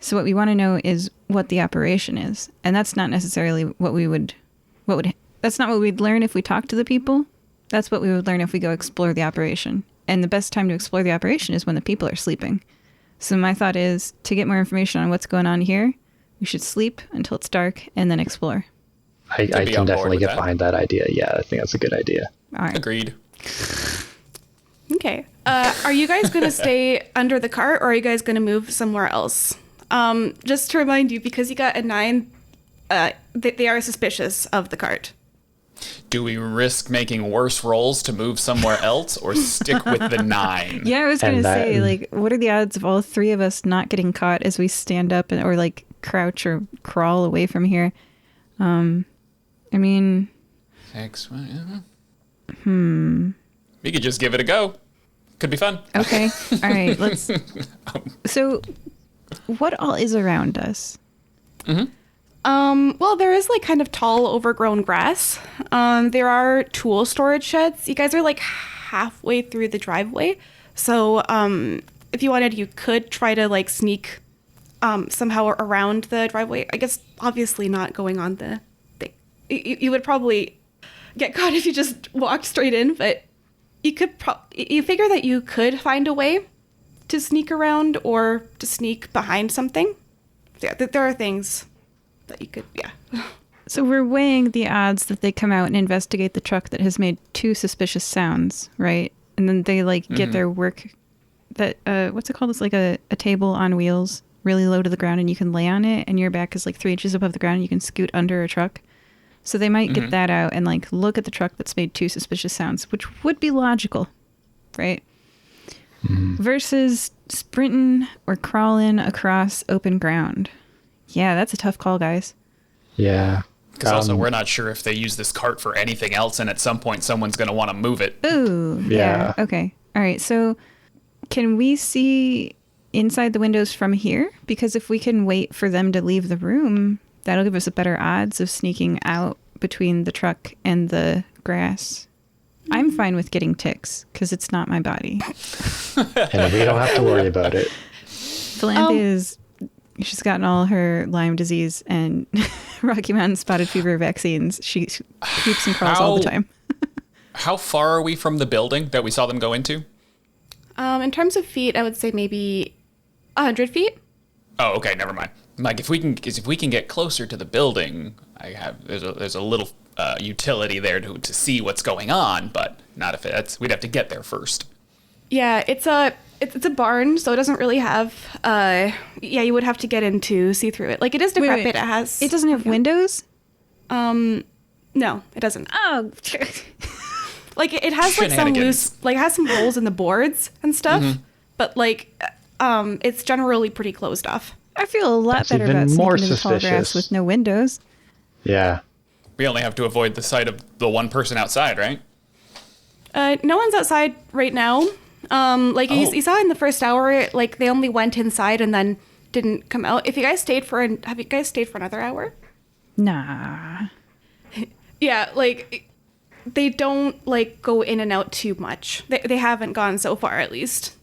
So what we want to know is what the operation is. And that's not necessarily that's not what we'd learn if we talk to the people. That's what we would learn if we go explore the operation. And the best time to explore the operation is when the people are sleeping. So my thought is to get more information on what's going on here, we should sleep until it's dark and then explore. I can definitely get behind that idea. Yeah, I think that's a good idea. All right. Agreed. Okay. Are you guys going to stay under the cart, or are you guys going to move somewhere else? Just to remind you, because you got a 9, they are suspicious of the cart. Do we risk making worse rolls to move somewhere else, or stick with the 9? Yeah, I was going to that- say, like, what are the odds of all 3 of us not getting caught as we stand up or, like, crouch or crawl away from here? I mean... 6. We could just give it a go. Could be fun. Okay. All right. Let's... So, what all is around us? Well, there is like kind of tall, overgrown grass. There are tool storage sheds. You guys are like halfway through the driveway. So, if you wanted, you could try to like sneak somehow around the driveway. I guess obviously not going on the thing. You would probably get caught if you just walked straight in, but you could you figure that you could find a way to sneak around or to sneak behind something. Yeah, there are things that you could, yeah. So we're weighing the odds that they come out and investigate the truck that has made 2 suspicious sounds, right? And then they like get their work that what's it called? It's like a table on wheels, really low to the ground, and you can lay on it, and your back is like 3 inches above the ground, and you can scoot under a truck. So they might get that out and like look at the truck that's made 2 suspicious sounds, which would be logical, right? Versus sprinting or crawling across open ground. Yeah, that's a tough call, guys. Yeah. Because also, we're not sure if they use this cart for anything else, and at some point, someone's going to want to move it. Ooh, yeah. Okay. All right. So can we see inside the windows from here? Because if we can wait for them to leave the room, that'll give us a better odds of sneaking out between the truck and the grass. I'm fine with getting ticks because it's not my body. And we don't have to worry about it. Philanthia she's gotten all her Lyme disease and Rocky Mountain spotted fever vaccines. She creeps and crawls all the time. How far are we from the building that we saw them go into? In terms of feet, I would say maybe 100 feet. Oh, okay, never mind. Like if we can get closer to the building, there's a little utility there to see what's going on, but not if we'd have to get there first. Yeah, it's a it's a barn, so it doesn't really have. You would have to get in to see through it. Like it is decrepit. Wait. It has. It doesn't have windows? No, it doesn't. Oh. Like it has like some Shenanigans. loose, like it has some holes in the boards and stuff, but like, it's generally pretty closed off. I feel a lot That's better even about more sneaking into the tall grass suspicious. with no windows. Yeah. We only have to avoid the sight of the one person outside, right? No one's outside right now. Like Oh. you saw in the first hour, like they only went inside and then didn't come out. If you guys stayed have you guys stayed for another hour? Nah. Yeah, like they don't like go in and out too much. They haven't gone so far, at least.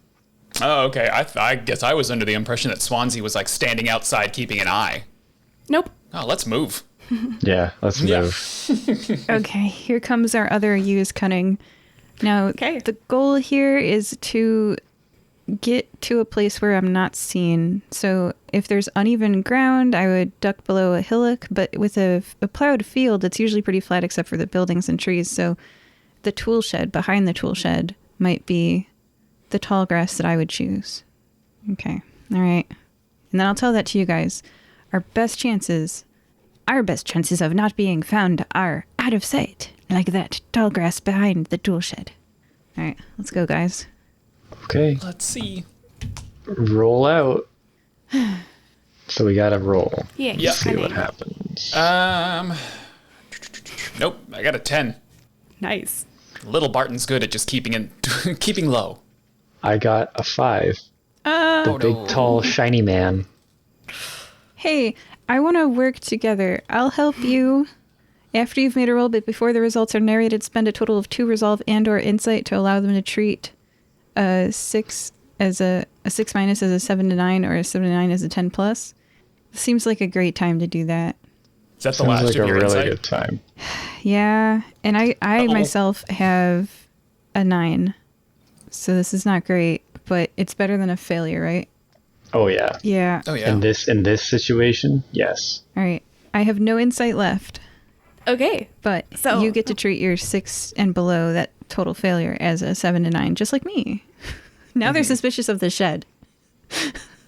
Oh, okay. I guess I was under the impression that Swansea was like standing outside keeping an eye. Nope. Oh, let's move. Yeah, let's Yeah. move. Okay, here comes our other use cunning. Now, Okay. the goal here is to get to a place where I'm not seen. So if there's uneven ground, I would duck below a hillock, but with a plowed field, it's usually pretty flat except for the buildings and trees. So the tool shed, behind the tool shed, might be the tall grass that I would choose. Okay, all right. And then I'll tell that to you guys. Our best chances of not being found are out of sight, like that tall grass behind the tool shed. All right, let's go, guys. Okay, Let's see. roll out. So we gotta roll. Yeah. Yeah. See what cunning. happens. Nope. I got a 10. Nice. Little Barton's good at just keeping low. I got a 5. The big, tall, shiny man. Hey, I want to work together. I'll help you. After you've made a roll, but before the results are narrated, spend a total of 2 resolve and/or insight to allow them to treat a 6 as a 6 minus as a 7 to 9 or a 7 to 9 as a 10 plus. Seems like a great time to do that. Is that the Sounds last like of a your really insight? good time. Yeah, and I Uh-oh. myself have a 9. So this is not great, but it's better than a failure, right? Oh yeah. Yeah. Oh yeah. In this situation, yes. All right. I have no insight left, Okay. but So- you get to treat your 6 and below that total failure as a 7 to 9, just like me. Now they're suspicious of the shed.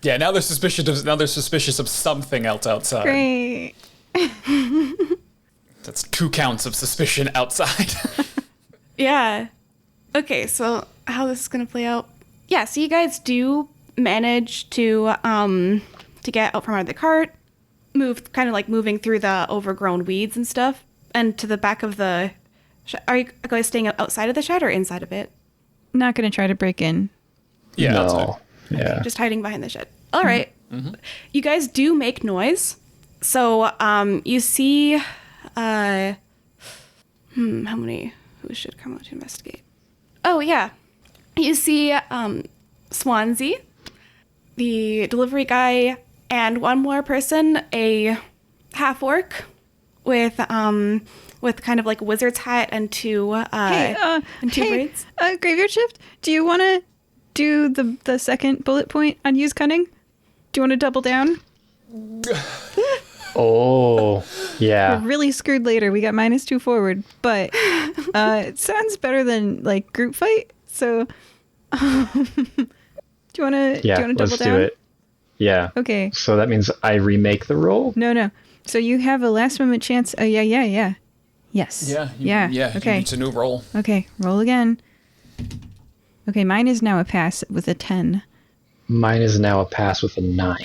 Yeah. Now they're suspicious of something else outside. Great. That's 2 counts of suspicion outside. Yeah. Okay, so how this is gonna play out? Yeah, so you guys do manage to get out from under the cart, moving through the overgrown weeds and stuff, and to the back of the. Are you guys staying outside of the shed or inside of it? Not going to try to break in. Yeah. No. Outside. Yeah. Just hiding behind the shed. All right. You guys do make noise. So you see, how many? Who should come out to investigate? Oh yeah, you see Swansea, the delivery guy, and one more person, a half orc with kind of like a wizard's hat and two and two braids. Graveyard Shift, do you want to do the second bullet point on use cunning? Do you want to double down? Oh, yeah. We're really screwed later. We got -2 forward, but it sounds better than like group fight. So, do you want to? Yeah, do you want to double let's down? do it. Yeah. Okay. So that means I remake the roll? No. So you have a last moment chance. Oh yeah. Yes. Yeah. Okay. It's a new roll. Okay. Roll again. Okay. Mine is now a pass with a 10. Mine is now a pass with a 9.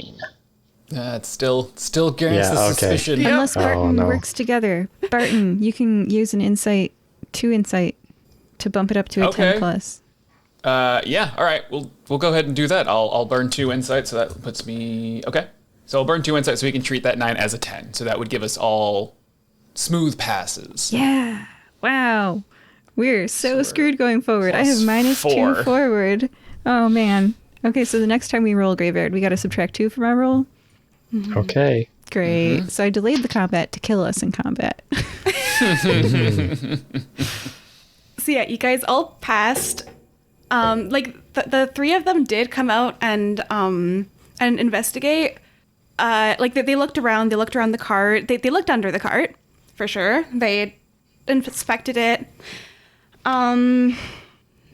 It still grants Yeah, the okay. suspicion. Yep. Unless Barton no. works together. Barton, you can use an insight, 2 insight, to bump it up to a Okay. 10 plus. Yeah. All right. We'll go ahead and do that. I'll burn 2 insight, so that puts me okay. So I'll burn 2 insight, so we can treat that 9 as a 10. So that would give us all smooth passes. Yeah. Wow. We're so screwed going forward. I have plus -2 4. forward. Oh man. Okay, so the next time we roll graveyard, we got to subtract 2 from our roll. Okay. Great. So I delayed the combat to kill us in combat. So yeah, you guys all passed. Like the 3 of them did come out and investigate. Like they looked around. They looked around the cart. They looked under the cart for sure. They inspected it.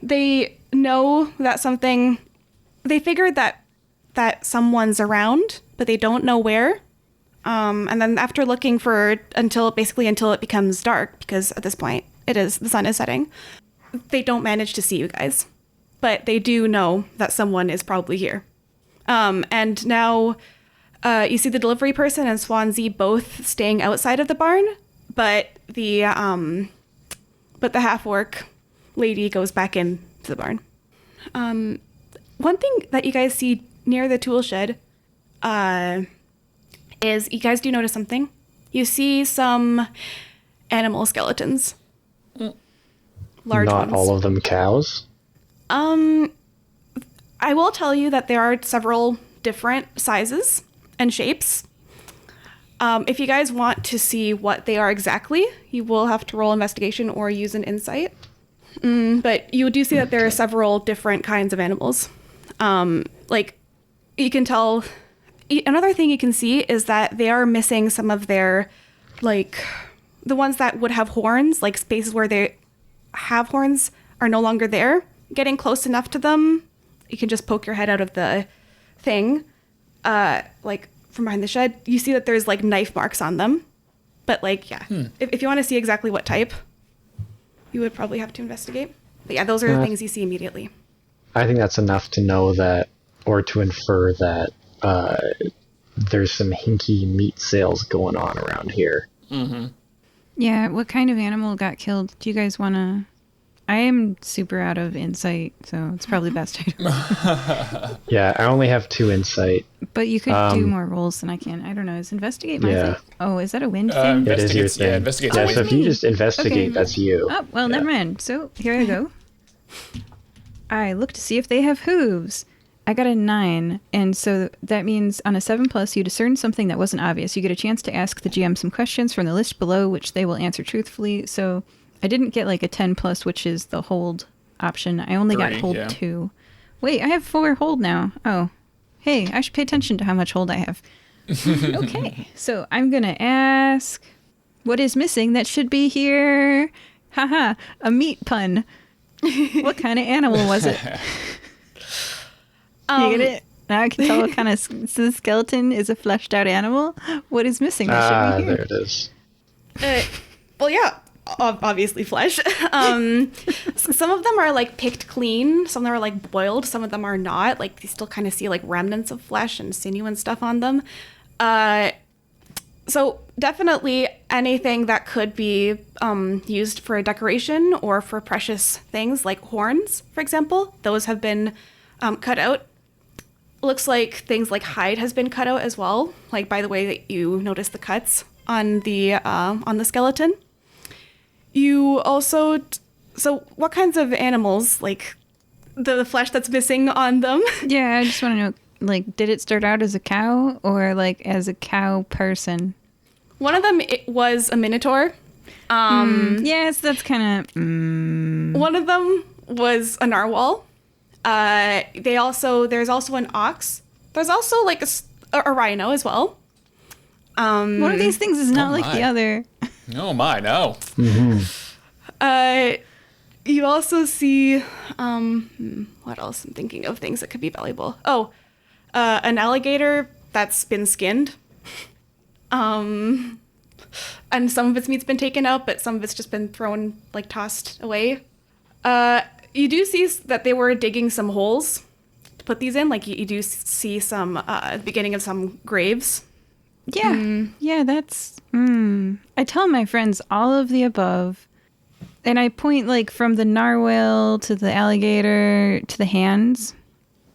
They know that something they figured that someone's around, but they don't know where. And then after looking until it becomes dark, because at this point the sun is setting, they don't manage to see you guys, but they do know that someone is probably here. And now you see the delivery person and Swansea both staying outside of the barn, but the half-orc lady goes back into the barn. One thing that you guys see near the tool shed is you guys do notice something. You see some animal skeletons. Large Not ones. all of them cows. I will tell you that there are several different sizes and shapes. If you guys want to see what they are exactly, you will have to roll investigation or use an insight. But you do see that there are several different kinds of animals. Like, you can tell... Another thing you can see is that they are missing some of their, like, the ones that would have horns, like spaces where they have horns are no longer there. Getting close enough to them, you can just poke your head out of the thing, like from behind the shed. You see that there's like knife marks on them. But like, yeah, if you want to see exactly what type, you would probably have to investigate. But yeah, those are the things you see immediately. I think that's enough to know that, or to infer that, there's some hinky meat sales going on around here. Mm-hmm. Yeah, what kind of animal got killed? Do you guys want to... I am super out of insight, so it's probably best I don't. Yeah, I only have 2 insight. But you could do more rolls than I can. I don't know. Is investigate my thing? Oh, is that a wind thing? It is your Investigates- yeah, thing. investigates Yeah, always so if you just investigate, Okay. that's you. Oh, well, never mind. So here I go. I look to see if they have hooves. I got a 9, and so that means on a 7+, you discern something that wasn't obvious. You get a chance to ask the GM some questions from the list below, which they will answer truthfully. So I didn't get like a 10+, which is the hold option. I only got 3, hold yeah. 2. Wait, I have 4 hold now. Oh, hey, I should pay attention to how much hold I have. Okay, so I'm going to ask, what is missing that should be here? Haha, a meat pun. What kind of animal was it? You get it? Now I can tell what kind of the skeleton is a fleshed out animal. What is missing that should be here? There it is. Well, yeah, obviously flesh. Some of them are like picked clean. Some of them are like boiled. Some of them are not. Like you still kind of see like remnants of flesh and sinew and stuff on them. So definitely anything that could be used for a decoration or for precious things like horns, for example. Those have been cut out. Looks like things like hide has been cut out as well. Like by the way that you notice the cuts on the skeleton. You also, so what kinds of animals, like the flesh that's missing on them? Yeah, I just want to know, like, did it start out as a cow or like as a cow person? One of them it was a minotaur. Yes, that's kind of. One of them was a narwhal. There's also an ox. There's also like a rhino as well. One of these things is not like the my. other. Oh my, no. You also see, what else? I'm thinking of things that could be valuable. Oh, an alligator that's been skinned. And some of its meat's been taken out, but some of it's just been thrown, like tossed away. You do see that they were digging some holes to put these in. Like you do see some beginning of some graves. Yeah, yeah, that's. I tell my friends all of the above, and I point like from the narwhal to the alligator to the hands.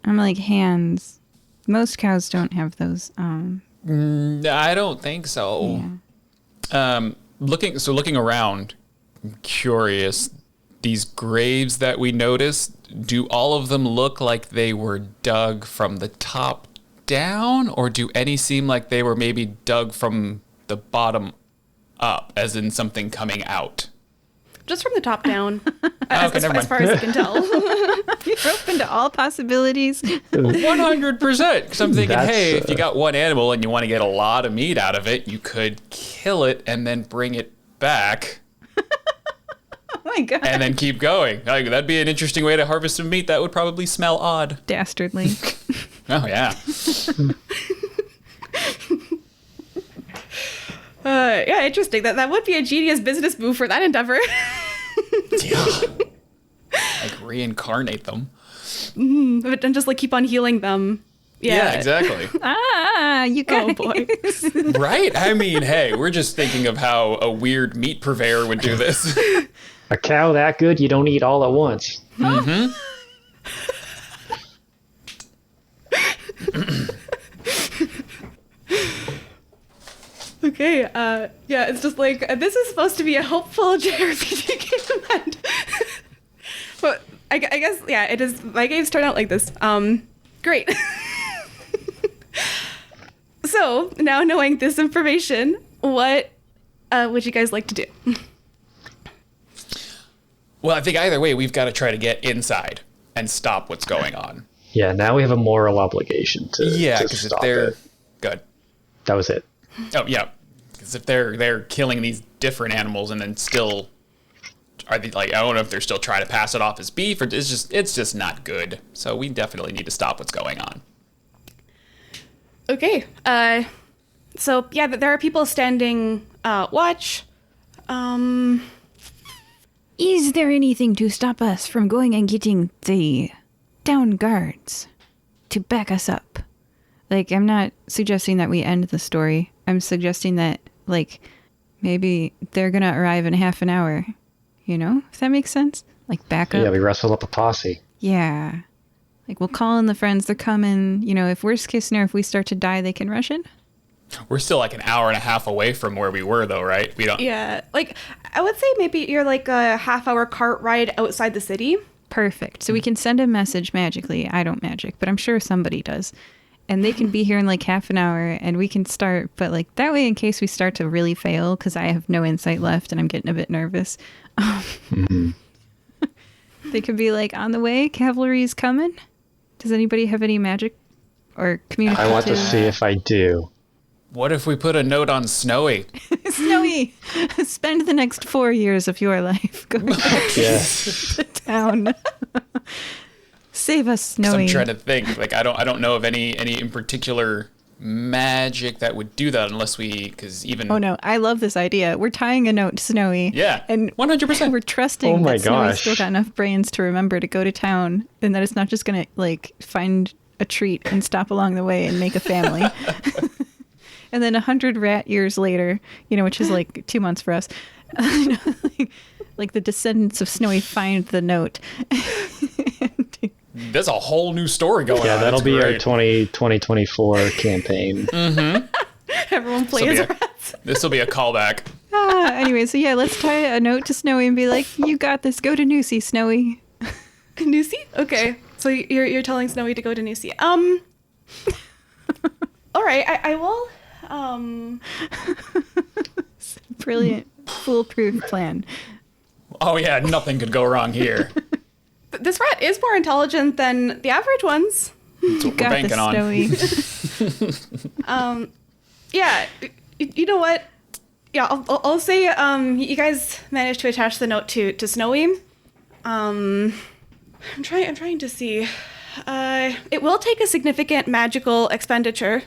I'm like, hands. Most cows don't have those. I don't think so. Yeah. Looking around, I'm curious. These graves that we noticed, do all of them look like they were dug from the top down, or do any seem like they were maybe dug from the bottom up, as in something coming out? Just from the top down, as never mind. far as you can tell. You're open to all possibilities. 100%. Because I'm thinking, That's, hey, if you got one animal and you want to get a lot of meat out of it, you could kill it and then bring it back. Oh my god. and then keep going. Like, that'd be an interesting way to harvest some meat. That would probably smell odd. Dastardly. Oh, yeah. Yeah, interesting. That would be a genius business move for that endeavor. Yeah. Like, reincarnate them. And just like keep on healing them. Yeah, exactly. You guys. Oh boy. Right? I mean, hey, we're just thinking of how a weird meat purveyor would do this. A cow that good, you don't eat all at once. Mm-hmm. Okay, yeah, it's just like, this is supposed to be a helpful JRPG game, and but I guess, yeah, it is, my games turn out like this. Great. So, now knowing this information, what would you guys like to do? Well, I think either way, we've got to try to get inside and stop what's going on. Yeah, now we have a moral obligation to Because if stop they're... it. Good. That was it. Oh, yeah. Because if they're killing these different animals and then still... Are they, like, I don't know if they're still trying to pass it off as beef, or it's just not good. So we definitely need to stop what's going on. Okay, so, yeah, there are people standing watch. Is there anything to stop us from going and getting the down guards to back us up? Like, I'm not suggesting that we end the story. I'm suggesting that, like, maybe they're gonna arrive in half an hour. You know? If that makes sense? Like, back up. Yeah, we wrestled up a posse. Yeah. Like, we'll call in the friends. They're coming. You know, if worst case scenario, if we start to die, they can rush in. We're still like an hour and a half away from where we were, though, right? We don't... Yeah, like, I would say maybe you're like a half-hour cart ride outside the city. Perfect. So we can send a message magically. I don't magic, but I'm sure somebody does. And they can be here in like half an hour and we can start. But like that way, in case we start to really fail, because I have no insight left and I'm getting a bit nervous. They could be like, on the way, cavalry's coming. Does anybody have any magic or communicative? I want to see if I do. What if we put a note on Snowy? Snowy, spend the next 4 years of your life going Yeah. to town. Save us, 'Cause Snowy. I'm trying to think. Like, I don't know of any in particular magic that would do that unless we... Because even... Oh no, I love this idea. We're tying a note to Snowy. Yeah, And 100%. we're trusting Oh my that Snowy's gosh. still got enough brains to remember to go to town and that it's not just going to like find a treat and stop along the way and make a family. And then 100 rat years later, you know, which is like 2 months for us, like the descendants of Snowy find the note. There's a whole new story going on. Yeah, that'll It's be our great. 2024 campaign. Everyone plays This'll be rats. This will be a callback. Anyway, so yeah, let's tie a note to Snowy and be like, you got this. Go to Newsy, Snowy. Nusi? Okay, so you're telling Snowy to go to Nusi. All right, I will. Brilliant, foolproof plan. Oh, yeah, nothing could go wrong here. This rat is more intelligent than the average ones. That's what we're Got banking this, on. Snowy. Yeah, you know what? Yeah, I'll say you guys managed to attach the note to Snowy. I'm trying to see. It will take a significant magical expenditure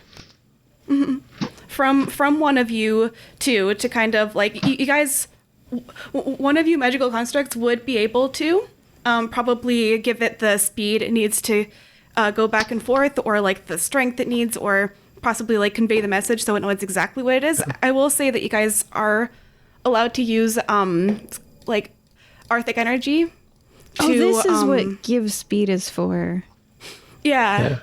from one of you to kind of like you guys. One of you magical constructs would be able to probably give it the speed it needs to go back and forth, or like the strength it needs, or possibly like convey the message so it knows exactly what it is. I will say that you guys are allowed to use like Arctic energy. Oh, this is um, what give speed is for. Yeah.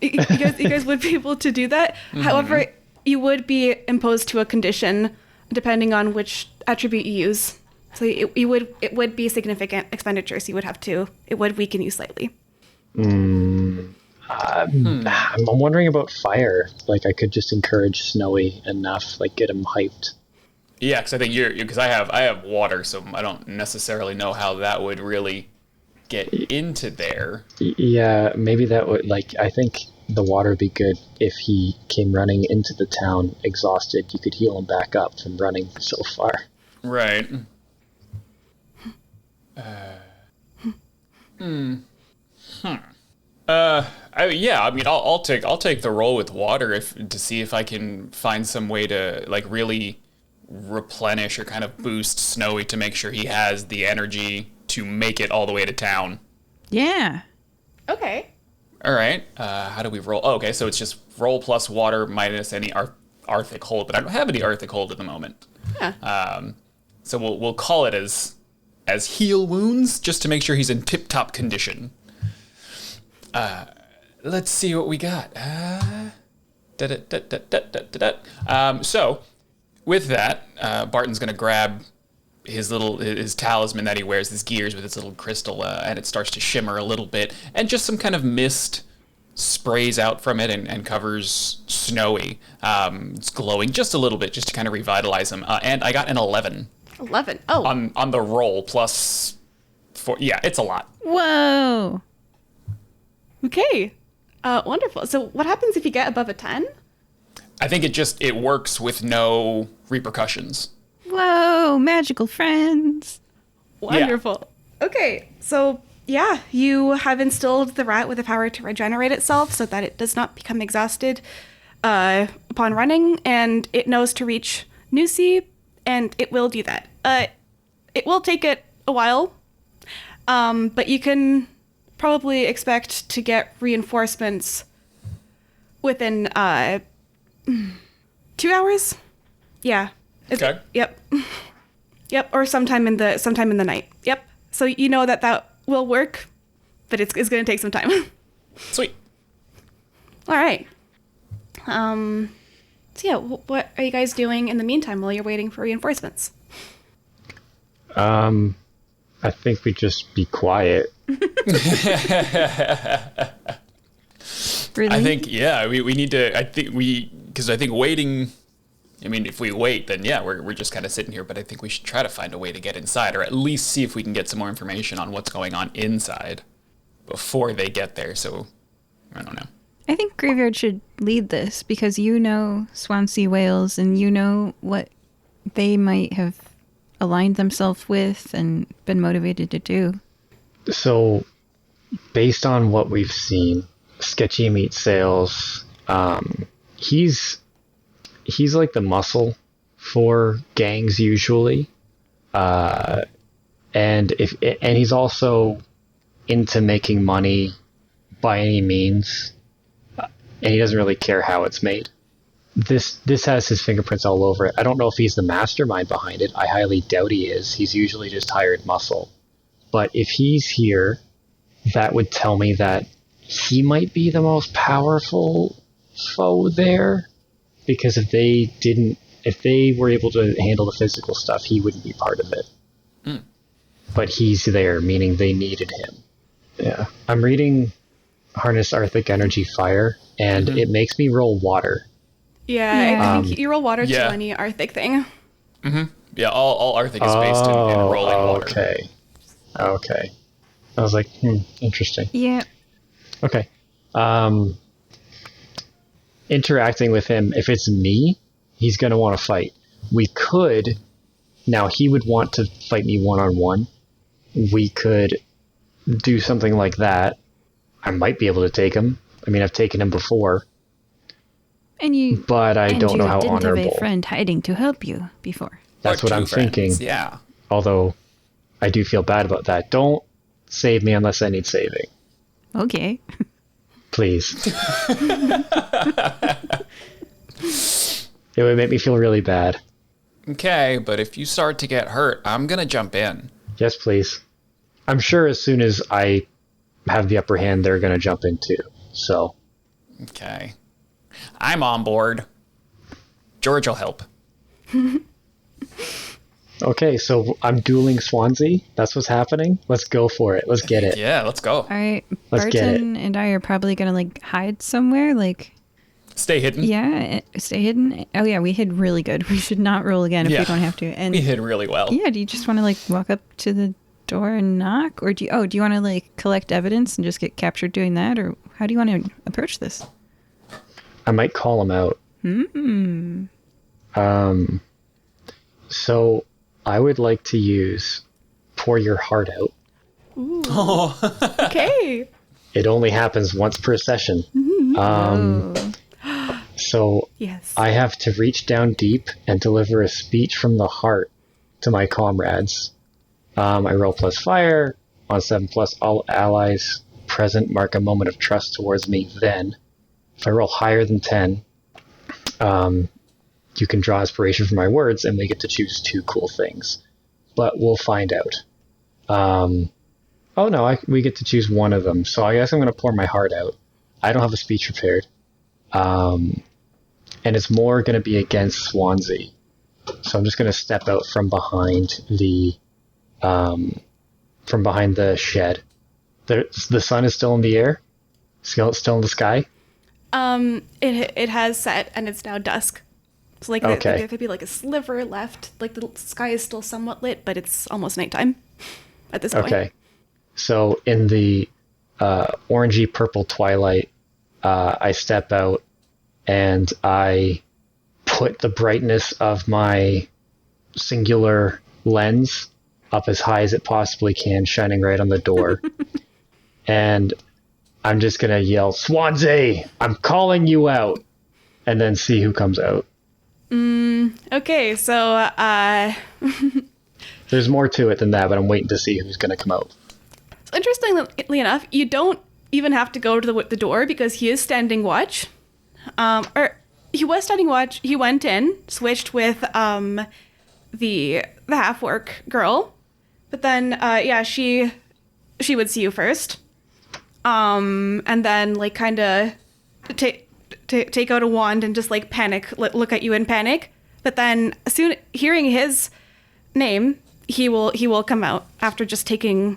You guys would be able to do that. However, you would be imposed to a condition depending on which attribute you use. So it would be significant expenditure. So you would have to. It would weaken you slightly. I'm wondering about fire. Like, I could just encourage Snowy enough, like get him hyped. Yeah, because I think because I have water, so I don't necessarily know how that would really get into there. Yeah, maybe that would, like, I think the water would be good if he came running into the town exhausted. You could heal him back up from running so far. Right. I'll take the roll with water to see if I can find some way to like really replenish or kind of boost Snowy to make sure he has the energy to make it all the way to town. Yeah. Okay. All right. How do we roll? Oh, okay, so it's just roll plus water minus any Arctic hold, but I don't have any Arctic hold at the moment. Yeah. So we'll call it as heal wounds just to make sure he's in tip-top condition. Let's see what we got. So with that, Barton's gonna grab his talisman that he wears, his gears with its little crystal, and it starts to shimmer a little bit, and just some kind of mist sprays out from it and covers Snowy. It's glowing just a little bit, just to kind of revitalize him. And I got an 11. 11. Oh. On the roll plus 4. Yeah, it's a lot. Whoa. Okay. Wonderful. So what happens if you get above a 10? I think it works with no repercussions. Whoa, magical friends. Wonderful. Yeah. Okay, so yeah, you have instilled the rat with the power to regenerate itself so that it does not become exhausted upon running, and it knows to reach Nusi, and it will do that. It will take it a while, but you can probably expect to get reinforcements within 2 hours. Yeah. Okay. Yep. Yep. Or sometime in the night. Yep. So you know that will work, but it's going to take some time. Sweet. All right. So yeah, what are you guys doing in the meantime while you're waiting for reinforcements? I think we just be quiet. Really? I think, yeah, we need to, because I think waiting, I mean, if we wait, then yeah, we're just kind of sitting here, but I think we should try to find a way to get inside, or at least see if we can get some more information on what's going on inside before they get there, so, I don't know. I think Graveyard should lead this, because you know Swansea whales, and you know what they might have aligned themselves with and been motivated to do. So, based on what we've seen, Sketchy Meat Sales, he's like the muscle for gangs usually, and he's also into making money by any means, and he doesn't really care how it's made. This has his fingerprints all over it. I don't know if he's the mastermind behind it. I highly doubt he is. He's usually just hired muscle. But if he's here, that would tell me that he might be the most powerful foe there. Because if they were able to handle the physical stuff, he wouldn't be part of it. Mm. But he's there, meaning they needed him. Yeah. I'm reading Harness Arctic Energy Fire, and it makes me roll water. Yeah, I think you roll water to any Arctic thing. Mm-hmm. Yeah, all Arctic is based in rolling water. Okay. I was like, interesting. Yeah. Okay. Interacting with him, if it's me, he's going to want to fight. We could, now he would want to fight me one-on-one. We could do something like that. I might be able to take him. I mean, I've taken him before. But I don't know how honorable. You didn't have a friend hiding to help you before. That's what I'm thinking. Yeah. Although, I do feel bad about that. Don't save me unless I need saving. Okay. Please. It would make me feel really bad. Okay, but if you start to get hurt, I'm going to jump in. Yes, please. I'm sure as soon as I have the upper hand, they're going to jump in too. So. Okay. I'm on board. George will help. Okay, so I'm dueling Swansea. That's what's happening. Let's go for it. Let's get it. Yeah, let's go. All right. Barton and I are probably going to hide somewhere. Stay hidden. Yeah, stay hidden. Oh yeah, we hid really good. We should not roll again if we don't have to. And we hid really well. Yeah, do you just want to walk up to the door and knock? Or do you want to collect evidence and just get captured doing that? Or how do you want to approach this? I might call him out. So I would like to use pour your heart out. Okay. It only happens once per session. So Yes. I have to reach down deep and deliver a speech from the heart to my comrades. I roll plus fire. On 7+, all allies present mark a moment of trust towards me. Then, if I roll higher than 10, you can draw inspiration from my words, and we get to choose 2 cool things. But we'll find out. We get to choose one of them. So I guess I'm going to pour my heart out. I don't have a speech prepared. And it's more going to be against Swansea. So I'm just going to step out from behind the shed. The sun is still in the air? Still in the sky? It has set and it's now dusk. So like there could be like a sliver left. Like the sky is still somewhat lit, but it's almost nighttime at this point. Okay. So in the orangey purple twilight, I step out and I put the brightness of my singular lens up as high as it possibly can, shining right on the door. And I'm just going to yell, "Swansea, I'm calling you out," and then see who comes out. Okay, so There's more to it than that, but I'm waiting to see who's going to come out. so interestingly enough, you don't even have to go to the door because he is standing watch. Or he was standing watch. He went in, switched with the half-orc girl, but then she would see you first. And then like kind of take out a wand and just like panic, look at you in panic. But then soon hearing his name, he will come out after just having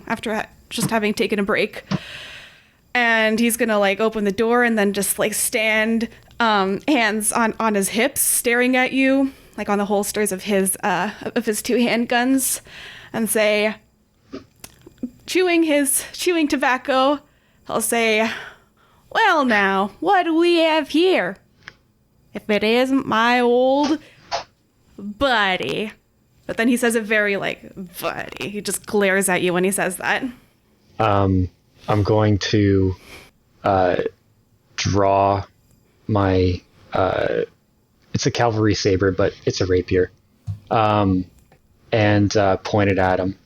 taken a break. And he's gonna like open the door and then just like stand hands on his hips, staring at you like on the holsters of his 2 handguns, and say, chewing tobacco. He'll say, "Well now, what do we have here? If it isn't my old buddy." But then he says it very like, buddy. He just glares at you when he says that. I'm going to draw my... it's a cavalry saber, but it's a rapier. And point it at him.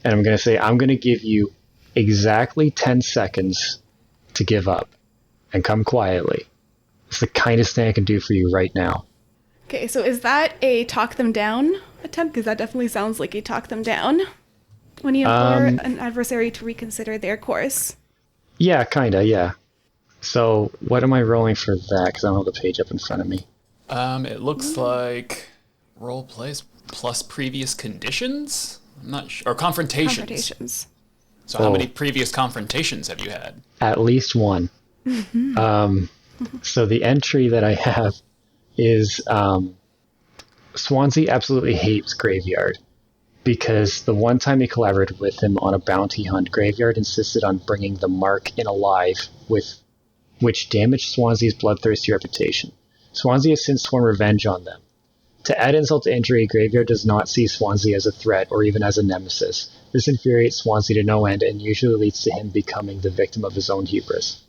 And I'm going to say, "I'm going to give you exactly 10 seconds to give up and come quietly. It's the kindest thing I can do for you right now." Okay, so is that a talk them down attempt? Because that definitely sounds like a talk them down when you implore an adversary to reconsider their course. Yeah, kinda, yeah. So what am I rolling for that? Because I don't have the page up in front of me. It looks like role plays plus previous conditions? I'm not sure. Or confrontations. So how many previous confrontations have you had? At least one. So the entry that I have is Swansea absolutely hates Graveyard because the one time he collaborated with him on a bounty hunt, Graveyard insisted on bringing the mark in alive, which damaged Swansea's bloodthirsty reputation. Swansea has since sworn revenge on them. To add insult to injury, Graveyard does not see Swansea as a threat or even as a nemesis. This infuriates Swansea to no end and usually leads to him becoming the victim of his own hubris.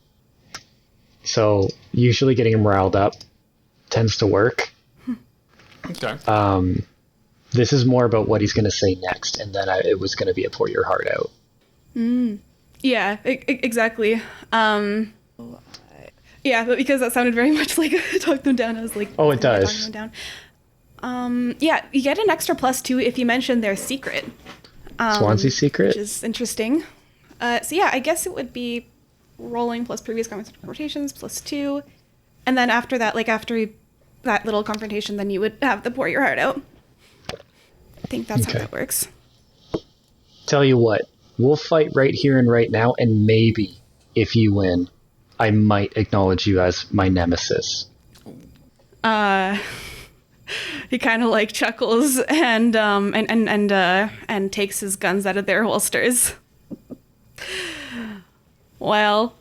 So, usually getting him riled up tends to work. Okay. This is more about what he's going to say next, and then it was going to be a pour your heart out. Yeah, exactly. Yeah, but because that sounded very much like talk them down, I was like, oh, it does. Talking them down. Yeah, you get an extra +2 if you mention their secret. Swansea's secret? Which is interesting. So yeah, I guess it would be rolling plus previous confrontations +2. And then after that, like after that little confrontation, then you would have the pour your heart out. I think that's how that works. Tell you what, we'll fight right here and right now, and maybe, if you win, I might acknowledge you as my nemesis. He kind of like chuckles and takes his guns out of their holsters. Well,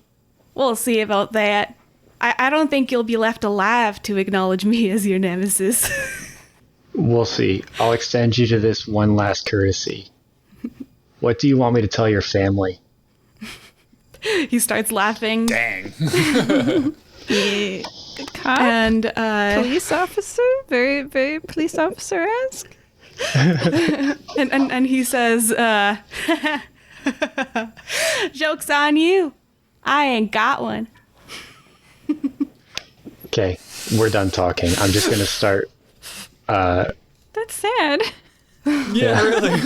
we'll see about that. I don't think you'll be left alive to acknowledge me as your nemesis. We'll see. I'll extend you to this one last courtesy. What do you want me to tell your family? He starts laughing. Dang. Yeah. Good cop. And Police officer? Very, very police officer-esque. and he says, "Joke's on you. I ain't got one." Okay, we're done talking. I'm just gonna start. That's sad. Yeah, really.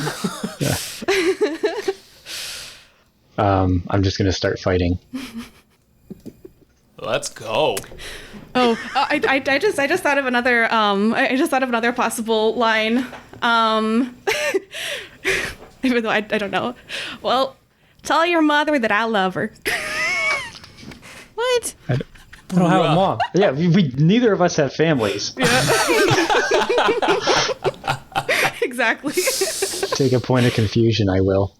I'm just gonna start fighting. Let's go. I just thought of another possible line. Even though I don't know. Well, tell your mother that I love her. What? I don't have a mom. Yeah, we neither of us have families. Exactly. Take a point of confusion, I will.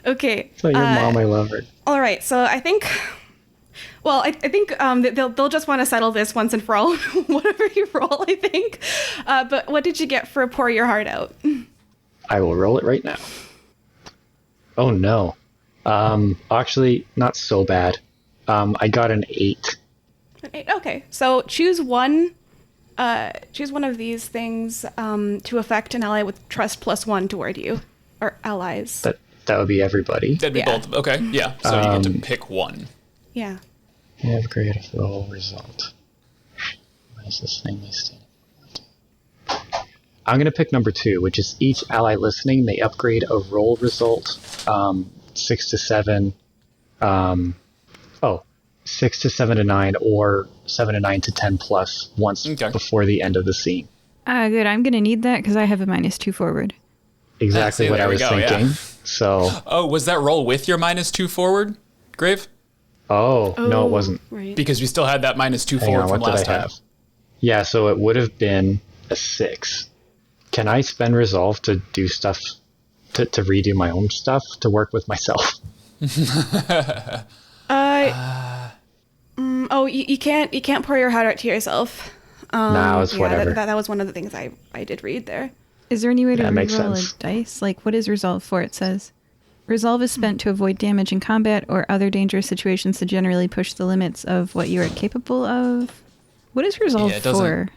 Okay. Tell your mom I love her. All right. So I think. Well, I think they'll just want to settle this once and for all, whatever you roll, I think. But what did you get for Pour Your Heart Out? I will roll it right now. Oh no. Actually, not so bad. I got an 8. Okay, so choose one of these things to affect an ally with trust +1 toward you, or allies. That would be everybody. That'd be Yeah. both. Okay, yeah. So you get to pick one. Yeah. You have created a roll result. What is this thing they stand for? I'm going to pick number 2, which is each ally listening may upgrade a roll result 6 to 7. 6 to 7 to 9, or 7 to 9 to 10 plus once before the end of the scene. Good. I'm going to need that because I have a -2 forward. Exactly See, what there I we was go, thinking. yeah. So, Oh, was that roll with your -2 forward, Grave? no, it wasn't. Right. Because we still had that -2 Hang forward on, from what did last I time. have? Yeah, so it would have been a 6. Can I spend resolve to do stuff, to redo my own stuff, to work with myself? You can't pour your heart out to yourself. Nah, it's whatever. That was one of the things I did read there. Is there any way to That makes reroll sense. a dice? Like, what is resolve for? It says, resolve is spent to avoid damage in combat or other dangerous situations to generally push the limits of what you are capable of. What is resolve it doesn't- for?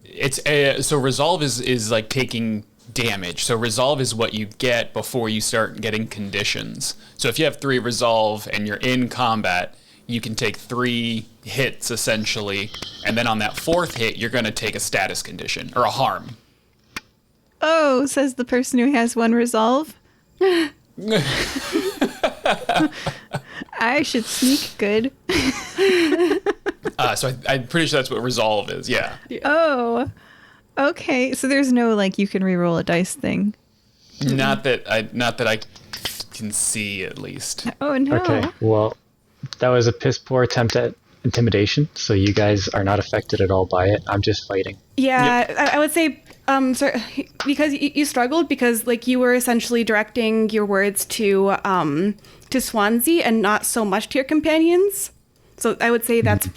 It's so resolve is like taking damage. So resolve is what you get before you start getting conditions. So if you have 3 resolve and you're in combat, you can take 3 hits essentially, and then on that 4th hit, you're going to take a status condition or a harm. Oh, says the person who has 1 resolve. I should sneak good. So I'm pretty sure that's what resolve is. Yeah. Oh, okay. So there's no like you can reroll a dice thing. Not that I can see at least. Oh no. Okay, well, that was a piss poor attempt at intimidation, so you guys are not affected at all by it. I'm just fighting. Yeah, I would say, because you struggled because like you were essentially directing your words to Swansea and not so much to your companions. So I would say that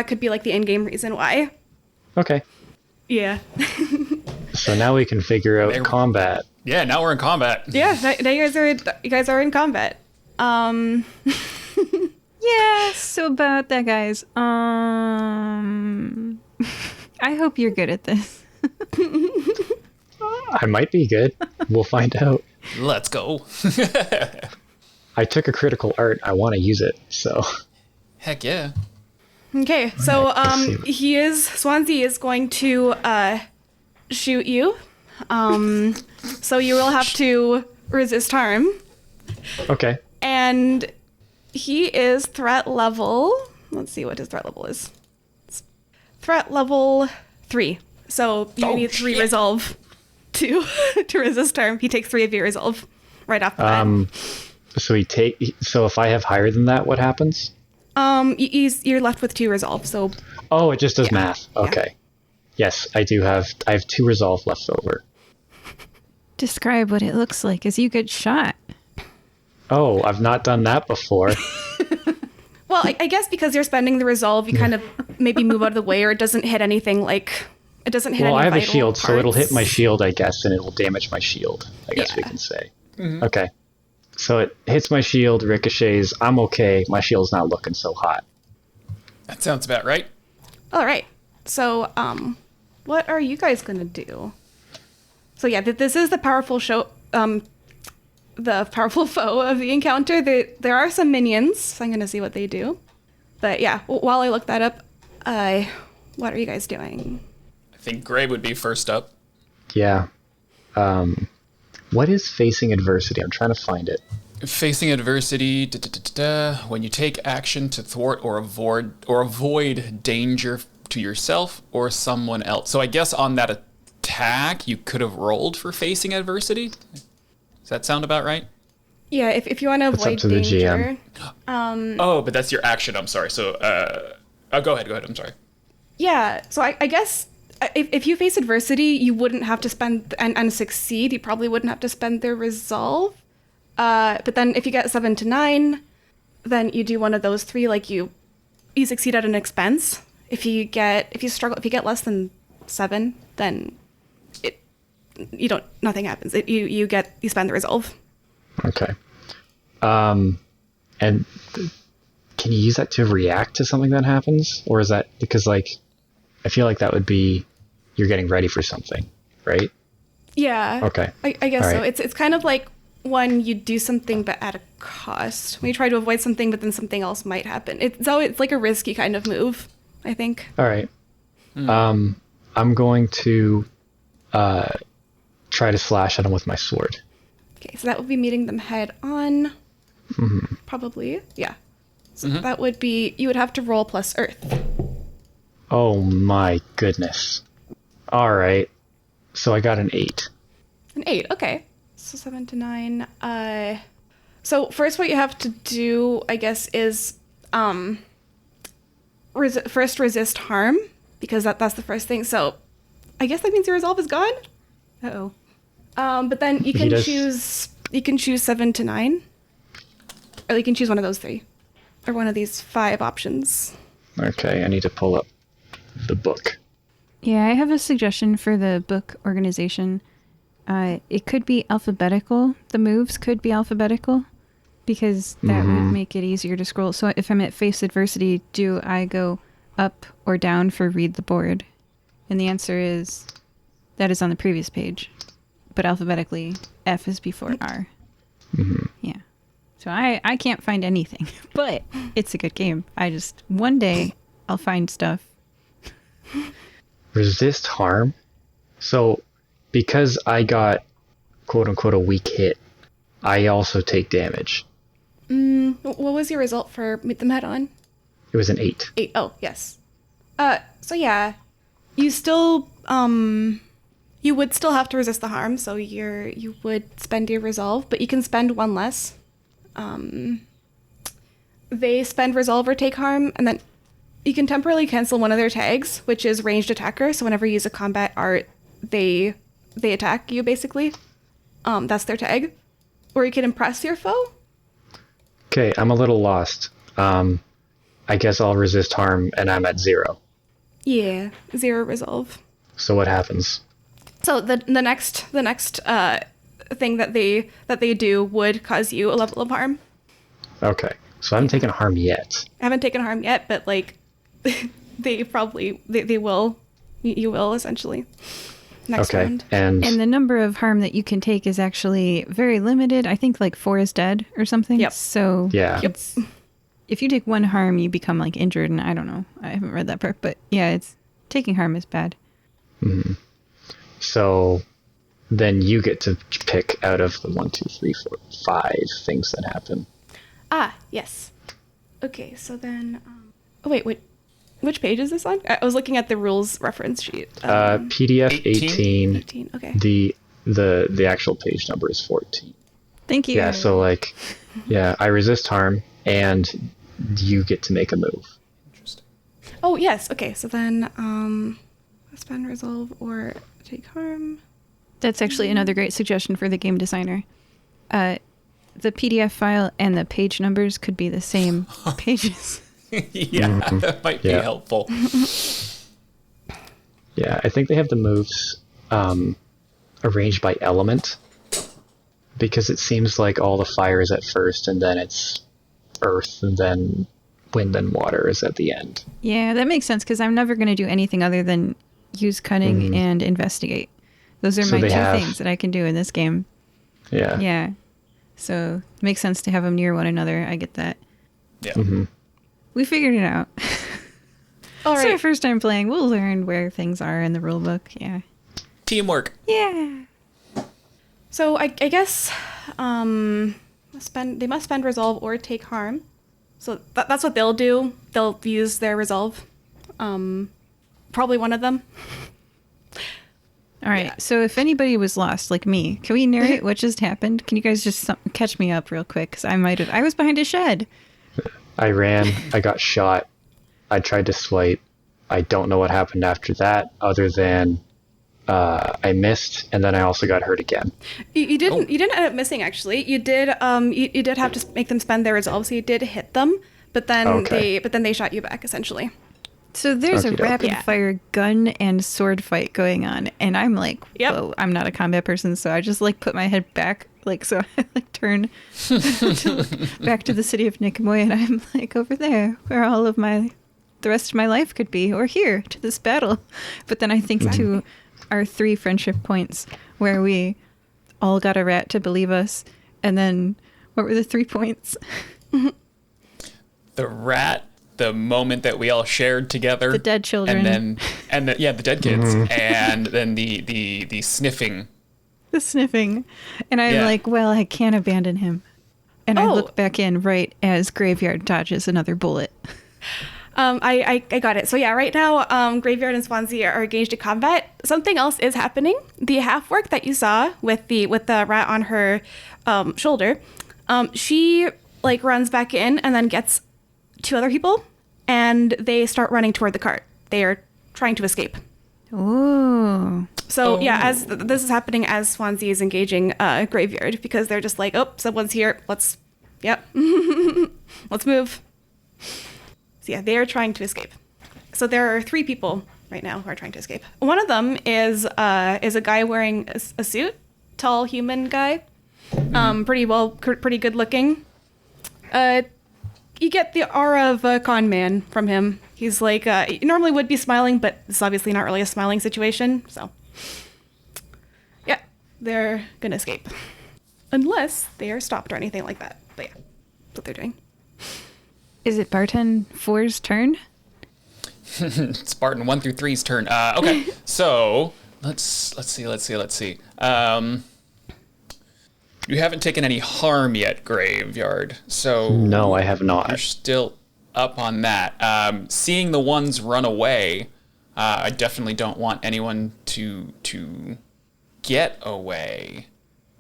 could be like the in-game reason why. Okay, Yeah. so now we can figure out There- combat. Yeah, now we're in combat. Yeah, now you guys are in combat. Yeah. So about that, guys. I hope you're good at this. I might be good. We'll find out. Let's go. I took a critical art. I want to use it, so... Heck yeah. Okay, so let's see. Swansea is going to shoot you. So you will have to resist harm. Okay. And he is threat level. Let's see what his threat level is. It's threat level 3. So you need 3 resolve to resist harm. He takes 3 of your resolve right off the bat. So if I have higher than that, what happens? You're left with 2 resolve. So Oh, it just does Yeah. math. Okay. Yes, I have 2 resolve left over. Describe what it looks like as you get shot. Oh, I've not done that before. well, I guess because you're spending the resolve, you kind of maybe move out of the way, or it doesn't hit anything like it doesn't hit. Well, any I have a vital shield, so it'll hit parts. my shield, I guess, and it will damage my shield. I guess we Yeah. can say. Okay. So it hits my shield, ricochets. I'm okay. My shield's not looking so hot. That sounds about right. All right. So, what are you guys gonna do? So yeah, this is the powerful the powerful foe of the encounter. There are some minions, so I'm gonna see what they do. But yeah, while I look that up, what are you guys doing? I think Gray would be first up. Yeah. What is facing adversity? I'm trying to find it. Facing adversity, when you take action to thwart or avoid danger to yourself or someone else. So I guess on that attack, you could have rolled for facing adversity. Does that sound about right? Yeah, if you want to avoid up to the danger. GM. Oh, but that's your action. I'm sorry. So, go ahead. I'm sorry. Yeah, so I guess if you face adversity, you wouldn't have to spend and succeed. You probably wouldn't have to spend their resolve. But then if you get 7 to 9, then you do one of those 3. Like you succeed at an expense. If you get less than 7, then nothing happens. You spend the resolve. Okay. And can you use that to react to something that happens? Or is that because, like, I feel like that would be you're getting ready for something, right? Yeah. Okay. I guess All so. right. It's kind of like when you do something but at a cost. When you try to avoid something but then something else might happen. It's like a risky kind of move, I think. All right. I'm going to try to slash at him with my sword. Okay, so that would be meeting them head on. Mm-hmm. Probably. Yeah. So that would be, you would have to roll plus earth. Oh my goodness. All right. So I got an 8. An 8, okay. So 7 to 9. So first what you have to do, I guess, is first resist harm, because that's the first thing. So I guess that means your resolve is gone? Uh-oh. But then you can choose 7 to 9. Or you can choose one of those 3. Or one of these 5 options. Okay, I need to pull up the book. Yeah, I have a suggestion for the book organization. It could be alphabetical. The moves could be alphabetical because that would make it easier to scroll. So if I'm at face adversity, do I go up or down for read the board? And the answer is that is on the previous page. But alphabetically, F is before R. Mm-hmm. Yeah. So I can't find anything, but it's a good game. One day I'll find stuff. Resist harm? So, because I got, quote-unquote, a weak hit, I also take damage. What was your result for meet them head on? It was an 8. 8. Oh, yes. So yeah, you still, you would still have to resist the harm, so you would spend your resolve, but you can spend 1 less. They spend resolve or take harm, and then you can temporarily cancel one of their tags, which is ranged attacker. So whenever you use a combat art, they attack you, basically. That's their tag. Or you can impress your foe. Okay, I'm a little lost. I guess I'll resist harm, and I'm at 0. Yeah, 0 resolve. So what happens? So the next thing that they do would cause you a level of harm. Okay, so I haven't taken harm yet. I haven't taken harm yet, but like they will. You will essentially. Next Okay, round. and And the number of harm that you can take is actually very limited. I think like 4 is dead or something. Yep. So yeah, Yep. if you take 1 harm, you become like injured, and I don't know. I haven't read that part, but yeah, it's taking harm is bad. so then you get to pick out of the 1, 2, 3, 4, 5 things that happen. Ah, yes. Okay, so then. Oh wait, which page is this on? I was looking at the rules reference sheet. PDF 18. 18. Okay. The actual page number is 14. Thank you. Yeah, so like, yeah, I resist harm, and you get to make a move. Interesting. Oh yes. Okay, so then spend resolve or take harm. That's actually another great suggestion for the game designer. The PDF file and the page numbers could be the same pages. Yeah, that might be Yeah. helpful. Yeah, I think they have the moves arranged by element, because it seems like all the fire is at first, and then it's earth, and then wind and water is at the end. Yeah, that makes sense because I'm never going to do anything other than use cunning and investigate. Those are So my they two have- things that I can do in this game. Yeah. Yeah. So it makes sense to have them near one another. I get that. Yeah. We figured it out. All It's our right. first time playing. We'll learn where things are in the rule book. Yeah. Teamwork. Yeah. So I guess they must spend resolve or take harm. So that's what they'll do. They'll use their resolve. Probably one of them. All right. So if anybody was lost, like me, can we narrate what just happened? Can you guys just catch me up real quick? Because I was behind a shed. I ran, I got shot, I tried to swipe. I don't know what happened after that, other than I missed, and then I also got hurt again. You didn't end up missing, actually. You did you did have to make them spend their resolve, so you did hit them, but then they shot you back, essentially. So there's a Okey-doke. rapid fire gun and sword fight going on, and I'm like, Yep. whoa, I'm not a combat person, so I just like put my head back, like so I like turn back to the city of Nikomoy, and I'm like over there where all of the rest of my life could be, or here to this battle. But then I think to our 3 friendship points where we all got a rat to believe us, and then what were the 3 points? The rat, the moment that we all shared together. The dead children. And then the dead kids. And then the sniffing. The sniffing. And I'm Yeah. like, well, I can't abandon him. And I Oh. look back in right as Graveyard dodges another bullet. I got it. So yeah, right now, Graveyard and Swansea are engaged in combat. Something else is happening. The half-orc that you saw with the rat on her shoulder, she like runs back in and then gets 2 other people, and they start running toward the cart. They are trying to escape. Ooh. So yeah, as this is happening as Swansea is engaging Graveyard, because they're just like, oh, someone's here. Let's move. So yeah, they are trying to escape. So there are 3 people right now who are trying to escape. One of them is a guy wearing a suit, tall human guy, pretty good looking. You get the aura of a con man from him. He's like, he normally would be smiling, but it's obviously not really a smiling situation. So yeah, they're gonna escape unless they are stopped or anything like that. But yeah, that's what they're doing. Is it Barten 4's turn? It's Barten 1 through 3's turn. Okay, so let's see. You haven't taken any harm yet, Graveyard. So No, I have you're not. still up on that. Seeing the ones run away, I definitely don't want anyone to get away.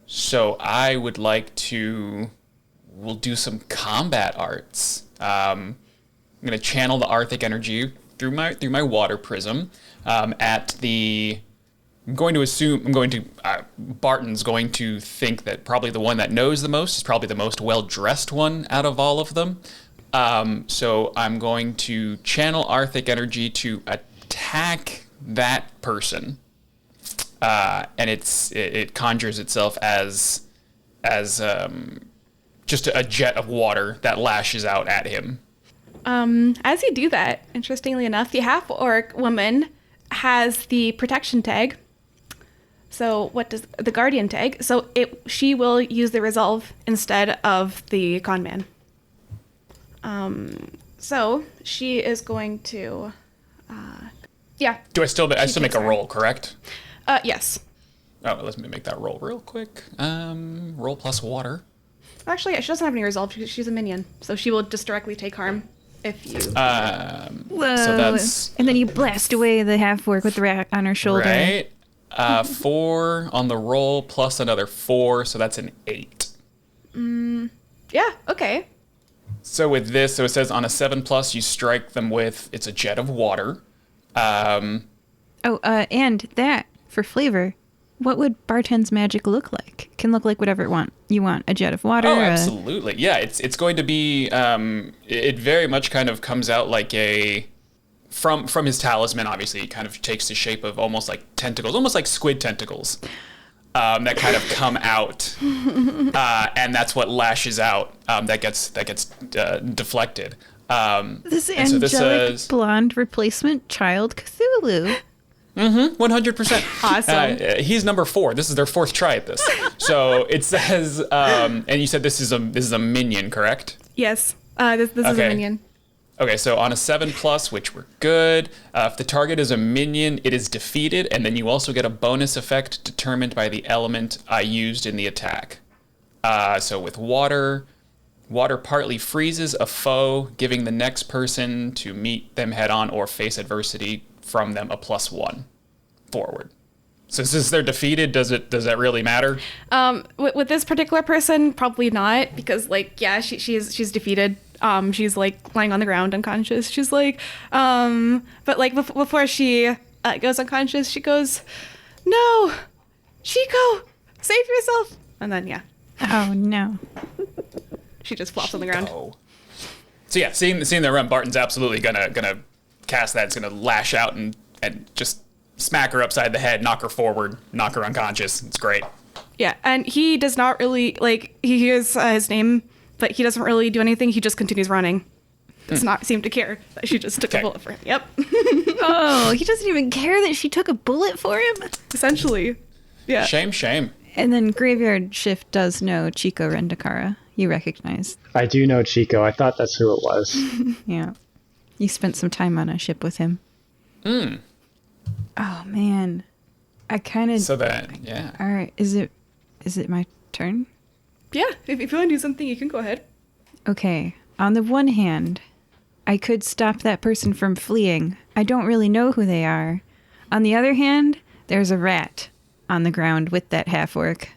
So I would like to. We'll do some combat arts. I'm going to channel the Arctic energy through my water prism at the. Barton's going to think that probably the one that knows the most is probably the most well-dressed one out of all of them. So I'm going to channel Arctic energy to attack that person. And it conjures itself as just a jet of water that lashes out at him. As you do that, interestingly enough, the half-orc woman has the protection tag. So what does the guardian tag? So she will use the resolve instead of the con man. So she is going to, Do I still make a roll, correct? yes. Oh, let me make that roll real quick. Roll plus water. Actually, she doesn't have any resolve. She's a minion, so she will just directly take harm if you. Whoa. So that's And then you blast away the half-orc with the rat on her shoulder. right. 4 on the roll plus another 4, so that's an 8. Yeah. Okay. So with this, so it says on a 7+, you strike them with it's a jet of water. And that, for flavor, what would Barten's magic look like? Can look like whatever you want. A jet of water. Oh, absolutely. Yeah, it's going to be. It very much kind of comes out like a. From his talisman, obviously, it kind of takes the shape of almost like tentacles, almost like squid tentacles. that kind of come out, and that's what lashes out. That gets deflected. This and so angelic this says, blonde replacement child Cthulhu. 100%. Awesome. He's number 4. This is their 4th try at this. So it says, and you said this is a minion, correct? Yes. This is a minion. Okay, so on a 7+, which we're good, if the target is a minion, it is defeated, and then you also get a bonus effect determined by the element I used in the attack. So with water partly freezes a foe, giving the next person to meet them head on or face adversity from them a +1 forward. So since they're defeated, does that really matter? With this particular person, probably not, because she's defeated. She's like lying on the ground unconscious. She's like, but like before she goes unconscious, she goes, "No, Chico, save yourself!" And then Oh no. she just flops on the ground. Oh. So yeah, seeing that run, Barton's absolutely gonna cast that. It's gonna lash out and just smack her upside the head, knock her forward, knock her unconscious. It's great. Yeah, and he does not really he hears his name, but he doesn't really do anything. He just continues running. Does not seem to care that she just took a bullet for him. Yep. Oh, he doesn't even care that she took a bullet for him? Essentially. Yeah. Shame. And then Graveyard Shift does know Chico Rendakara. You recognize. I do know Chico. I thought that's who it was. Yeah. You spent some time on a ship with him. Oh, man. I kind of... So that, yeah. All right. Is it my turn? Yeah. If you want to do something, you can go ahead. Okay. On the one hand, I could stop that person from fleeing. I don't really know who they are. On the other hand, there's a rat on the ground with that half-orc.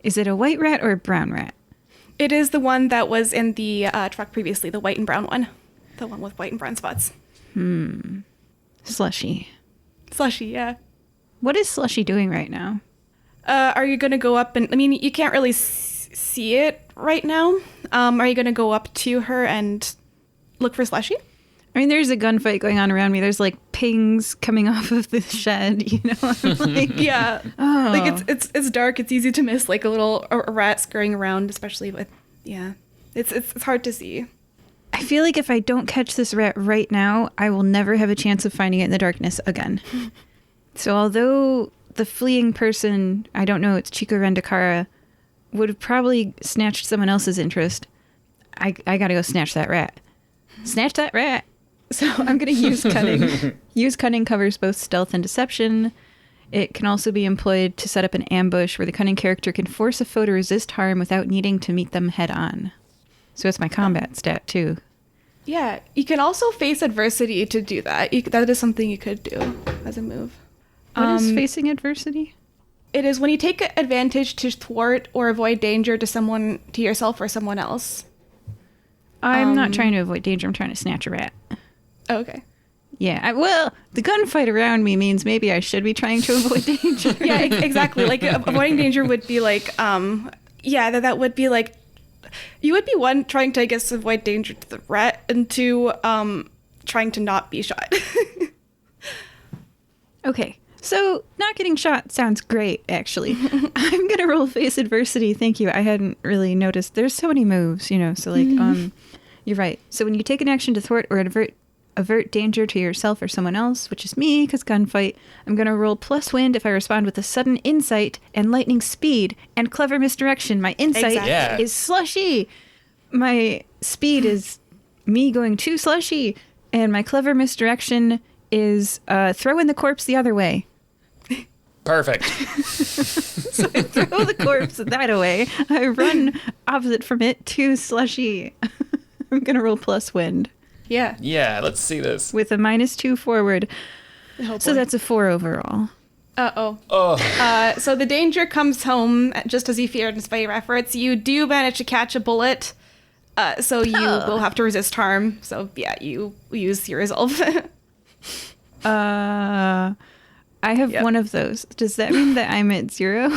Is it a white rat or a brown rat? It is the one that was in the truck previously, the white and brown one. The one with white and brown spots. Slushy. Slushy, yeah. What is Slushy doing right now? Are you going to go up and... I mean, you can't really see it right now. Are you going to go up to her and look for Slushy? I mean, there's a gunfight going on around me. There's like pings coming off of the shed, you know? Like, yeah. Like it's dark. It's easy to miss like a rat scurrying around, especially with... Yeah. It's hard to see. I feel like if I don't catch this rat right now, I will never have a chance of finding it in the darkness again. So although the fleeing person, I don't know, it's Chico Rendakara, would have probably snatched someone else's interest, I gotta go snatch that rat. Snatch that rat! So I'm gonna use cunning. Use cunning covers both stealth and deception. It can also be employed to set up an ambush where the cunning character can force a foe to resist harm without needing to meet them head on. So it's my combat stat, too. Yeah, you can also face adversity to do that. That is something you could do as a move. What is facing adversity? It is when you take advantage to thwart or avoid danger to yourself or someone else. I'm not trying to avoid danger. I'm trying to snatch a rat. Oh, okay. Yeah, well, the gunfight around me means maybe I should be trying to avoid danger. Yeah, exactly. Like, avoiding danger would be like, that would be like, you would be one, trying to, I guess, avoid danger to the rat, and two, trying to not be shot. Okay, so not getting shot sounds great, actually. I'm going to roll face adversity. Thank you. I hadn't really noticed. There's so many moves, you know, so like, you're right. So when you take an action to thwart or avert danger to yourself or someone else, which is me, because gunfight, I'm going to roll plus wind if I respond with a sudden insight and lightning speed and clever misdirection. My insight is Slushy. My speed is me going to Slushy. And my clever misdirection is throwing the corpse the other way. Perfect. So I throw the corpse that way. I run opposite from it to Slushy. I'm going to roll plus wind. Yeah. Yeah, let's see this. With a -2 forward. Oh, so boy. that's a 4 overall. Oh. So the danger comes home just as you feared despite your efforts. You do manage to catch a bullet, so you will have to resist harm. So yeah, you use your resolve. I have one of those. Does that mean that I'm at 0?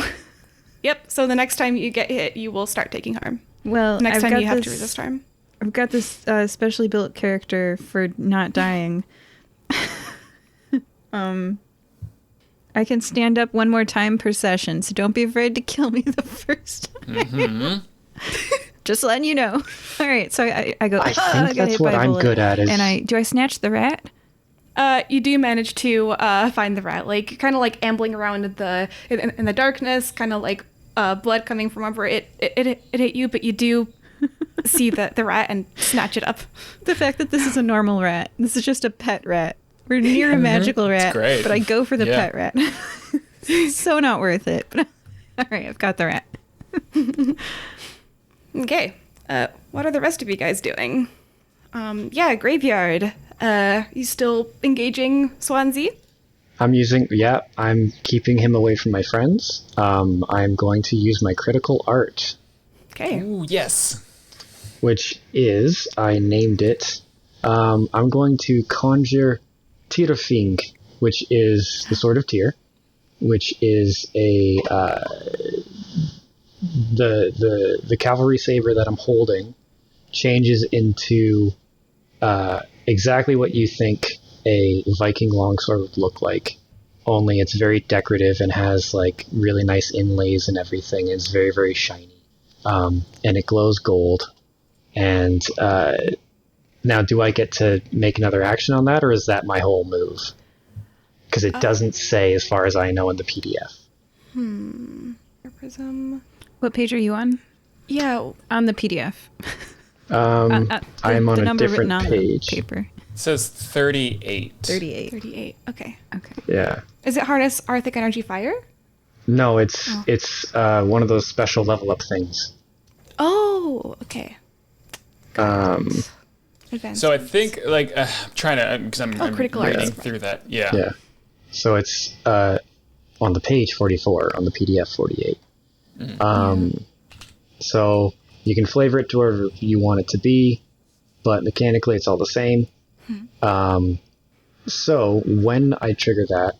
Yep. So the next time you get hit, you will start taking harm. Well, Next I've time got you have this, to resist harm. I've got this specially built character for not dying. I can stand up one more time per session, so don't be afraid to kill me the first time. Just letting you know. All right, so I go. I think got that's hit what by a I'm bullet. good at. And do I snatch the rat? You do manage to find the rat, like kind of like ambling around in the darkness, kind of like blood coming from wherever it hit you, but you do see the rat and snatch it up. The fact that this is a normal rat. This is just a pet rat. We're near a magical rat, great. but I go for the pet rat. So not worth it. But all right, I've got the rat. Okay, what are the rest of you guys doing? Graveyard. You still engaging Swansea? I'm keeping him away from my friends. I'm going to use my critical art, Okay. Ooh, yes. which is, I named it, I'm going to conjure Tirafing, which is the Sword of Tyr, which is the cavalry saber that I'm holding changes into exactly what you think a Viking longsword would look like. Only it's very decorative and has like really nice inlays and everything. It's very, very shiny, and it glows gold. And now, do I get to make another action on that, or is that my whole move? Because it doesn't say, as far as I know, in the PDF. Prism. What page are you on? Yeah. On the PDF. I'm on the a number different written on the page. paper. It says 38. 38. 38. Okay. Okay. Yeah. Is it harness Arctic energy fire? No, it's one of those special level up things. Oh, okay. Advanced. So I think, like, I'm trying to, because I'm critical reading arts. through that. Yeah. Yeah. So it's on the page 44, on the PDF 48. So you can flavor it to wherever you want it to be, but mechanically it's all the same. So when I trigger that,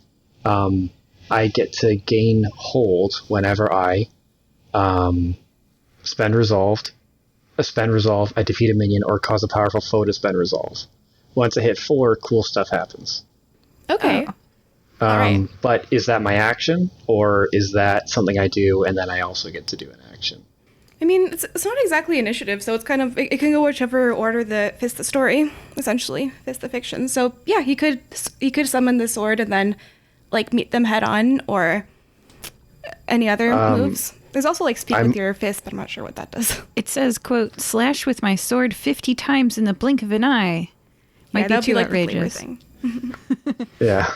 I get to gain hold whenever I spend resolve, I defeat a minion, or cause a powerful foe to spend resolve. Once I hit 4, cool stuff happens. Okay. Oh. All right. But is that my action, or is that something I do and then I also get to do an action? I mean, it's not exactly initiative, so it's kind of, it can go whichever order that fits the story, essentially, fits the fiction. So yeah, he could summon the sword and then like meet them head on, or any other moves. There's also like speak with your fist, but I'm not sure what that does. It says, quote, slash with my sword 50 times in the blink of an eye. Might be too outrageous. The flavor thing. Yeah.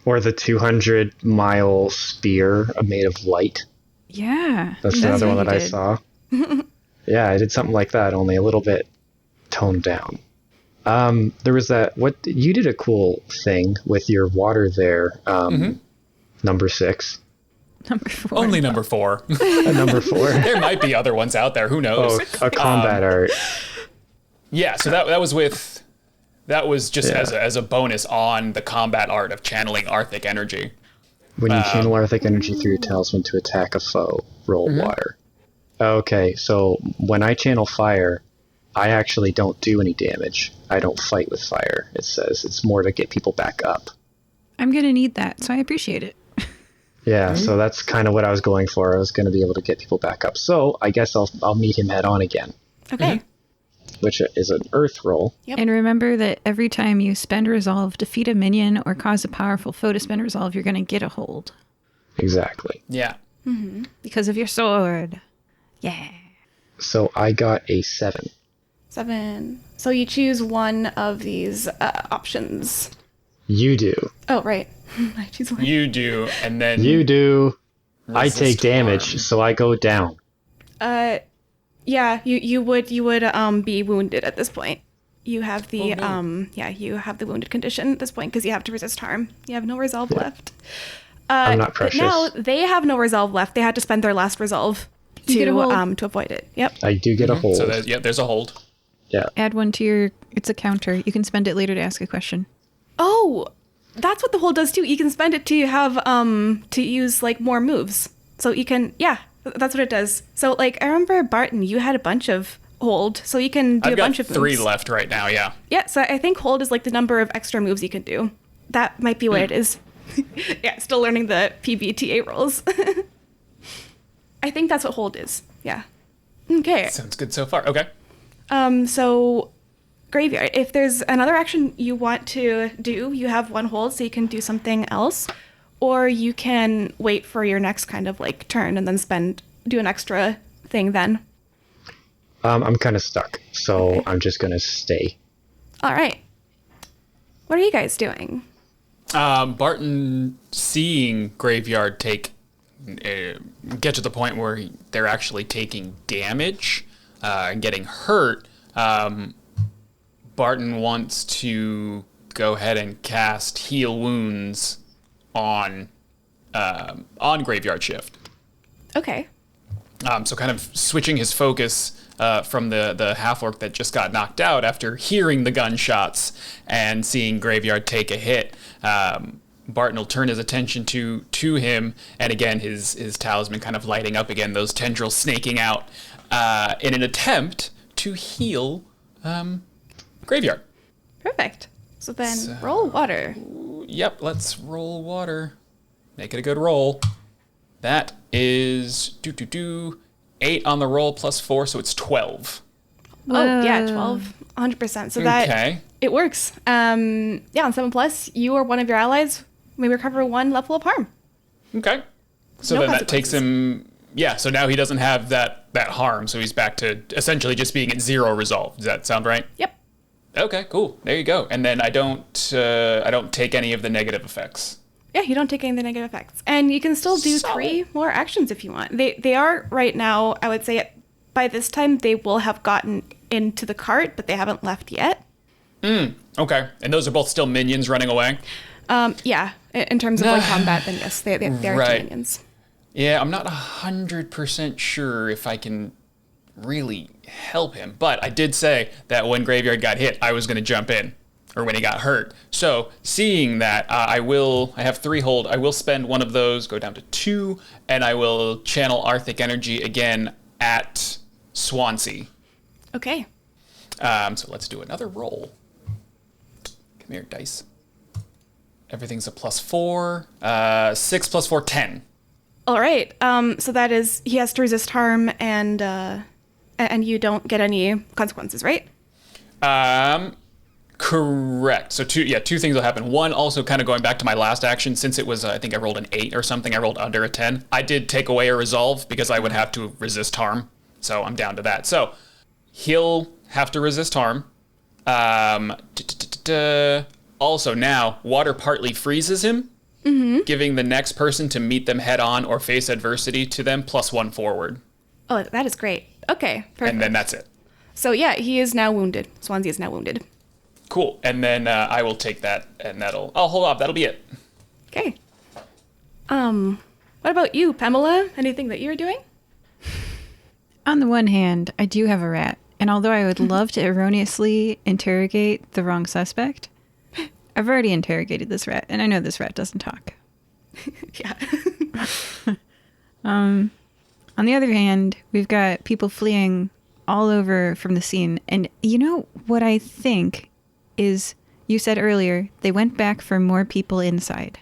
Or the 200-mile spear made of light. Yeah. That's another one what that I he did. saw. Yeah, I did something like that, only a little bit toned down. There was that, you did a cool thing with your water there, number 6. Number 4. Only number 4. Number 4. There might be other ones out there. Who knows? Oh, a combat art. Yeah, so that was just as a bonus on the combat art of channeling Arctic energy. When you channel Arctic energy through your talisman to attack a foe, roll water. Okay, so when I channel fire, I actually don't do any damage. I don't fight with fire, it says. It's more to get people back up. I'm going to need that, so I appreciate it. Yeah, so that's kind of what I was going for. I was going to be able to get people back up. So I guess I'll meet him head on again, Okay. which is an earth roll. Yep. And remember that every time you spend resolve, defeat a minion, or cause a powerful foe to spend resolve, you're going to get a hold. Exactly. Yeah. Because of your sword. Yeah. So I got a 7. 7. So you choose one of these options. You do. Oh, right. I choose one. You do, and then You do. I resist take damage, harm. so I go down. Yeah, you would be wounded at this point. You have the you have the wounded condition at this point because you have to resist harm. You have no resolve left. I'm not precious. But now they have no resolve left. They had to spend their last resolve You get a hold. to avoid it. Yep. I do get a hold. So there's a hold. Yeah. Add one to your... It's a counter. You can spend it later to ask a question. Oh, that's what the hold does too. You can spend it to have to use like more moves. So you can that's what it does. So like I remember Barten, you had a bunch of hold, so you can do I've a bunch got of 3 moves. left right now. Yeah. Yeah, so I think hold is like the number of extra moves you can do. That might be what it is. Yeah, still learning the PBTA roles. I think that's what hold is. Yeah. Okay. Sounds good so far. Okay. So graveyard. If there's another action you want to do, you have one hold, so you can do something else, or you can wait for your next kind of like turn and then do an extra thing then. I'm kind of stuck, so I'm just gonna stay. All right. What are you guys doing? Barton, seeing Graveyard get to the point where they're actually taking damage and getting hurt, Barton wants to go ahead and cast Heal Wounds on Graveyard Shift. Okay. So kind of switching his focus from the half-orc that just got knocked out after hearing the gunshots and seeing Graveyard take a hit. Barton will turn his attention to him, and again, his talisman kind of lighting up again, those tendrils snaking out in an attempt to heal Graveyard. Perfect. So then roll water. Yep, let's roll water. Make it a good roll. That is 8 on the roll plus 4, so it's 12. Oh, yeah, 12. 100%. So that it works. Yeah, on 7+, you or one of your allies may recover 1 level of harm. Okay. So No then that takes consequences. him, yeah, so now he doesn't have that harm, so he's back to essentially just being at 0 resolve. Does that sound right? Yep. Okay, cool. There you go. And then I don't take any of the negative effects. Yeah, you don't take any of the negative effects. And you can still do 3 more actions if you want. They are right now, I would say by this time they will have gotten into the cart, but they haven't left yet. Okay. And those are both still minions running away? Yeah, in terms of like combat, then yes, they are 2 Right. minions. Yeah, I'm not 100% sure if I can really help him, but I did say that when Graveyard got hit, I was going to jump in, or when he got hurt. So seeing that, I have 3 hold, I will spend one of those, go down to 2, and I will channel Arctic Energy again at Swansea. Okay. So let's do another roll. Come here, dice. Everything's a +4, 6 + 4, 10. All right. So that is, he has to resist harm, and you don't get any consequences, right? Correct. So 2 things will happen. One, also kind of going back to my last action, since it was, I think I rolled an 8 or something, I rolled under a 10. I did take away a resolve because I would have to resist harm. So I'm down to that. So he'll have to resist harm. Also now, water partly freezes him, giving the next person to meet them head on or face adversity to them +1 forward. Oh, that is great. Okay, perfect. And then that's it. So yeah, he is now wounded. Swansea is now wounded. Cool. And then I will take that, and I'll hold off. That'll be it. Okay. What about you, Pamela? Anything that you're doing? On the one hand, I do have a rat, and although I would love to erroneously interrogate the wrong suspect, I've already interrogated this rat, and I know this rat doesn't talk. Yeah. On the other hand, we've got people fleeing all over from the scene, and you know what I think is, you said earlier, they went back for more people inside.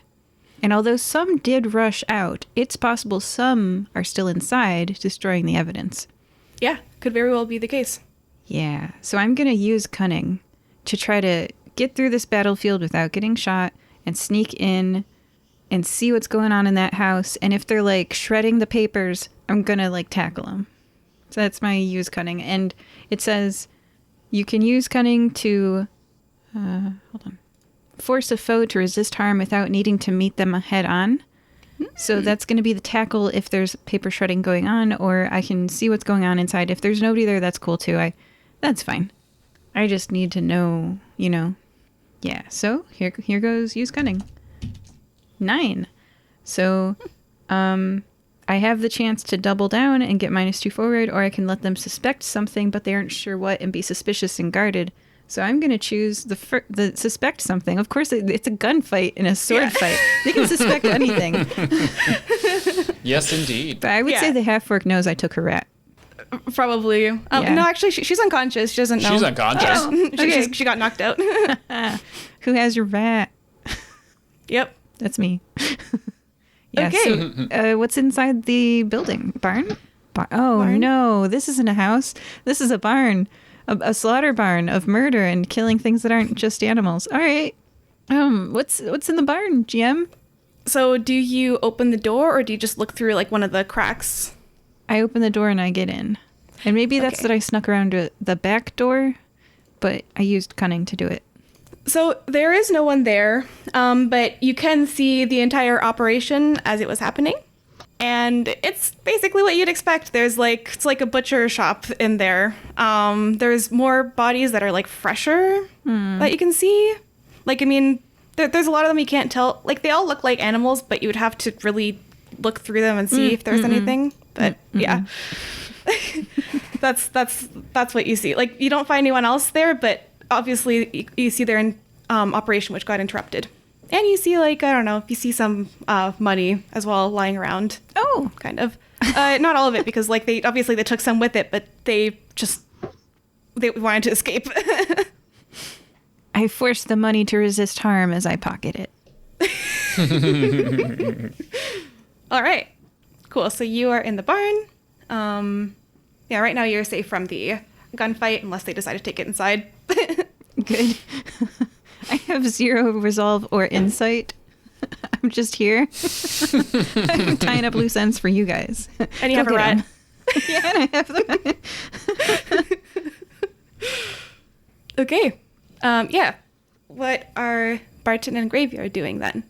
And although some did rush out, it's possible some are still inside destroying the evidence. Yeah, could very well be the case. Yeah, so I'm going to use cunning to try to get through this battlefield without getting shot and sneak in and see what's going on in that house. And if they're like shredding the papers, I'm going to like tackle them. So that's my use cunning. And it says you can use cunning to, force a foe to resist harm without needing to meet them head on. So that's going to be the tackle if there's paper shredding going on, or I can see what's going on inside. If there's nobody there, that's cool too. That's fine. I just need to know, Yeah, so here goes use cunning. 9. So I have the chance to double down and get -2 forward, or I can let them suspect something, but they aren't sure what, and be suspicious and guarded. So I'm going to choose the suspect something. Of course, it's a gunfight and a sword fight. They can suspect anything. Yes, indeed. But I would say the half-orc knows I took her rat. Probably. No, actually, she's unconscious. She doesn't know. She's unconscious. Yeah. She got knocked out. Who has your rat? Yep. That's me. Yeah. Okay. So, what's inside the building? Barn? Oh, Barn? no. This isn't a house. This is a barn. A slaughter barn of murder and killing things that aren't just animals. All right. What's in the barn, GM? So do you open the door or do you just look through like one of the cracks? I open the door and I get in. And maybe that's Okay. that I snuck around to the back door, but I used cunning to do it. So there is no one there, but you can see the entire operation as it was happening. And it's basically what you'd expect. It's like a butcher shop in there. There's more bodies that are like fresher that you can see. Like, I mean, there's a lot of them you can't tell. Like, they all look like animals, but you would have to really look through them and see if there's anything. But yeah, that's what you see. Like, you don't find anyone else there, but obviously you see their operation, which got interrupted. And you see, like, I don't know, you see some money as well lying around. Oh. Kind of. Not all of it, because, like, they took some with it, but they wanted to escape. I forced the money to resist harm as I pocket it. All right. Cool. So you are in the barn. Yeah, right now you're safe from the gunfight, unless they decide to take it inside. Good. I have 0 resolve or insight. I'm just here. I'm tying up loose ends for you guys. And you Go have a get rat. 'em. Yeah, and I have the Okay. Yeah. What are Barten and Graveyard doing then?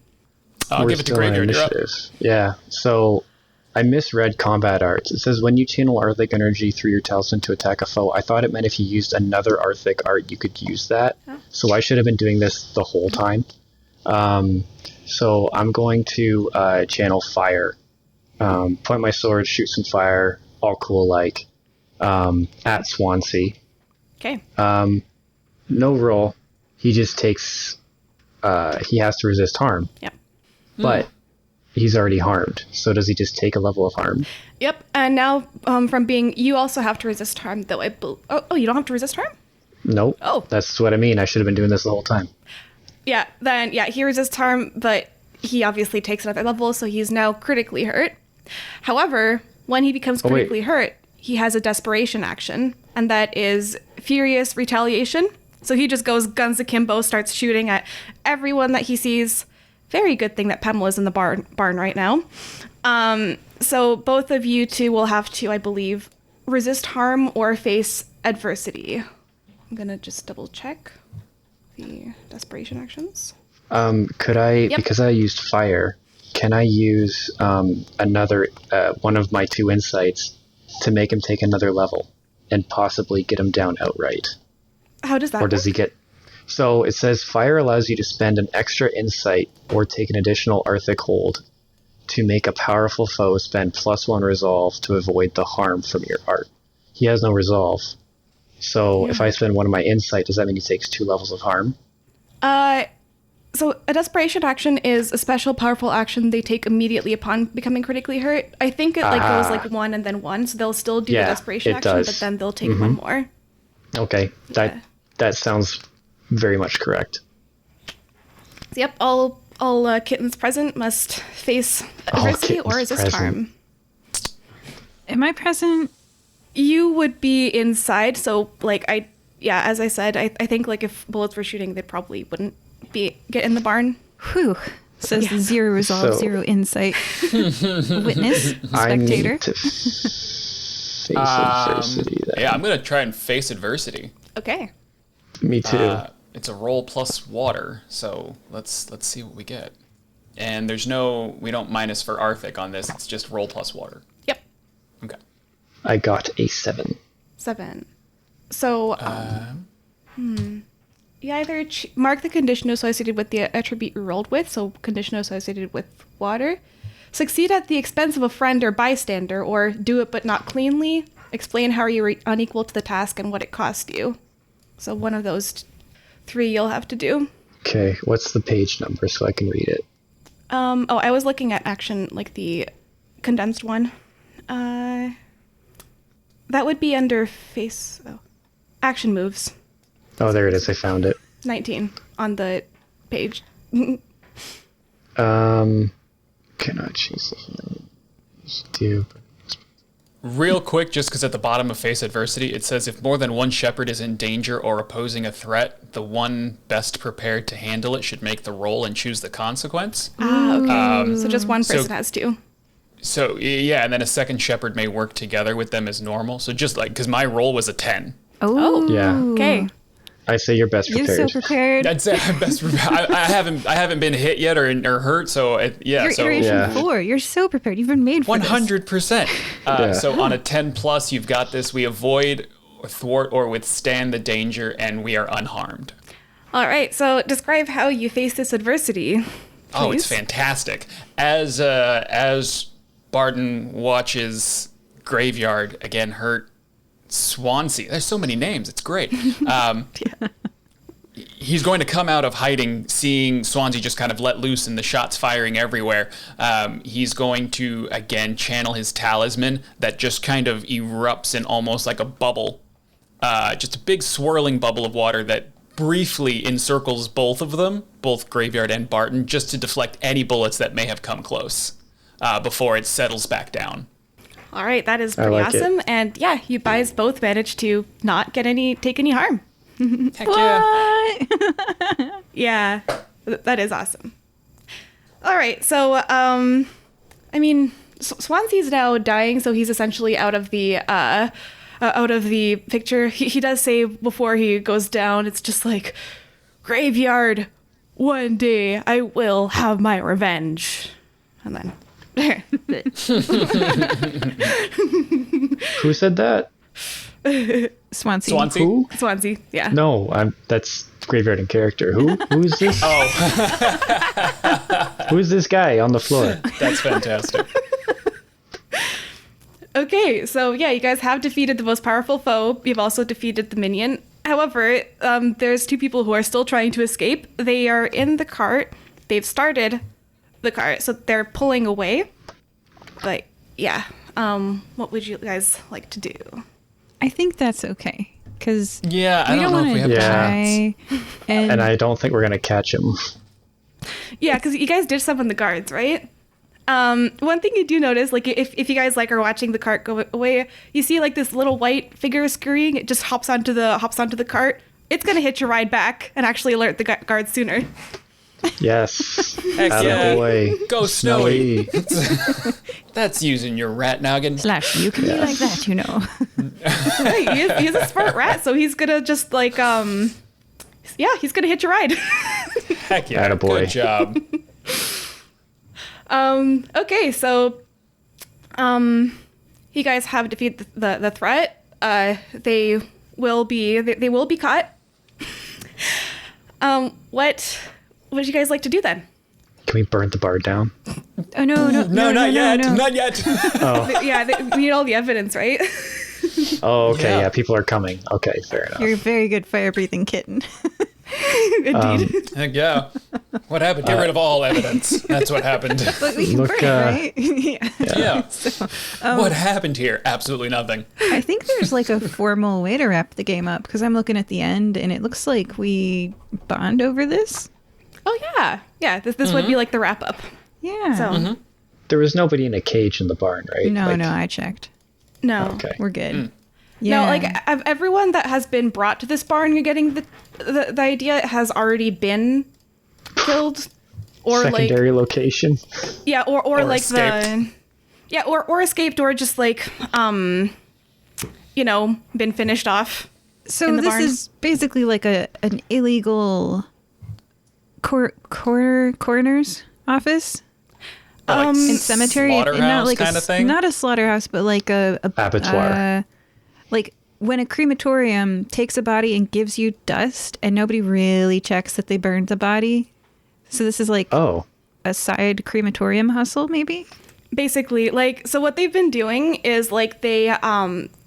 I'll We're give it to still on Graveyard. You're up. initiative. Yeah. So I misread combat arts. It says when you channel Arthic energy through your talisman to attack a foe. I thought it meant if you used another Arthic art, you could use that. So I should have been doing this the whole time. So I'm going to channel fire. Point my sword, shoot some fire, all cool like, at Swansea. Okay. No roll. He just takes, he has to resist harm. Yep. But he's already harmed. So does he just take a level of harm? Yep. And now, from being, you also have to resist harm, though. Oh, you don't have to resist harm? Nope. Oh. That's what I mean. I should have been doing this the whole time. Yeah. Then, yeah, he resists harm, but he obviously takes another level, so he's now critically hurt. However, when he becomes wait. critically hurt, he has a desperation action, and that is Furious Retaliation. So he just goes guns akimbo, starts shooting at everyone that he sees. Very good thing that Pamela's in the barn right now. So both of you two will have to, I believe, resist harm or face adversity. I'm gonna just double check the desperation actions. Could I, because I used fire, can I use another, one of my 2 insights to make him take another level and possibly get him down outright? How does that Or does work? he get... So it says fire allows you to spend an extra insight or take an additional Arthic hold to make a powerful foe spend +1 resolve to avoid the harm from your art. He has no resolve. So if I spend one of my insight, does that mean he takes 2 levels of harm? So a desperation action is a special powerful action they take immediately upon becoming critically hurt. I think it like goes like 1 and then 1, so they'll still do Yeah, the desperation it action, does. but then they'll take 1 more. Okay, that sounds very much correct. So yep, all kittens present must face adversity or kittens resist present. harm. Am I present? You would be inside, so like as I said, I think like if bullets were shooting, they probably wouldn't get in the barn. Whew. Says the 0 resolve, So- 0 insight. Witness, I need spectator. to face adversity then. Yeah, I'm gonna try and face adversity. Okay. Me too. It's a roll plus water, so let's see what we get. And we don't minus for Arthic on this. It's just roll plus water. Yep. Okay. I got a 7. 7. So, you either mark the condition associated with the attribute you rolled with, so condition associated with water, succeed at the expense of a friend or bystander, or do it but not cleanly, explain how you were unequal to the task and what it cost you. So one of those 3 you'll have to do. Okay, what's the page number so I can read it? I was looking at action, like the condensed one. That would be under action moves. Oh, there it is. I found it. 19 on the page. Cannot chase the healing. Stupid. Real quick, just because at the bottom of Face Adversity, it says if more than one shepherd is in danger or opposing a threat, the one best prepared to handle it should make the roll and choose the consequence. Okay. So just one person has to. So, yeah, and then a second shepherd may work together with them as normal. So just like, because my roll was a 10. Oh. Yeah. Okay. I say you're best You're prepared. so prepared. I'd say I'm best prepared. I haven't been hit yet or hurt, so You're so iteration 4. You're so prepared. You've been made for this. 100%. Yeah. So on a 10 plus, you've got this. We avoid, or thwart, or withstand the danger, and we are unharmed. All right. So describe how you face this adversity. Oh, it's please. fantastic. As Barten watches Graveyard again hurt Swansea. There's so many names. It's great. He's going to come out of hiding, seeing Swansea just kind of let loose and the shots firing everywhere. He's going to, again, channel his talisman that just kind of erupts in almost like a bubble. Just a big swirling bubble of water that briefly encircles both of them, both Graveyard and Barten, just to deflect any bullets that may have come close before it settles back down. All right. That is pretty like it. awesome. And yeah, you guys both managed to not take any harm. Heck yeah. What? Yeah, that is awesome. All right, so I mean, Swansea's now dying, so he's essentially out of the picture. He does say before he goes down, it's just like, Graveyard, one day I will have my revenge, and then. Who said that? Swansea. Swansea? Who? Swansea, yeah. No, that's Graveyard in character. Who's this? Oh, Who's this guy on the floor? that's fantastic. Okay, so yeah, you guys have defeated the most powerful foe. You've also defeated the minion. However, there's two people who are still trying to escape. They are in the cart. They've started the cart, so they're pulling away. But yeah, what would you guys like to do? I think that's okay. Because Yeah, I we don't don't know if we want have to a die. And, And I don't think we're gonna catch him. Yeah, because you guys did summon the guards, right? One thing you do notice, like if you guys like are watching the cart go away, you see like this little white figure scurrying. It just hops onto the cart. It's gonna hitch a ride back and actually alert the guards sooner. Yes. Heck yeah. Boy. Go Snowy. That's using your rat noggin. / you can be like that, you know. Right, he's a smart rat, so he's gonna just like he's gonna hitch a ride. Heck yeah. Attaboy. Good job. Okay, so you guys have defeated the threat. They will be caught. What would you guys like to do then? Can we burn the bar down? Oh, no, Not yet. no. Not yet. We need all the evidence, right? Oh, okay. Yeah. Yeah, people are coming. Okay, fair enough. You're a very good fire-breathing kitten. Indeed. Heck yeah. What happened? Get rid of all evidence. That's what happened. But we can Look, burn it, right? Yeah. Yeah. What happened here? Absolutely nothing. I think there's like a formal way to wrap the game up because I'm looking at the end and it looks like we bond over this. Oh yeah. This would be like the wrap up. Yeah. So There was nobody in a cage in the barn, right? No, Like- no, I checked. no. Okay. We're good. No, Yeah. like of everyone that has been brought to this barn, you're getting the idea has already been killed, or Secondary location. or like escaped. or escaped, or just like been finished off. So in the this barn. is basically like an illegal coroner's office Like in cemetery, and not slaughterhouse like kind of thing. not a slaughterhouse, but like a Abattoir. like when a crematorium takes a body and gives you dust, and nobody really checks that they burned the body. So this is like Oh. a side crematorium hustle, maybe. Basically, like, so what they've been doing is like they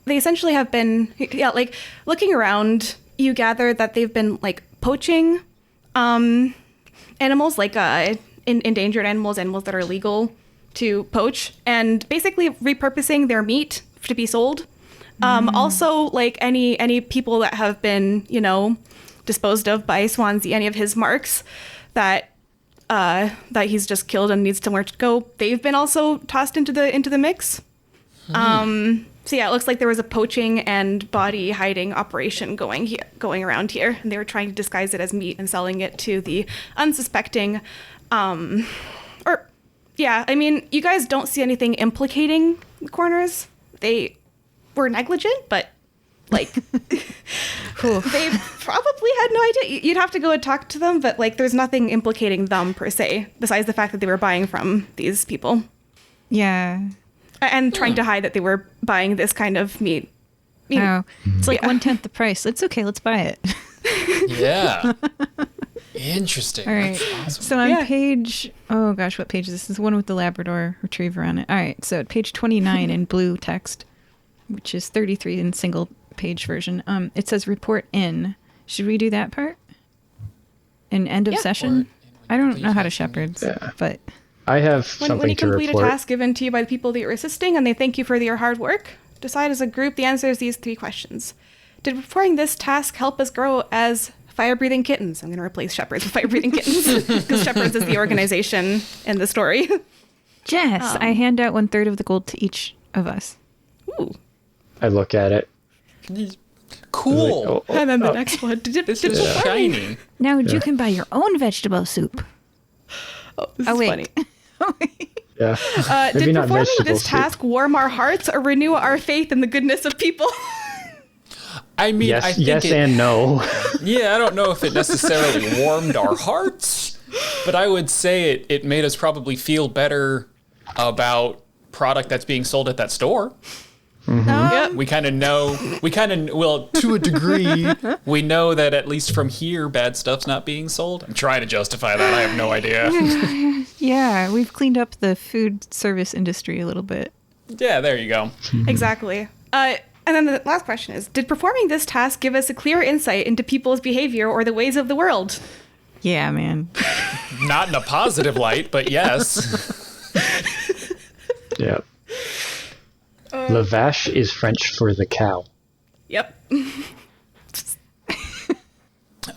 essentially have been like looking around. You gather that they've been like poaching animals, like endangered animals that are legal to poach, and basically repurposing their meat to be sold. Also, like any people that have been disposed of by Swansea, any of his marks that that he's just killed and needs somewhere to go. They've been also tossed into the mix. So yeah, it looks like there was a poaching and body hiding operation going around here, and they were trying to disguise it as meat and selling it to the unsuspecting. You guys don't see anything implicating the Corners. They were negligent, but like they probably had no idea. You'd have to go and talk to them, but like there's nothing implicating them per se, besides the fact that they were buying from these people. Yeah. And trying to hide that they were buying this kind of meat. Oh, it's like 1/10 the price. It's okay. Let's buy it. Yeah. Interesting. All right. That's awesome. So on page, oh gosh, what page is this? This is the one with the Labrador Retriever on it. All right. So at page 29 in blue text, which is 33 in single page version, it says report in. Should we do that part? An end of session? I don't know how to shepherds, but... I have something when you to complete report. a task given to you by the people that you're assisting and they thank you for your hard work, decide as a group the answers to these 3 questions. Did performing this task help us grow as fire-breathing kittens? I'm going to replace shepherds with fire-breathing kittens because shepherds is the organization in the story. Jess, I hand out 1/3 of the gold to each of us. Ooh. I look at it. Cool. And then the next one. This is shiny. Now you can buy your own vegetable soup. Oh, this is wait. funny. Yeah. Maybe Did not performing vegetable this soup. task warm our hearts or renew our faith in the goodness of people? I mean, Yes, I think yes, and no. Yeah, I don't know if it necessarily warmed our hearts, but I would say it made us probably feel better about product that's being sold at that store. Yep. We kind of know, well, to a degree, we know that at least from here, bad stuff's not being sold. I'm trying to justify that. I have no idea. Yeah, we've cleaned up the food service industry a little bit. Yeah, there you go. Exactly. And then the last question is, did performing this task give us a clear insight into people's behavior or the ways of the world? Yeah, man. Not in a positive light, but yes. Yeah. La vache is French for the cow. Yep.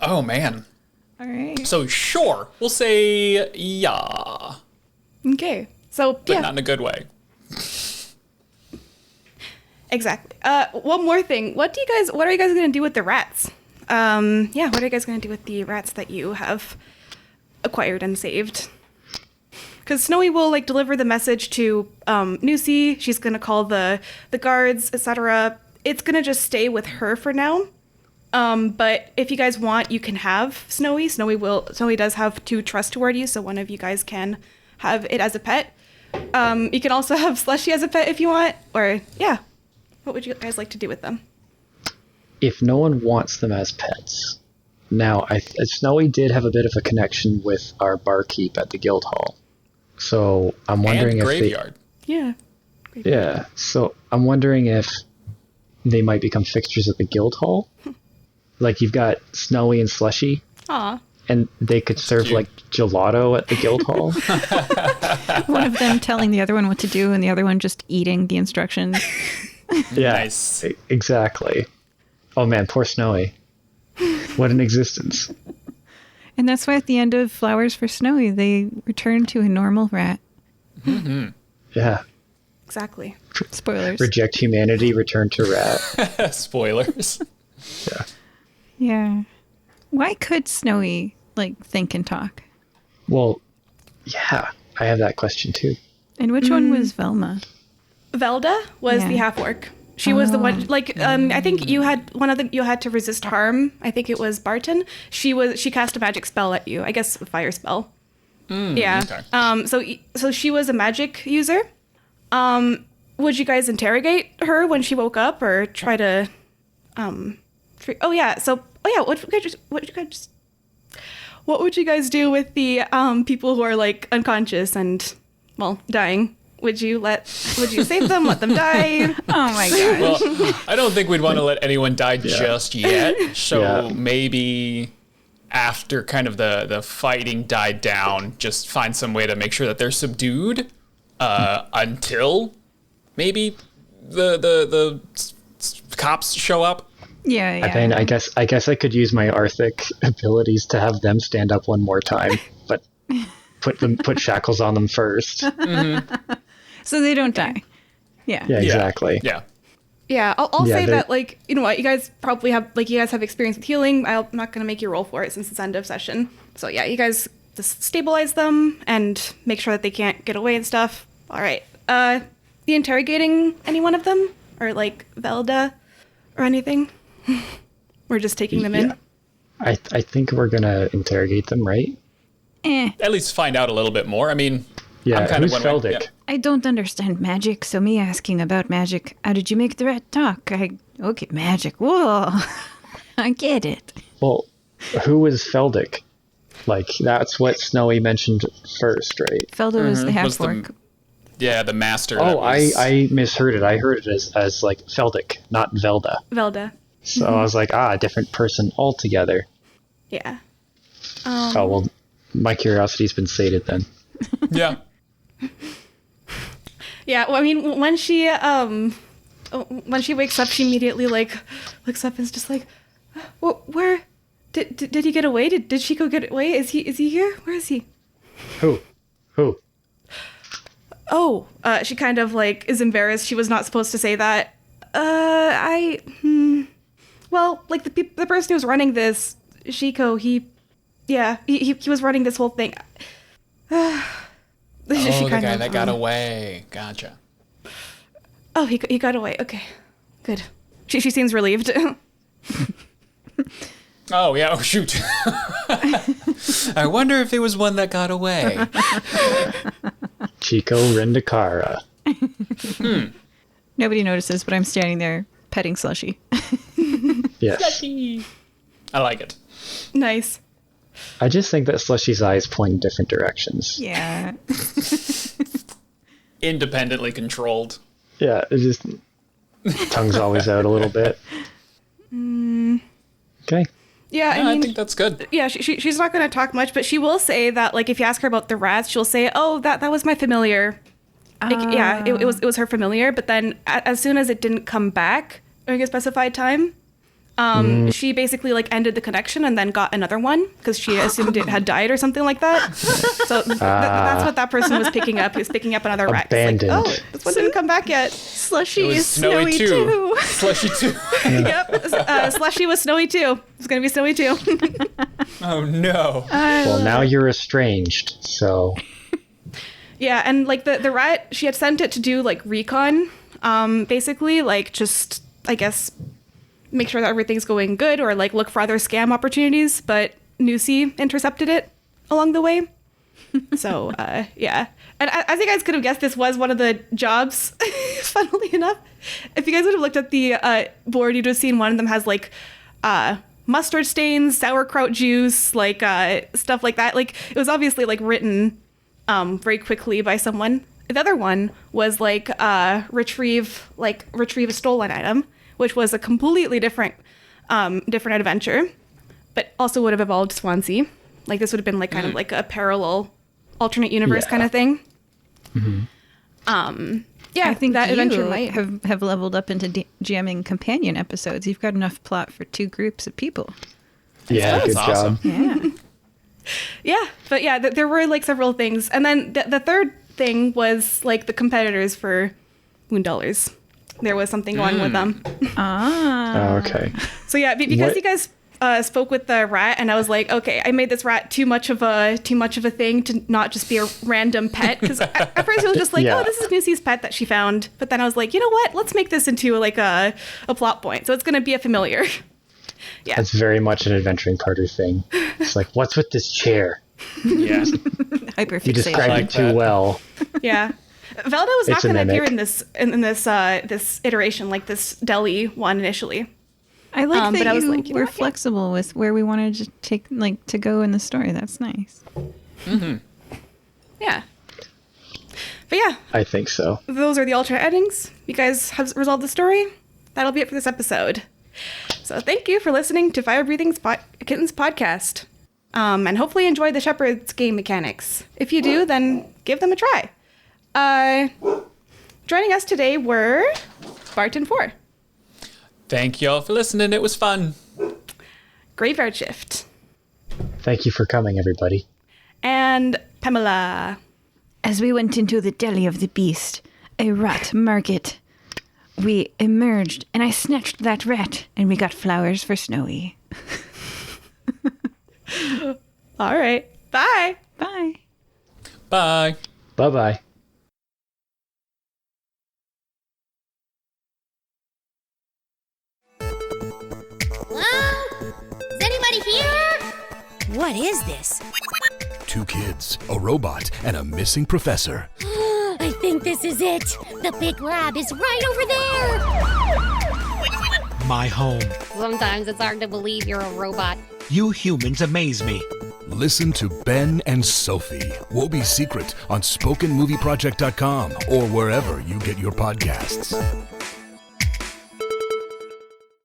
Oh, man. All right. So, sure, we'll say yeah, Okay. So, but yeah. not in a good way. Exactly. One more thing. What are you guys going to do with the rats? What are you guys going to do with the rats that you have acquired and saved? Because Snowy will deliver the message to Nusi. She's going to call the guards, etc. It's going to just stay with her for now. But if you guys want, you can have Snowy. Snowy does have 2 trust toward you, so one of you guys can have it as a pet. You can also have Slushy as a pet if you want. Or, yeah. What would you guys like to do with them? If no one wants them as pets. Now, Snowy did have a bit of a connection with our barkeep at the guild hall. So I'm wondering And if graveyard. Yeah. Yeah, so I'm wondering if they might become fixtures at the guild hall. Like you've got Snowy and Slushy, Aw. and they could serve cute. like gelato at the guild hall. One of them telling the other one what to do and the other one just eating the instructions. Yeah, Nice. Exactly. Oh man, poor Snowy. What an existence. And that's why at the end of Flowers for Snowy, they return to a normal rat. Yeah. Exactly. Spoilers. Reject humanity, return to rat. Spoilers. Yeah. Yeah. Why could Snowy, think and talk? Well, yeah, I have that question too. And which one was Velma? Velda was Yeah. the half-orc. She was the one, I think you had you had to resist harm. I think it was Barten. She cast a magic spell at you. I guess a fire spell. Yeah. Okay. So she was a magic user. Would you guys interrogate her when she woke up or try to, what would you guys do with the, people who are unconscious and, dying? Would you save them, let them die? Oh my god. Well, I don't think we'd want to let anyone die just yet. So Yeah. maybe after kind of the fighting died down, just find some way to make sure that they're subdued until maybe the cops show up. Yeah. I mean, I guess I could use my Arthic abilities to have them stand up one more time, but put shackles on them first. So they don't die. Yeah. Yeah, exactly. Yeah. Yeah, I'll Yeah, say they're- that, like, you know what, you guys probably have, like, you guys have experience with healing. I'm not going to make you roll for it since it's end of session. So, yeah, you guys just stabilize them and make sure that they can't get away and stuff. All right. You interrogating any one of them? Or, like, Velda? Or anything? We're just taking them in? I think we're gonna interrogate them, right? At least find out a little bit more. I mean, Yeah, I'm kind who's of one way- Feldic? yeah. I don't understand magic, so me asking about magic. How did you make the rat talk? Okay, magic. Whoa. I get it. Well, who was Feldic? Like, that's what Snowy mentioned first, right? Felda was the Was the- half-orc. Yeah, the master. Oh, that was- I misheard it. I heard it as like Feldic, not Velda. Velda. So I was like, a different person altogether. Yeah. Oh, well, my curiosity's been sated then. Yeah. Yeah, well, I mean, when she wakes up, she immediately, like, looks up and is just like, where, did he get away? Did Chico get away? Is he here? Where is he? Who? Oh, she kind of, like, is embarrassed. She was not supposed to say that. Well, like, the person who was running this, Chico, he was running this whole thing. Oh, the guy that got away. Gotcha. Oh, he got away. Okay, good. She seems relieved. Oh, yeah. Oh, shoot. I wonder if it was one that got away. Chico Rendikara. Nobody notices, but I'm standing there petting Slushy. Yes. I like it. Nice. I just think that Slushy's eyes point in different directions. Yeah. Independently controlled. Yeah, it just... tongue's always out a little bit. Okay. Yeah, Yeah, I think that's good. yeah, she's not going to talk much, but she will say that, like, if you ask her about the rats, she'll say, "Oh, that was my familiar." Like, yeah, it was her familiar. But then, as soon as it didn't come back during a specified time, she basically, like, ended the connection and then got another one because she assumed it had died or something like that. So that's what that person was picking up. He was picking up another rat. It's like, Abandoned. oh, this one didn't come back yet. Slushy It was is snowy, too. Slushy too. Yep, Slushy was snowy too. It's gonna be snowy too. Oh, no. Well, now you're estranged, so... Yeah, and, like, the rat, she had sent it to do, like, recon, basically, like, just, I guess, make sure that everything's going good or, like, look for other scam opportunities, but Nusi intercepted it along the way. So, yeah. And as you guys could have guessed, this was one of the jobs, funnily enough. If you guys would have looked at the board, you'd have seen one of them has, like, mustard stains, sauerkraut juice, like, stuff like that. Like, it was obviously, like, written very quickly by someone. The other one was, like, retrieve a stolen item, which was a completely different adventure, but also would have involved Swansea. Like, this would have been, like, kind of like a parallel alternate universe kind of thing. Yeah, I think that you adventure might have leveled up into GMing companion episodes. You've got enough plot for 2 groups of people. Yeah, good That's awesome. job. Yeah. Yeah, but yeah, there were, like, several things. And then the third thing was, like, the competitors for $1. There was something going with them. Oh, okay. So yeah, because What- you guys spoke with the rat, and I was like, okay, I made this rat too much of a thing to not just be a random pet. Because at first it was just like, Yeah. oh, this is Nusi's pet that she found. But then I was like, you know what? Let's make this into, like, a plot point. So it's going to be a familiar. Yeah. That's very much an adventuring Carter thing. It's like, what's with this chair? Yeah. You Hyperfixation. described like it too that. well. Yeah. Velda was not It's a going to appear mimic. in this iteration, like this Deli one initially. I like that but I was you like, you know were what? Yeah. flexible with where we wanted to take, like, to go in the story. That's nice. Yeah. But yeah, I think so. those are the alternate endings. You guys have resolved the story. That'll be it for this episode. So thank you for listening to Firebreathing's Kittens podcast. And hopefully you enjoyed the Shepherd's game mechanics. If you do, then give them a try. Joining us today were Barten 4, Thank y'all for listening. It was fun. Graveyard Shift, Thank you for coming, everybody. and Pamela. As we went into the Deli of the Beast, a rat market, we emerged, and I snatched that rat, and we got flowers for Snowy. All right. Bye. Bye. Bye. Bye-bye. Hello? Is anybody here? What is this? 2 kids, a robot, and a missing professor. I think this is it. The big lab is right over there. My home. Sometimes it's hard to believe you're a robot. You humans amaze me. Listen to Ben and Sophie, Wobie's Secret on SpokenMovieProject.com or wherever you get your podcasts.